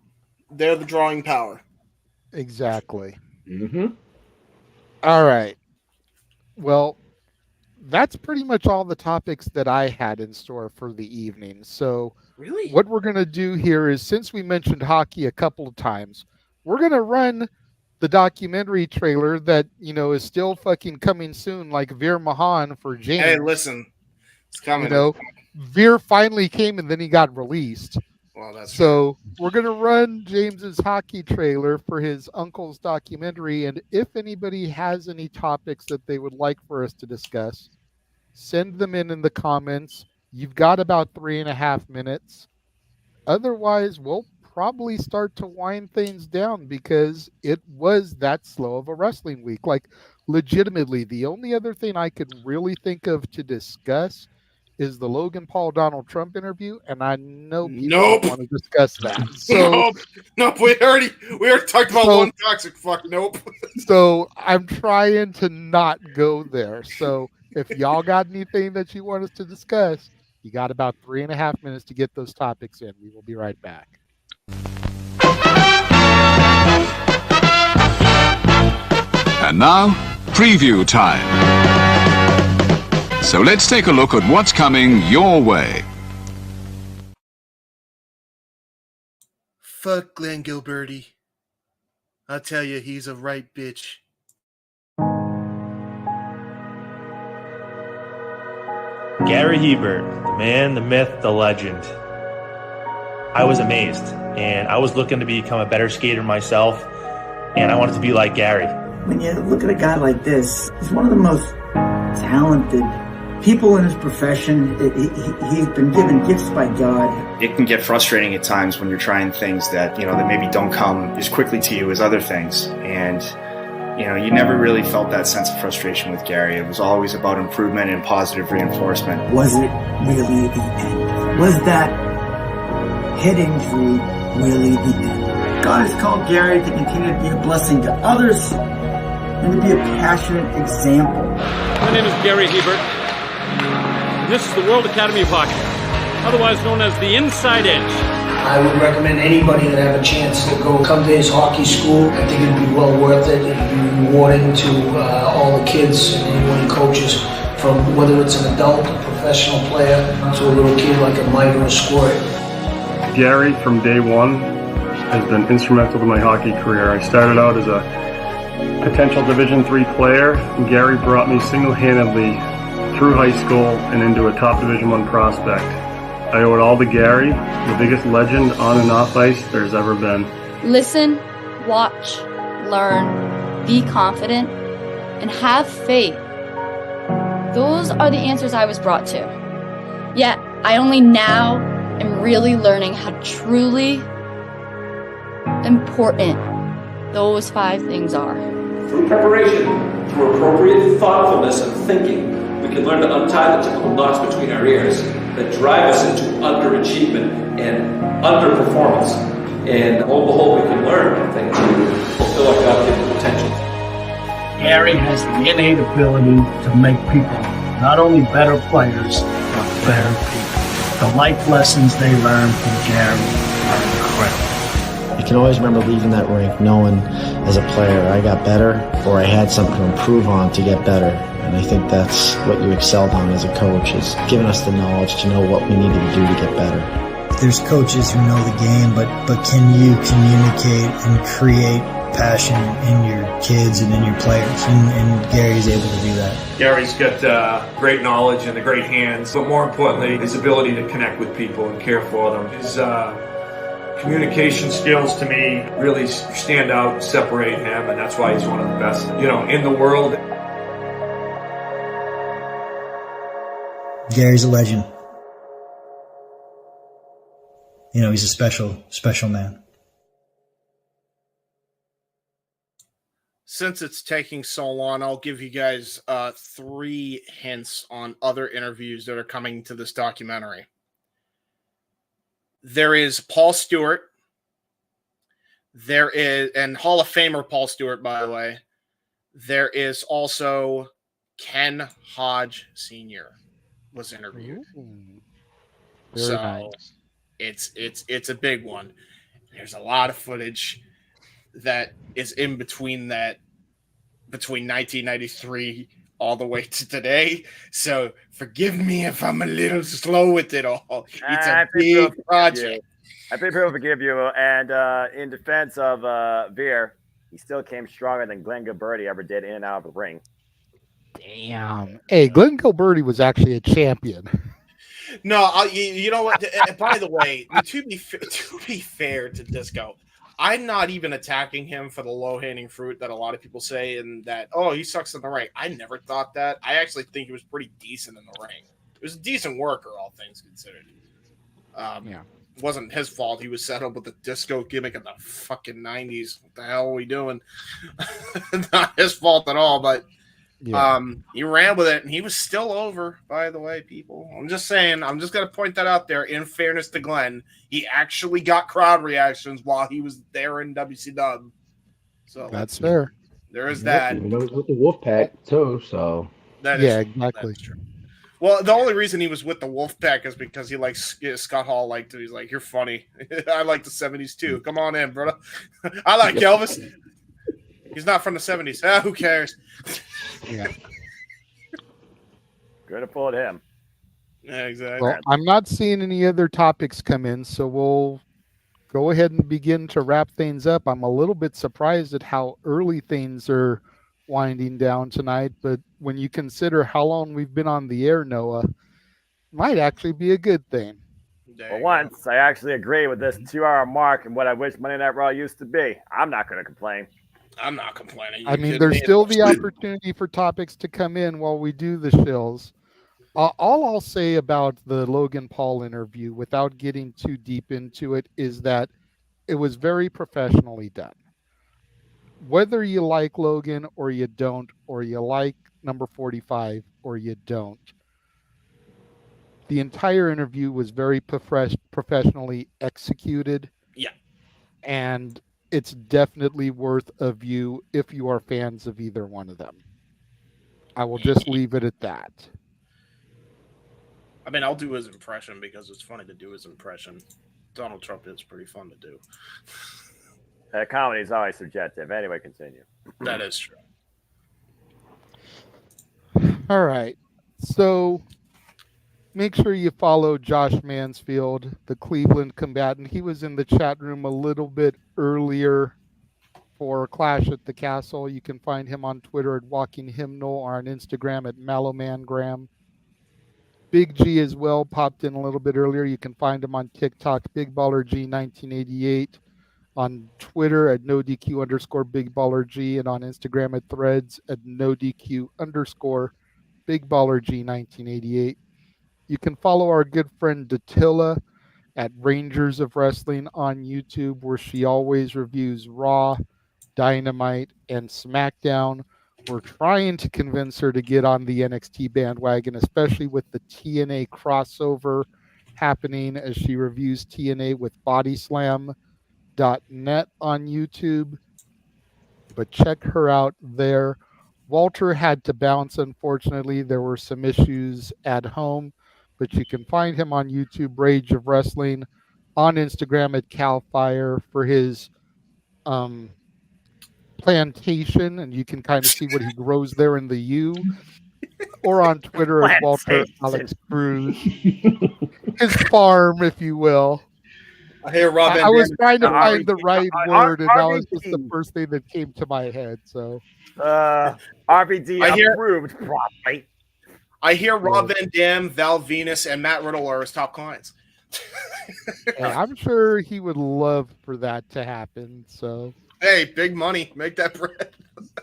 They're the drawing power. Exactly. All right. Well, that's pretty much all the topics that I had in store for the evening. So really, what we're going to do here is, since we mentioned hockey a couple of times, we're going to run the documentary trailer that, is still fucking coming soon, like Veer Mahan for James. Hey, listen, it's coming. Veer finally came and then he got released. Well, that's so we're going to run James's hockey trailer for his uncle's documentary. And if anybody has any topics that they would like for us to discuss, send them in the comments. You've got about 3.5 minutes. Otherwise, we'll probably start to wind things down, because it was that slow of a wrestling week. Like, legitimately, the only other thing I could really think of to discuss is the Logan Paul Donald Trump interview, and I know people want to discuss that. So nope. We already talked about one toxic fuck. Nope. So I'm trying to not go there. So if y'all got anything that you want us to discuss, you got about 3.5 minutes to get those topics in. We will be right back. Now, preview time. So let's take a look at what's coming your way. Fuck Glenn Gilberti. I'll tell you, he's a right bitch. Gary Hebert, the man, the myth, the legend. I was amazed, and I was looking to become a better skater myself, and I wanted to be like Gary. When you look at a guy like this, he's one of the most talented people in his profession. He's been given gifts by God. It can get frustrating at times when you're trying things that, that maybe don't come as quickly to you as other things. And, you never really felt that sense of frustration with Gary. It was always about improvement and positive reinforcement. Was it really the end? Was that head injury really the end? God has called Gary to continue to be a blessing to others and to be a passionate example. My name is Gary Hebert, and this is the World Academy of Hockey, otherwise known as the Inside Edge. I would recommend anybody that have a chance to come to his hockey school. I think it'd be well worth it. It'd be rewarding to all the kids and anyone he coaches, from whether it's an adult, a professional player, to a little kid like a Mike or a Squirt. Gary, from day one, has been instrumental to my hockey career. I started out as a potential Division III player, and Gary brought me single-handedly through high school and into a top Division I prospect. I owe it all to Gary, the biggest legend on and off ice there's ever been. Listen, watch, learn, be confident, and have faith. Those are the answers I was brought to. Yet, I only now am really learning how truly important those 5 things are. Through preparation, through appropriate thoughtfulness and thinking, we can learn to untie the typical knots between our ears that drive us into underachievement and underperformance. And lo and behold, we can learn, I think, to fulfill our God-given potential. Gary has the innate ability to make people not only better players, but better people. The life lessons they learn from Gary are incredible. I can always remember leaving that rink knowing as a player I got better, or I had something to improve on to get better. And I think that's what you excelled on as a coach, is giving us the knowledge to know what we needed to do to get better. There's coaches who know the game, but can you communicate and create passion in your kids and in your players? And Gary's able to do that. Gary's got great knowledge and the great hands, but more importantly, his ability to connect with people and care for them. His communication skills, to me, really stand out, separate him, and that's why he's one of the best, in the world. Gary's a legend. He's a special man. Since it's taking so long, I'll give you guys 3 hints on other interviews that are coming to this documentary. There is Paul Stewart. There is, and Hall of Famer Paul Stewart, by the way. There is also Ken Hodge Sr. was interviewed. Very nice. It's a big one. There's a lot of footage that is in between 1993 all the way to today. So forgive me if I'm a little slow with it all. It's a big project. I think people forgive you. And in defense of Veer, he still came stronger than Glenn Gilberti ever did in and out of the ring. Damn. Hey, Glenn Gilberti was actually a champion. No, you know what? By the way, to be fair to Disco, I'm not even attacking him for the low-hanging fruit that a lot of people say, and that, he sucks in the ring. I never thought that. I actually think he was pretty decent in the ring. He was a decent worker, all things considered. It wasn't his fault. He was set up with the disco gimmick in the fucking 90s. What the hell are we doing? Not his fault at all, but he ran with it, and he was still over, by the way, people. I'm just saying, I'm just going to point that out there. In fairness to Glenn, he actually got crowd reactions while he was there in WCW. So that's fair. There is that. He was with the Wolfpack, too, so. Exactly. True. Well, the only reason he was with the Wolfpack is because he likes Scott Hall liked it. He's like, you're funny. I like the 70s, too. Come on in, brother. I like Elvis. He's not from the 70s. Ah, who cares? Yeah. Good to pull at him. Yeah, exactly. Well, I'm not seeing any other topics come in, so we'll go ahead and begin to wrap things up. I'm a little bit surprised at how early things are winding down tonight, but when you consider how long we've been on the air, Noah, it might actually be a good thing. For once, I actually agree with this 2-hour mark and what I wish Monday Night Raw used to be. I'm not going to complain. I'm not complaining. I mean, there's still the opportunity for topics to come in while we do the shills. All I'll say about the Logan Paul interview, without getting too deep into it, is that it was very professionally done. Whether you like Logan or you don't, or you like number 45 or you don't, the entire interview was very professionally executed. Yeah. And it's definitely worth a view if you are fans of either one of them. I will just leave it at that. I mean, I'll do his impression because it's funny to do his impression. Donald Trump is pretty fun to do. Comedy is always subjective. Anyway, continue. That is true. All right. So make sure you follow Josh Mansfield, the Cleveland combatant. He was in the chat room a little bit earlier for Clash at the Castle. You can find him on Twitter at Walking Hymnal or on Instagram at Mallowmangram. Big G as well popped in a little bit earlier. You can find him on TikTok, Big Baller G 1988, on Twitter at NoDQ_Big Baller G, and on Instagram at Threads at NoDQ_Big Baller G 1988. You can follow our good friend Datilla at Rangers of Wrestling on YouTube, where she always reviews Raw, Dynamite, and SmackDown. We're trying to convince her to get on the NXT bandwagon, especially with the TNA crossover happening, as she reviews TNA with bodyslam.net on YouTube. But check her out there. Walter had to bounce, unfortunately. There were some issues at home, but you can find him on YouTube, Rage of Wrestling, on Instagram at CalFire for his plantation, and you can kind of see what he grows there in the U, or on Twitter at Walter Alex Cruz, his farm, if you will. I hear Rob. I was trying to find the right word, and that was just the first thing that came to my head. So, RVD approved properly. I hear Rob Van Dam, Val Venus, and Matt Riddle are his top clients. I'm sure he would love for that to happen. So, hey, big money, make that bread.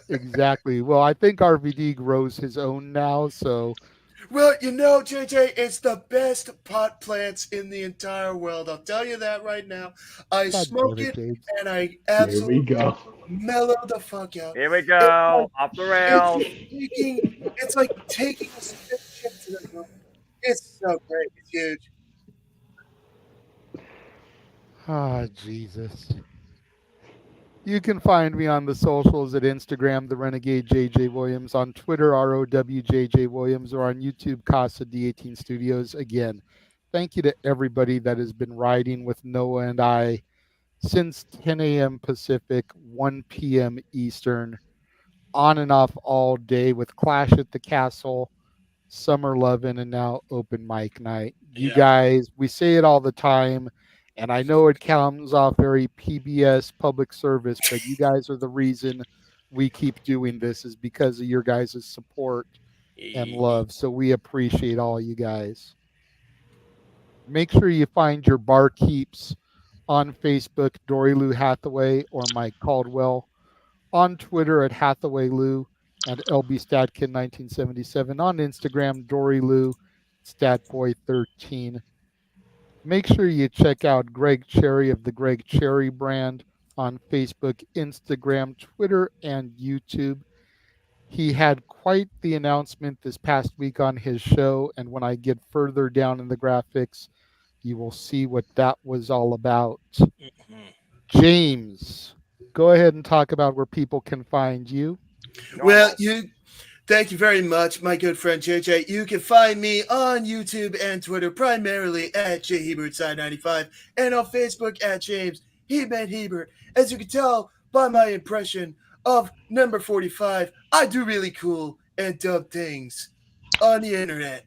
Exactly. Well, I think RVD grows his own now, so. Well, you know, JJ, it's the best pot plants in the entire world. I'll tell you that right now. I smoke it, and I absolutely mellow the fuck out. Here we go. Off the rails. It's like taking a spit chip to the moon. It's so great. It's huge. Ah, Jesus. You can find me on the socials at Instagram, The Renegade JJ Williams, on Twitter, ROWJJ Williams, or on YouTube, Casa D18 Studios. Again, thank you to everybody that has been riding with Noah and I since 10 a.m. Pacific, 1 p.m. Eastern, on and off all day with Clash at the Castle, Summer Lovin', and now Open Mic Night. You guys, we say it all the time, and I know it comes off very PBS public service, but you guys are the reason we keep doing this, is because of your guys' support and love. So we appreciate all you guys. Make sure you find your bar keeps on Facebook, Dory Lou Hathaway or Mike Caldwell, on Twitter at Hathaway Lou and LB Statkin 1977, on Instagram, Dory Lou Statboy13. Make sure you check out Greg Cherry of the Greg Cherry brand on Facebook, Instagram, Twitter, and YouTube. He had quite the announcement this past week on his show, and when I get further down in the graphics, you will see what that was all about. James, go ahead and talk about where people can find you. Well, thank you very much, my good friend JJ. You can find me on YouTube and Twitter primarily at JHebertSide95 and on Facebook at James He-Man Hebert. As you can tell by my impression of number 45. I do really cool and dumb things on the internet.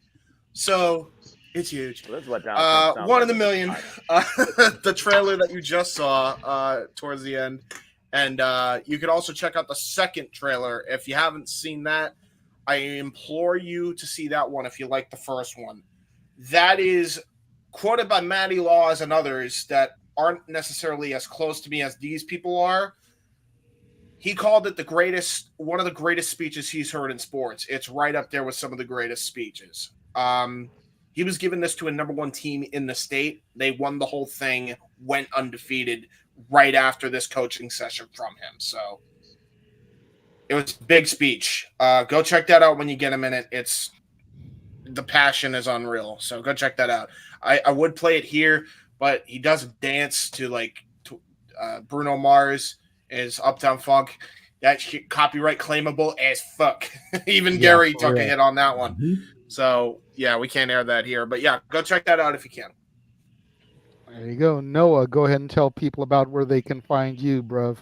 So it's huge. Well, this is what Donald Trump sounds One like in a million. The trailer that you just saw towards the end. And you can also check out the second trailer. If you haven't seen that, I implore you to see that one if you like the first one. That is quoted by Matty Laws and others that aren't necessarily as close to me as these people are. He called it one of the greatest speeches he's heard in sports. It's right up there with some of the greatest speeches. He was giving this to a number one team in the state. They won the whole thing, went undefeated right after this coaching session from him. So it was a big speech. Go check that out when you get a minute. The passion is unreal. So go check that out. I would play it here, but he does dance to Bruno Mars is Uptown Funk. That copyright claimable as fuck. Even Gary took a hit on that one. Mm-hmm. So yeah, we can't air that here. But yeah, go check that out if you can. There you go. Noah, go ahead and tell people about where they can find you, bruv.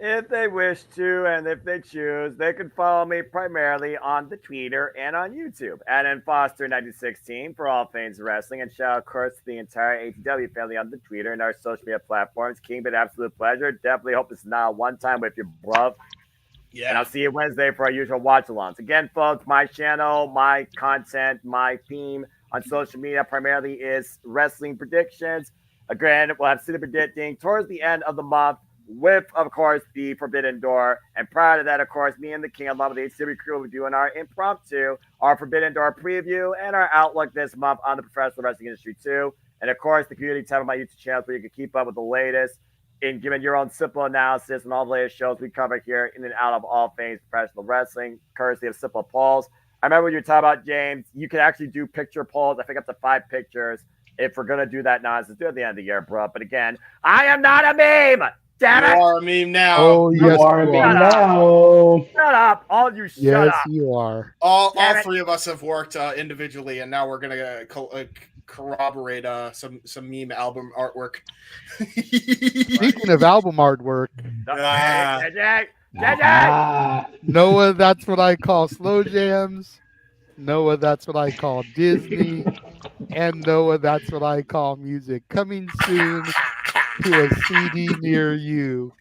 If they wish to, and if they choose, they can follow me primarily on the Twitter and on YouTube at Foster9016 for all things wrestling. And shout out, of course, to the entire AEW family on the Twitter and our social media platforms. King, been absolute pleasure. Definitely hope this is not a one-time with your bruv. Yeah. And I'll see you Wednesday for our usual watch-alongs. Again, folks, my channel, my content, my theme on social media primarily is wrestling predictions. Again, we'll have City Predicting towards the end of the month with, of course, the Forbidden Door. And prior to that, of course, me and the King, along with the HCW crew, will be doing our impromptu, our Forbidden Door preview, and our outlook this month on the professional wrestling industry, too. And, of course, the community tab on my YouTube channel where you can keep up with the latest in giving your own simple analysis and all the latest shows we cover here in and out of all things professional wrestling, courtesy of Simple Polls. I remember when you were talking about, James, you can actually do picture polls. I think up to 5 pictures. If we're going to do that nonsense, do it at the end of the year, bro. But again, I am not a meme. Damn it. You are a meme now. Oh, yes, you are a meme now. Shut up. All you shut yes, up. Yes, you are. All three of us have worked individually, and now we're going to corroborate some meme album artwork. Speaking of album artwork, Noah, that's what I call slow jams. Noah, that's what I call Disney. And Noah, that's what I call music. Coming soon to a CD near you.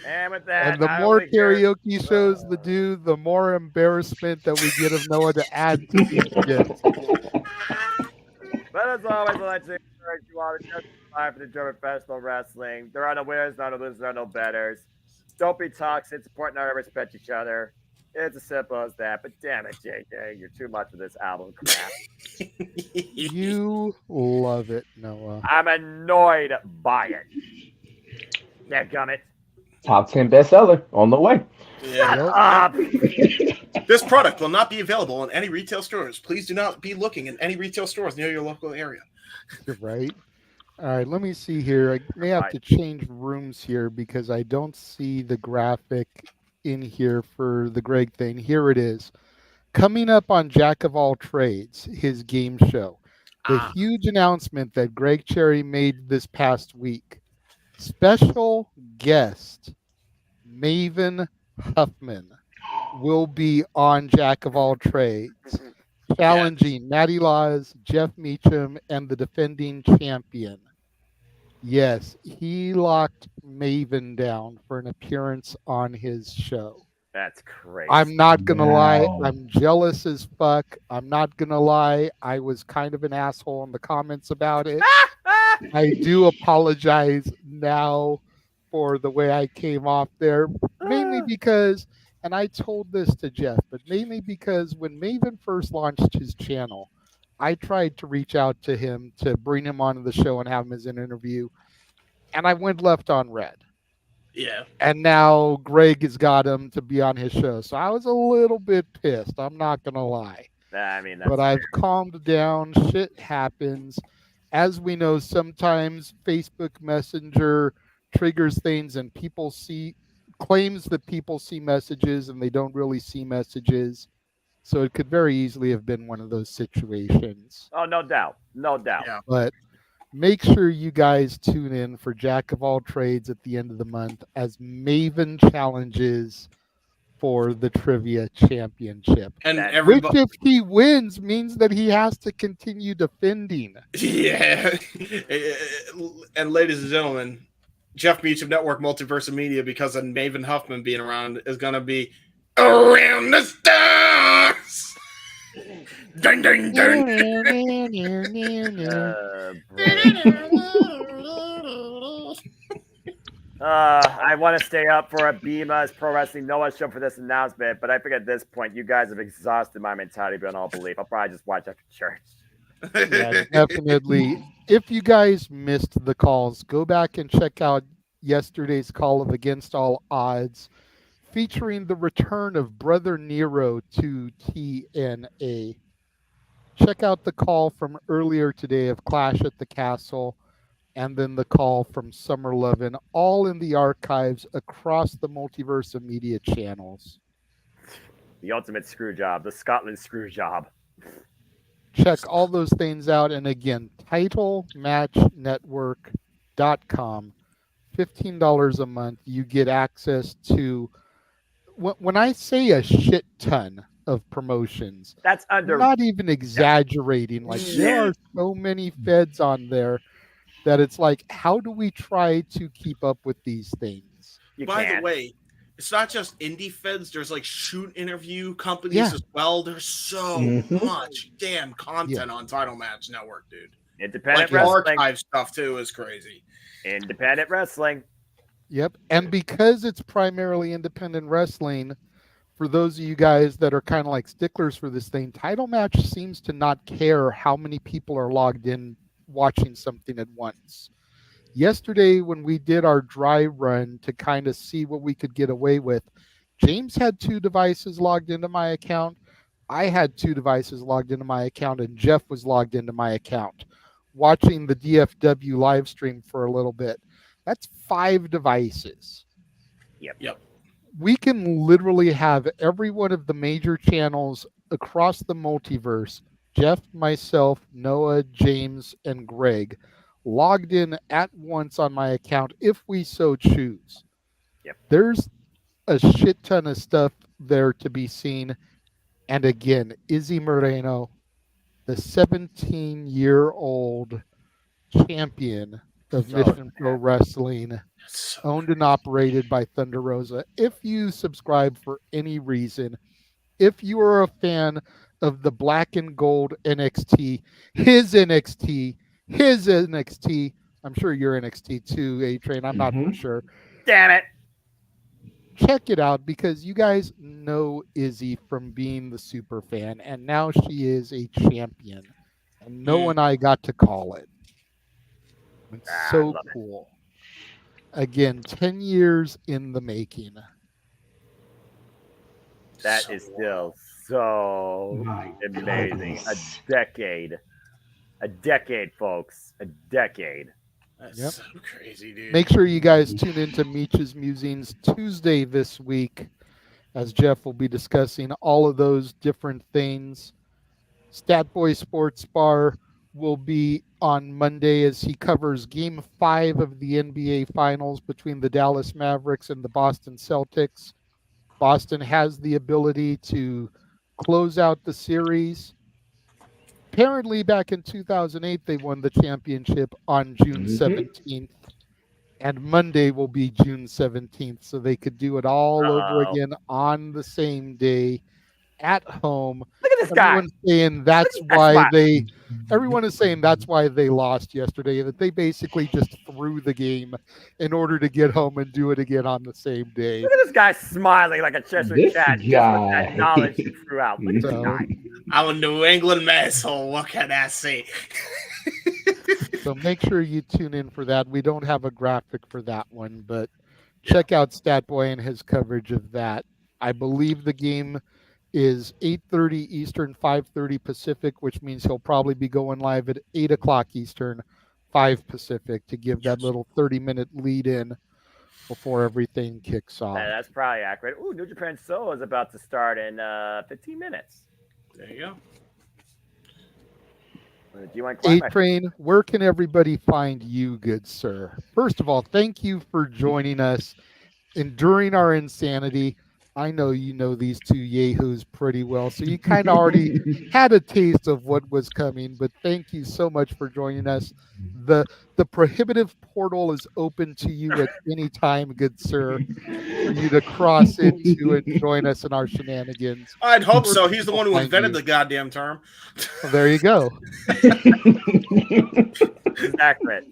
And with that, and the more karaoke shows the do, the more embarrassment that we get of Noah to add to these skits. But as always, I'd like to encourage you all to just survive for the German professional wrestling. There are no winners, no losers, there are no betters. Don't be toxic, support and respect each other. It's as simple as that. But damn it, JJ, you're too much of this album crap. You love it, Noah. I'm annoyed by it. Dadgummit. Top 10 bestseller on the way. Shut up. This product will not be available in any retail stores. Please do not be looking in any retail stores near your local area. Right. All right, let me see here. I may have to change rooms here because I don't see the graphic in here for the Greg thing. Here it is. Coming up on Jack of All Trades, his game show. The huge announcement that Greg Cherry made this past week. Special guest Maven Huffman will be on Jack of All Trades, challenging Matty Laws, Jeff Meacham, and the defending champion. Yes, he locked Maven down for an appearance on his show. That's crazy. I'm not going to lie. I'm jealous as fuck. I'm not going to lie. I was kind of an asshole in the comments about it. I do apologize now for the way I came off there, mainly because, and I told this to Jeff, but mainly because when Maven first launched his channel, I tried to reach out to him to bring him onto the show and have him as an interview, and I went left on red. Yeah. And now Greg has got him to be on his show. So I was a little bit pissed. I'm not going to lie. I mean, but I've calmed down. Shit happens. As we know, sometimes Facebook Messenger triggers things and people claims that people see messages and they don't really see messages. So it could very easily have been one of those situations. Oh, no doubt. No doubt. Yeah. But Make sure you guys tune in for Jack of All Trades at the end of the month as Maven challenges for the Trivia Championship. And Which, everybody, if he wins, means that he has to continue defending. yeah. And ladies and gentlemen, Jeff Meacham Network Multiverse of Media, because of Maven Huffman being around, is going to be around the stars. Dun, dun, dun. I want to stay up for a Bima's Pro Wrestling Noah show for this announcement, but I think at this point you guys have exhausted my mentality beyond all belief. I'll probably just watch after church. Yeah, definitely. If you guys missed the calls, go back and check out yesterday's call of Against All Odds, featuring the return of Brother Nero to TNA. Check out the call from earlier today of Clash at the Castle, and then the call from Summer Lovin', all in the archives across the Multiverse of Media channels. The ultimate screw job, the Scotland screw job. Check all those things out. And again, titlematchnetwork.com, $15 a month. You get access to, when I say a shit ton of promotions, that's I'm not even exaggerating. Like, there are so many feds on there that it's like, how do we try to keep up with these things? By the way, it's not just indie feds. There's like shoot interview companies as well. There's so much damn content on Title Match Network, dude. Independent like wrestling. Archive stuff too is crazy. Independent wrestling. Yep. And because it's primarily independent wrestling, for those of you guys that are kind of like sticklers for this thing, Title Match seems to not care how many people are logged in watching something at once. Yesterday, when we did our dry run to kind of see what we could get away with, James had 2 devices logged into my account. I had 2 devices logged into my account, and Jeff was logged into my account, watching the DFW live stream for a little bit. That's 5 devices. Yep. We can literally have every one of the major channels across the multiverse, Jeff, myself, Noah, James, and Greg, logged in at once on my account if we so choose. Yep. There's a shit ton of stuff there to be seen. And again, Izzy Moreno, the 17-year-old champion of Mission Pro Wrestling, owned and operated by Thunder Rosa. If you subscribe for any reason, if you are a fan of the black and gold NXT, his NXT, I'm sure your NXT too, A-Train, I'm not for sure. Damn it. Check it out, because you guys know Izzy from being the super fan, and now she is a champion. And Noah and I got to call it. It's so cool. Again, 10 years in the making. That is still so amazing. A decade, folks. A decade. That's so crazy, dude. Make sure you guys tune into Meech's Musings Tuesday this week, as Jeff will be discussing all of those different things. Stat Boy Sports Bar will be on Monday as he covers Game 5 of the NBA Finals between the Dallas Mavericks and the Boston Celtics. Boston has the ability to close out the series. Apparently, back in 2008, they won the championship on June 17th. And Monday will be June 17th, so they could do it all over again on the same day at home. Look at this guy. Everyone is saying that's why they lost yesterday, that they basically just threw the game in order to get home and do it again on the same day. Look at this guy smiling like a Cheshire Cat just with that knowledge he threw out. Look at this guy. I'm a New England asshole. What can I say? So make sure you tune in for that. We don't have a graphic for that one, but check out Statboy and his coverage of that. I believe the game is 8:30 Eastern, 5:30 Pacific, which means he'll probably be going live at 8 o'clock Eastern, 5 Pacific, to give that little 30-minute lead in before everything kicks off. That's probably accurate. Ooh, New Japan Solo is about to start in 15 minutes. There you go. Do you want to climb? A-Train, where can everybody find you, good sir? First of all, thank you for joining us. Enduring our insanity. I know you know these two yahoos pretty well, so you kind of already had a taste of what was coming, but thank you so much for joining us. The Prohibitive Portal is open to you at any time, good sir, for you to cross into and join us in our shenanigans. I'd hope so. He's the one who invented the goddamn term. Well, there you go. Accurate.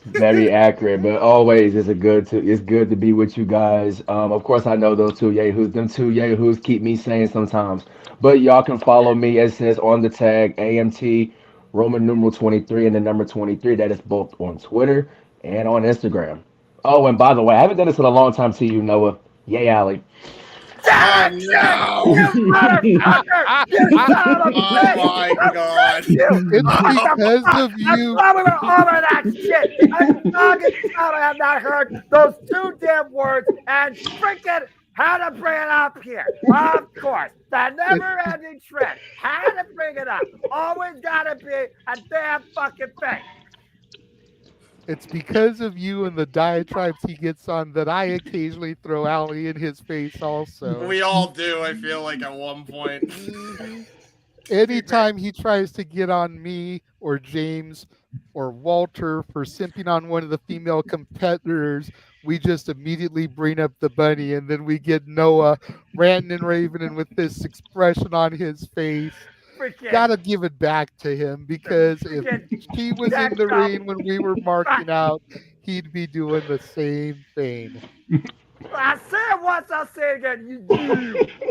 Very accurate, but always it's good to be with you guys. Of course, I know those two yahoos. Them two yahoos keep me sane sometimes. But y'all can follow me. It says on the tag AMT Roman numeral 23 and the number 23. That is both on Twitter and on Instagram. Oh, and by the way, I haven't done this in a long time to you, Noah. Yay, Allie. Oh, no. You motherfucker! You son of a bitch! Oh, my God. It's because of you. I'm over that shit. I'm fucking I have not heard those two damn words and freaking how to bring it up here. Of course. The never-ending trend. How to bring it up. Always gotta be a damn fucking thing. It's because of you and the diatribes he gets on that I occasionally throw Allie in his face also. We all do, I feel like, at one point. Anytime he tries to get on me or James or Walter for simping on one of the female competitors, we just immediately bring up the bunny, and then we get Noah ranting and raving and with this expression on his face. Gotta give it back to him, because if he was in the ring when we were marking out, he'd be doing the same thing. I said once, I'll say it again.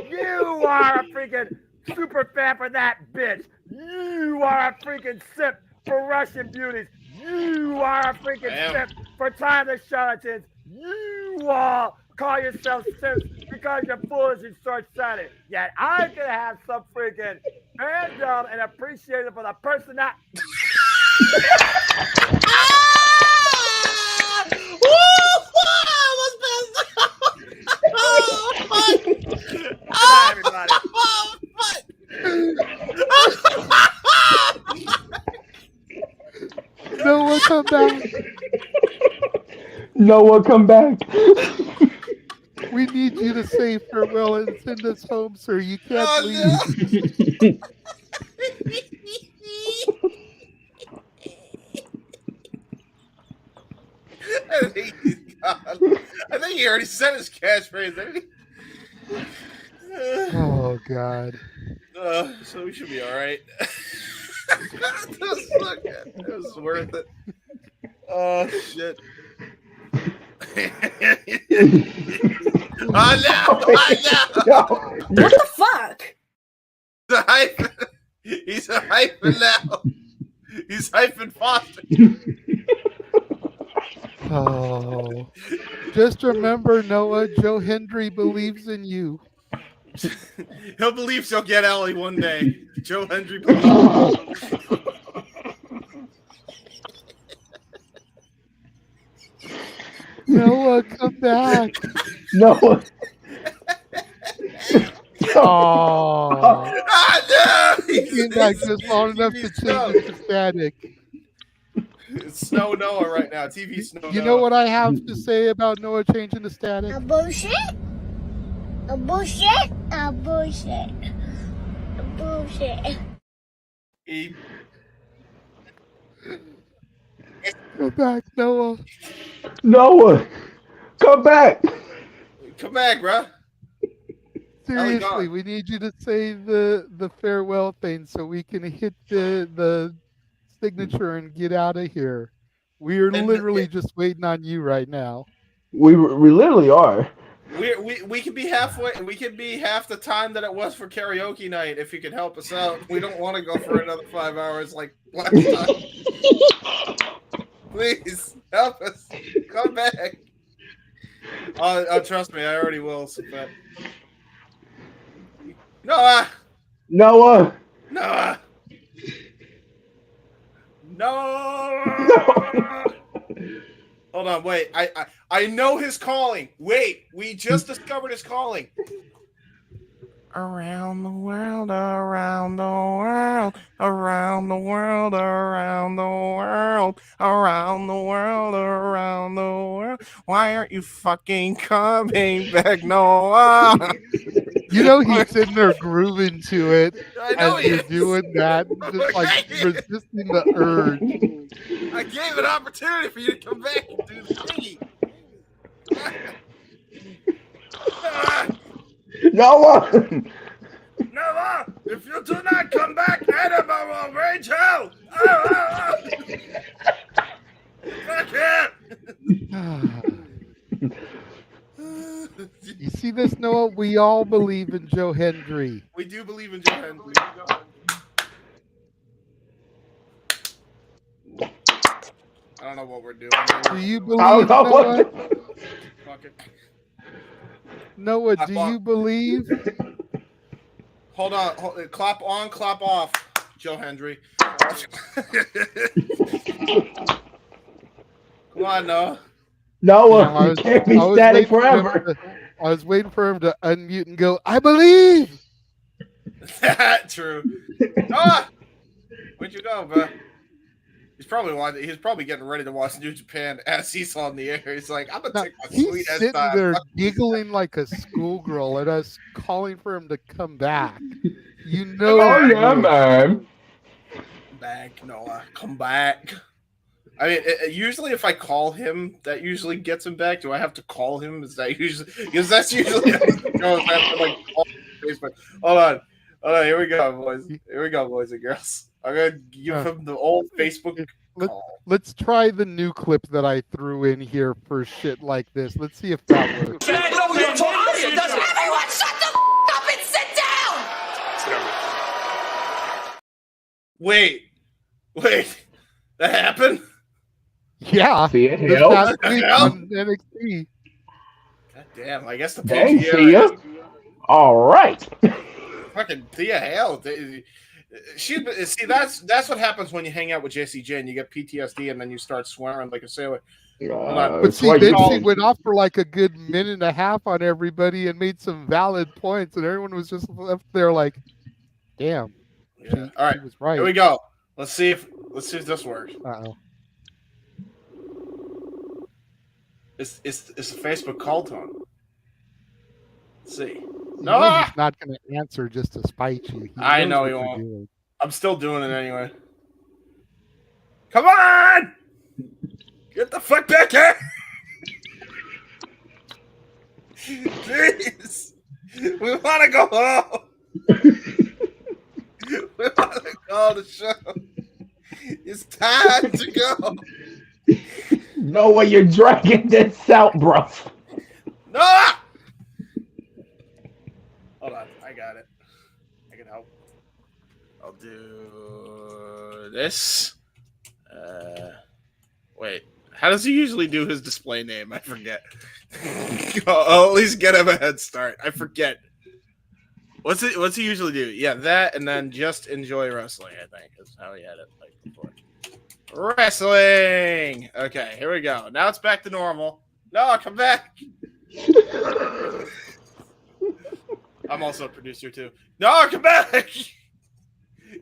You are a freaking super fan for that bitch. You are a freaking simp for Russian beauties. You are a freaking simp for timeless charlatans. You all call yourself simps because you're foolish and short-sighted. Yet I can have some freaking fandom and appreciate it for the person that. Everybody. Noah, come back. Noah, come back. We need you to say farewell and send us home, sir. You can't leave. I think he's gone. I think he already said his catchphrase, didn't he? Oh, God. So we should be all right. That was so good. It was worth it. Oh, shit. Oh, no! What the fuck? He's a hyphen now. He's hyphen Foster. Oh. Just remember, Noah, Joe Hendry believes in you. He'll believe he'll get Ellie one day. Joe Hendry believes. Noah, come back. Noah. Oh. He came back just long enough to change it to static. It's Snow Noah right now. TV Snow Noah. You know what I have to say about Noah changing to static? A bullshit. A bullshit. A bullshit. A bullshit. Come back, Noah. Noah, come back. Come back, bro. Seriously, we need you to say the farewell thing so we can hit the signature and get out of here. We're literally just waiting on you right now. We literally are. We could be halfway. We could be half the time that it was for karaoke night if you could help us out. We don't want to go for another 5 hours like last time. Please help us. Come back. Trust me, I already will. But... Noah. Noah. Noah. No. Hold on, wait. I know his calling. Wait, we just discovered his calling. Around the world, around the world, around the world, around the world, around the world, around the world. Why aren't you fucking coming back, Noah? You know he's sitting there grooving to it I know as he you're is. doing that, just like resisting the urge. I gave an opportunity for you to come back and do the thingy. Noah! Noah, if you do not come back, Annabelle will rage hell. Fuck him. You see this, Noah? We all believe in Joe Hendry. We do believe in Joe Hendry. I don't know what we're doing. Do you believe, Noah? Fuck it. Noah, do you believe? Hold on. Clap on, clap off, Joe Hendry. Come on, Noah. Noah, you can't be static forever. I was waiting for him to unmute and go, I believe. True. Noah, where'd you go, bro? He's probably getting ready to watch New Japan as he's on the air. He's like, I'm gonna take my sweet He's ass sitting time. there giggling like a schoolgirl at us calling for him to come back. You know, oh yeah, man. Back, Noah, come back. I mean, usually if I call him, that usually gets him back. Do I have to call him? Is that usually because that's usually how it goes. I have to like call Facebook. Hold on. Here we go, boys. Here we go, boys and girls. I'm gonna give him the old Facebook call. Let's try the new clip that I threw in here for shit like this. Let's see if that works. Everyone shut the up and sit down! Wait. That happened? Yeah. See it, this hell? past week on NXT. God damn, I guess the Dang, PGA see ya. All right. Fucking Thea Hale. See, that's what happens when you hang out with JCJ and you get PTSD and then you start swearing like a sailor. But see, Dixie went off for like a good minute and a half on everybody and made some valid points, and everyone was just left there like, "Damn." Yeah. All right, she was right. Here we go. Let's see if this works. Uh-oh. It's a Facebook call tone. Let's see. No, he's not going to answer just to spite you. I know he won't. I'm still doing it anyway. Come on! Get the fuck back here! Jeez! We want to go home! We want to call the show! It's time to go! Noah, you're dragging this out, bro. No! Hold on, I got it. I can help. I'll do this. Wait, how does he usually do his display name? I forget. I'll at least get him a head start. I forget. What's he usually do? Yeah, that and then just enjoy wrestling, I think, is how he had it like before. Wrestling! Okay, here we go. Now it's back to normal. No, come back! I'm also a producer, too. No, come back!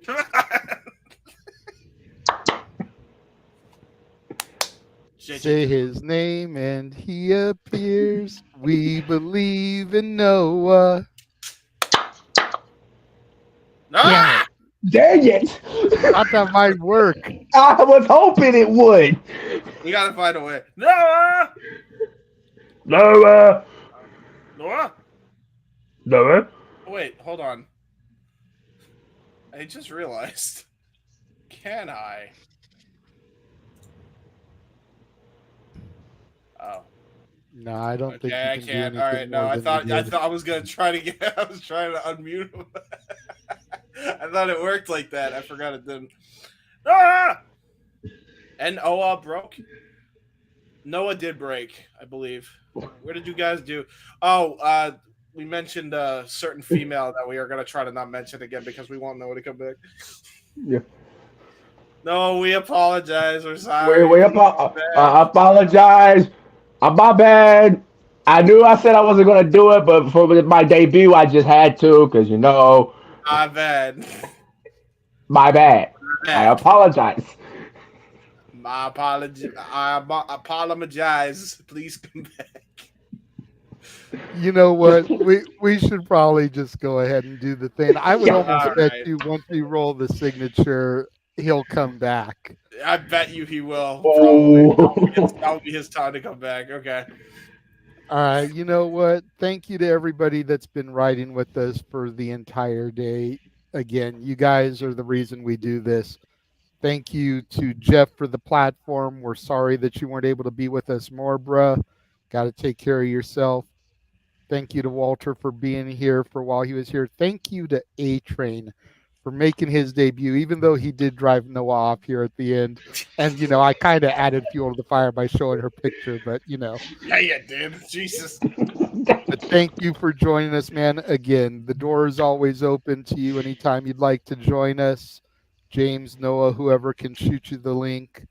Come on! Say his name and he appears. We believe in Noah. No! Yeah. Dang it! Thought that might work. I was hoping it would. We gotta find a way. Noah! Noah! Noah? Noah? Wait, hold on. I just realized. Can I? Oh. No, I don't think you I can can't. do All anything right, no, more I than thought you did. I was gonna try to get. I was trying to unmute him. I thought it worked like that. I forgot it didn't. Ah! And Noah broke. Noah did break, I believe. Where did you guys do? Oh, we mentioned a certain female that we are gonna try to not mention again because we won't know to come back. Yeah. No, we apologize. We're sorry. I apologize. My bad. I knew I said I wasn't going to do it, but for my debut, I just had to because, My bad. My bad. I apologize. My apology. I apologize. Please come back. You know what? We should probably just go ahead and do the thing. I would almost bet you once we roll the signature, he'll come back. I bet you he will. Oh. Probably. That'll be his time to come back. Okay. All right. You know what? Thank you to everybody that's been riding with us for the entire day. Again, you guys are the reason we do this. Thank you to Jeff for the platform. We're sorry that you weren't able to be with us more, bruh. Got to take care of yourself. Thank you to Walter for being here for while he was here. Thank you to A-Train for making his debut, even though he did drive Noah off here at the end. And, I kind of added fuel to the fire by showing her picture, but, Yeah, you did. Jesus. But thank you for joining us, man. Again, the door is always open to you anytime you'd like to join us. James, Noah, whoever can shoot you the link.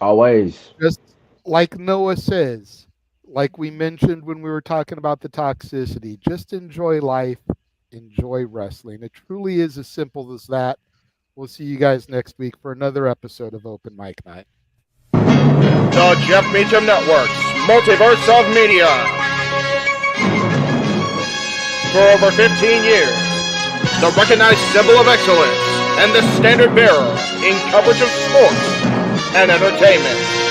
Always. Just like Noah says, like we mentioned when we were talking about the toxicity, just enjoy life, enjoy wrestling. It truly is as simple as that. We'll see you guys next week for another episode of Open Mic Night. The Jeff Meacham Network's Multiverse of Media. For over 15 years, the recognized symbol of excellence and the standard bearer in coverage of sports and entertainment.